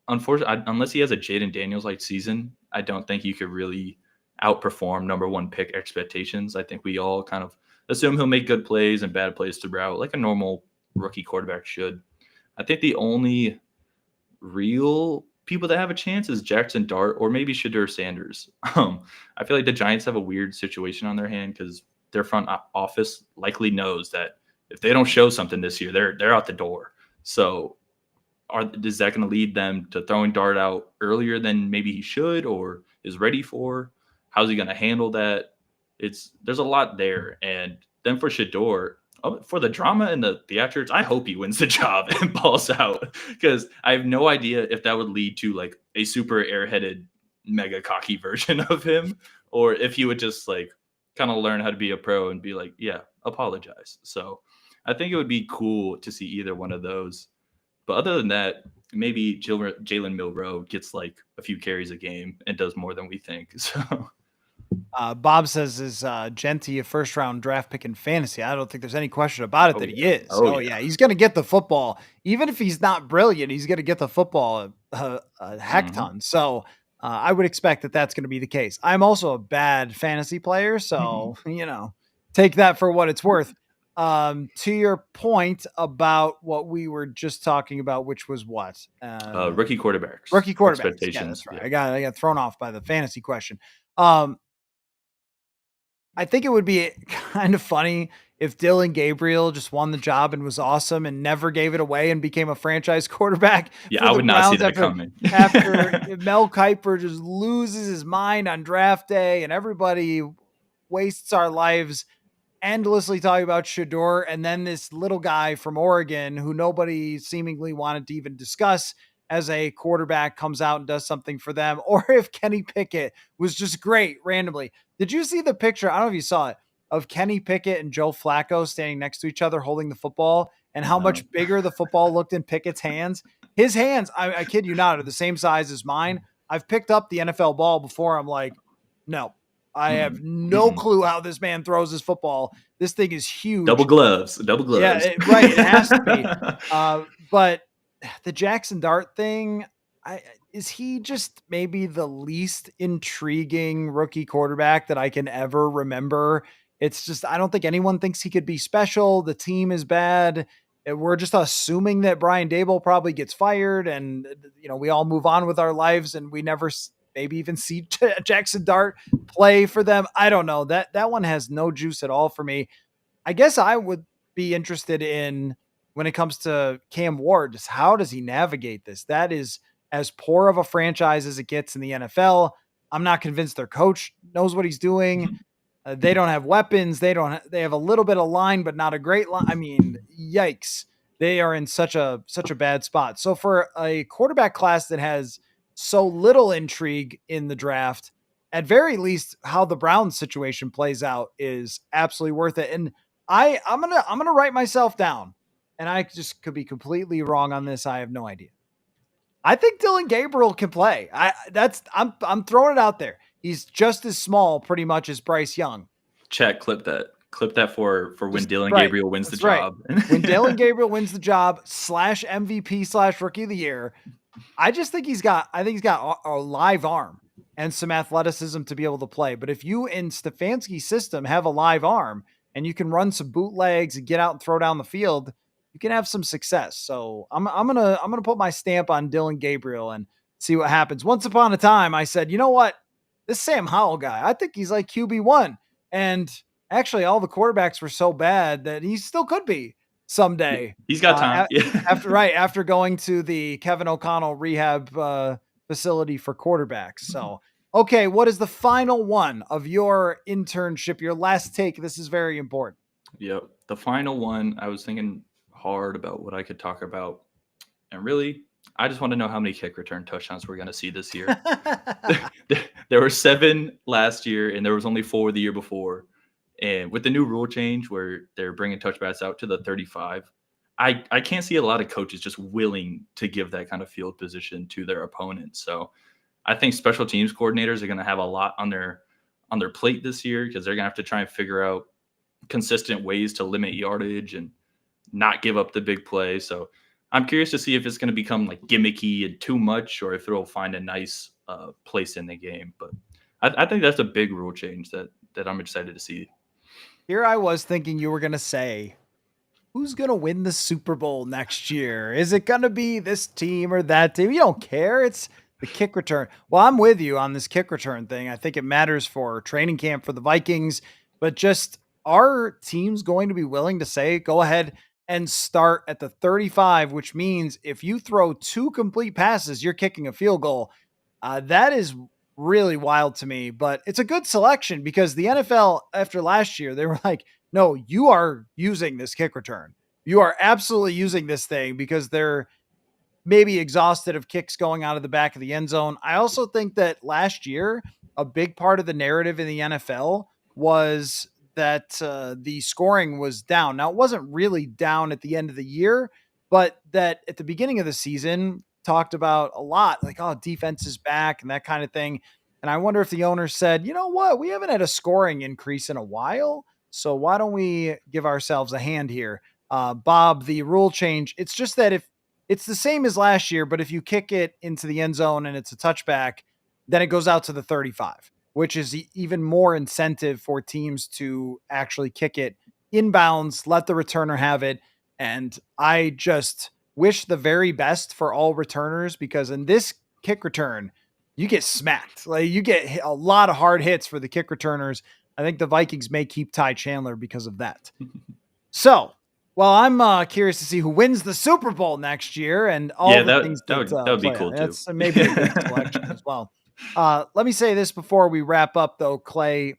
unfortunately, unless he has a Jaden Daniels-like season, I don't think you could really outperform number one pick expectations. I think we all kind of assume he'll make good plays and bad plays throughout, like a normal rookie quarterback should. I think the only real people that have a chance is Jackson Dart or maybe Shadur Sanders. I feel like the Giants have a weird situation on their hand because their front office likely knows that if they don't show something this year, they're out the door. So is that going to lead them to throwing Dart out earlier than maybe he should or is ready for? How's he going to handle that? There's a lot there. And then for Shador, for the drama and the theatrics, I hope he wins the job and balls out because I have no idea if that would lead to like a super airheaded, mega cocky version of him, or if he would just like kind of learn how to be a pro and be like, yeah, apologize. So I think it would be cool to see either one of those. But other than that, maybe Jalen Milroe gets like a few carries a game and does more than we think. So. Bob says, is Genty a first-round draft pick in fantasy? I don't think there's any question about it he is. Oh, yeah. He's going to get the football. Even if he's not brilliant, he's going to get the football a heck ton. So I would expect that that's going to be the case. I'm also a bad fantasy player, so, take that for what it's worth. To your point about what we were just talking about, which was what? Rookie quarterbacks. Rookie quarterbacks. Expectations. Yeah, that's right. Yeah. I got thrown off by the fantasy question. I think it would be kind of funny if Dylan Gabriel just won the job and was awesome and never gave it away and became a franchise quarterback. Yeah, I would not see that coming. After Mel Kiper just loses his mind on draft day and everybody wastes our lives endlessly talking about Shador, and then this little guy from Oregon who nobody seemingly wanted to even discuss as a quarterback comes out and does something for them, or if Kenny Pickett was just great randomly. Did you see the picture? I don't know if you saw it, of Kenny Pickett and Joe Flacco standing next to each other holding the football and how much bigger the football looked in Pickett's hands. His hands, I kid you not, are the same size as mine. I've picked up the NFL ball before. I'm like, no, I have no clue how this man throws his football. This thing is huge. Double gloves. Yeah, right. It has to be. But the Jackson Dart thing, is he just maybe the least intriguing rookie quarterback that I can ever remember? It's just I don't think anyone thinks he could be special. The team is bad. We're just assuming that Brian Dable probably gets fired, and we all move on with our lives, and we never maybe even see Jackson Dart play for them. I don't know. That one has no juice at all for me. I guess I would be interested in when it comes to Cam Ward, just how does he navigate this? That is as poor of a franchise as it gets in the NFL. I'm not convinced their coach knows what he's doing. They don't have weapons. They have a little bit of line, but not a great line. I mean, yikes. They are in such a bad spot. So for a quarterback class that has so little intrigue in the draft, at very least, how the Browns situation plays out is absolutely worth it. And I'm gonna write myself down, and I just could be completely wrong on this. I have no idea. I think Dylan Gabriel can play. I'm throwing it out there. He's just as small, pretty much, as Bryce Young. Chat, clip that. Clip that for when Just Dylan right. Gabriel wins the That's right. job. When Dylan Gabriel wins the job / MVP / rookie of the year, I think he's got a live arm and some athleticism to be able to play. But if you in Stefanski's system have a live arm and you can run some bootlegs and get out and throw down the field, you can have some success. So I'm gonna put my stamp on Dylan Gabriel and see what happens. Once upon a time, I said, you know what, this Sam Howell guy, I think he's like QB1, and actually all the quarterbacks were so bad that he still could be someday. He's got time. After going to the Kevin O'Connell rehab facility for quarterbacks. So, okay, what is the final one of your internship? Your last take. This is very important. Yep. The final one, I was thinking hard about what I could talk about. And really, I just want to know how many kick return touchdowns we're going to see this year. There were 7 last year, and there was only 4 the year before. And with the new rule change where they're bringing touchbacks out to the 35, I can't see a lot of coaches just willing to give that kind of field position to their opponents. So I think special teams coordinators are going to have a lot on their plate this year because they're going to have to try and figure out consistent ways to limit yardage and not give up the big play. So I'm curious to see if it's going to become like gimmicky and too much, or if it'll find a nice place in the game. But I think that's a big rule change that I'm excited to see. Here I was thinking you were going to say, who's going to win the Super Bowl next year? Is it going to be this team or that team? You don't care. It's the kick return. Well, I'm with you on this kick return thing. I think it matters for training camp for the Vikings, but just are teams going to be willing to say, go ahead and start at the 35, which means if you throw 2 complete passes, you're kicking a field goal. That is really wild to me, but it's a good selection because the NFL after last year, they were like, no, you are using this kick return. You are absolutely using this thing because they're maybe exhausted of kicks going out of the back of the end zone. I also think that last year, a big part of the narrative in the NFL was that the scoring was down. Now, it wasn't really down at the end of the year, but that at the beginning of the season talked about a lot, like, oh, defense is back and that kind of thing. And I wonder if the owner said, you know what, we haven't had a scoring increase in a while, so why don't we give ourselves a hand here? Bob, the rule change, it's just that if it's the same as last year, but if you kick it into the end zone and it's a touchback, then it goes out to the 35, which is even more incentive for teams to actually kick it inbounds, let the returner have it. And I just wish the very best for all returners, because in this kick return, you get smacked. Like, you get a lot of hard hits for the kick returners. I think the Vikings may keep Ty Chandler because of that. So, well, I'm curious to see who wins the Super Bowl next year and all the things that would be cool too. That's maybe a good selection as well. Let me say this before we wrap up, though, Clay.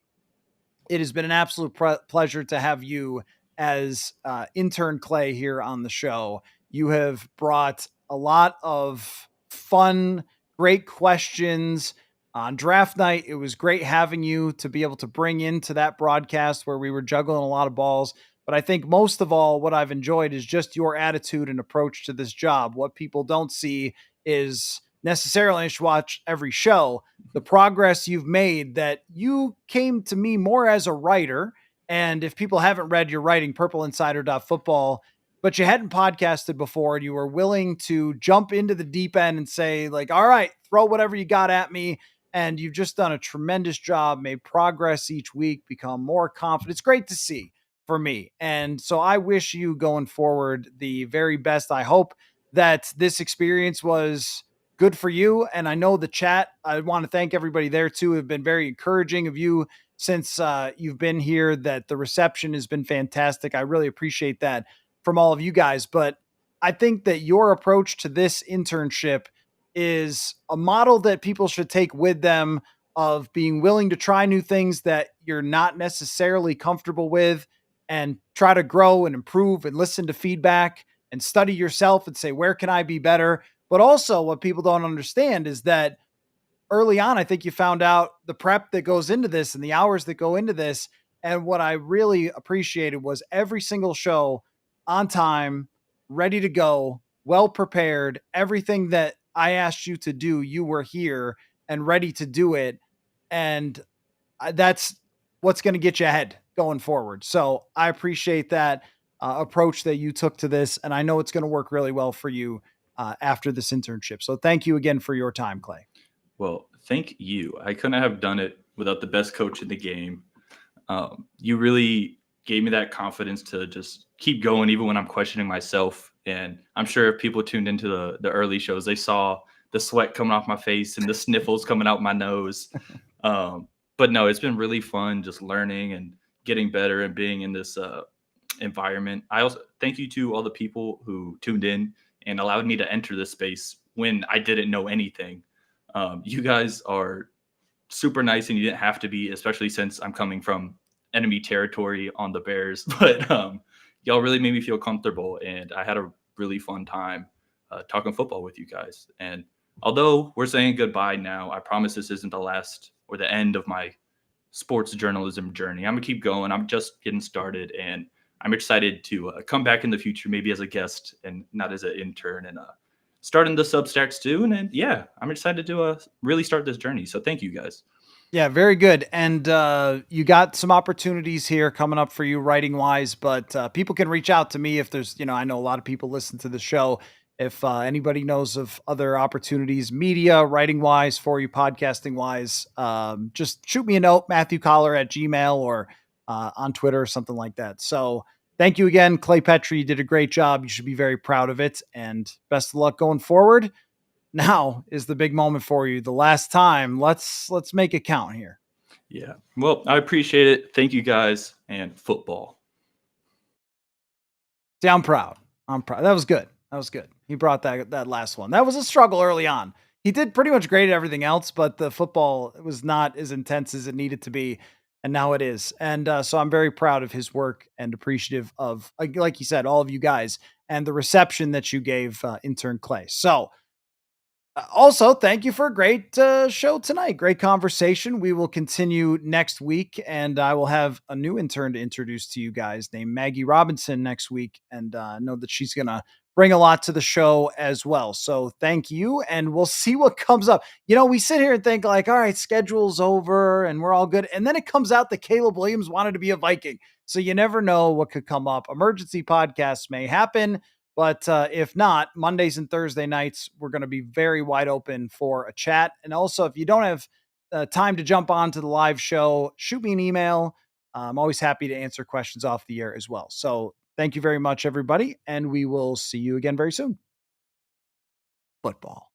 It has been an absolute pleasure to have you as Intern Clay here on the show. You have brought a lot of fun, great questions. On draft night, it was great having you to be able to bring into that broadcast where we were juggling a lot of balls. But I think most of all, what I've enjoyed is just your attitude and approach to this job. What people don't see is necessarily, I should watch every show, the progress you've made, that you came to me more as a writer. And if people haven't read your writing, purpleinsider.football, but you hadn't podcasted before and you were willing to jump into the deep end and say, like, all right, throw whatever you got at me. And you've just done a tremendous job, made progress each week, become more confident. It's great to see for me. And so I wish you going forward the very best. I hope that this experience was good for you. And I know the chat, I want to thank everybody there too, have been very encouraging of you since you've been here, that the reception has been fantastic. I really appreciate that from all of you guys. But I think that your approach to this internship is a model that people should take with them, of being willing to try new things that you're not necessarily comfortable with, and try to grow and improve and listen to feedback and study yourself and say, where can I be better? But also, what people don't understand is that early on, I think you found out the prep that goes into this and the hours that go into this. And what I really appreciated was every single show on time, ready to go, well prepared. Everything that I asked you to do, you were here and ready to do it. And that's what's going to get you ahead going forward. So I appreciate that approach that you took to this. And I know it's going to work really well for you after this internship. So thank you again for your time, Clay. Well, thank you. I couldn't have done it without the best coach in the game. You really gave me that confidence to just keep going, even when I'm questioning myself. And I'm sure if people tuned into the early shows, they saw the sweat coming off my face and the sniffles coming out my nose. But no, it's been really fun just learning and getting better and being in this environment. I also thank you to all the people who tuned in and allowed me to enter this space when I didn't know anything. You guys are super nice, and you didn't have to be, especially since I'm coming from enemy territory on the Bears. But y'all really made me feel comfortable, and I had a really fun time talking football with you guys. And although we're saying goodbye now, I promise this isn't the last or the end of my sports journalism journey. I'm gonna keep going. I'm just getting started, and I'm excited to come back in the future, maybe as a guest and not as an intern, and starting the Substack soon. And yeah, I'm excited to really start this journey. So thank you guys. Yeah, very good. And you got some opportunities here coming up for you writing wise, but people can reach out to me if there's, I know a lot of people listen to the show. If anybody knows of other opportunities, media, writing wise for you, podcasting wise, just shoot me a note, Matthew Coller at Gmail, or on Twitter or something like that. So thank you again, Clay Petrie. You did a great job. You should be very proud of it, and best of luck going forward. Now is the big moment for you. The last time. Let's make it count here. Yeah. Well, I appreciate it. Thank you guys, and football. See, I'm proud. That was good. That was good. He brought that last one. That was a struggle early on. He did pretty much great at everything else, but the football was not as intense as it needed to be. And now it is. And so I'm very proud of his work and appreciative of, like you said, all of you guys and the reception that you gave Intern Clay. So also, thank you for a great show tonight. Great conversation. We will continue next week, and I will have a new intern to introduce to you guys named Maggie Robinson next week. And I know that she's going to bring a lot to the show as well. So thank you, and we'll see what comes up. We sit here and think like, all right, schedule's over and we're all good. And then it comes out that Caleb Williams wanted to be a Viking. So you never know what could come up. Emergency podcasts may happen. But if not, Mondays and Thursday nights, we're going to be very wide open for a chat. And also, if you don't have time to jump on to the live show, shoot me an email. I'm always happy to answer questions off the air as well. So thank you very much, everybody. And we will see you again very soon. Football.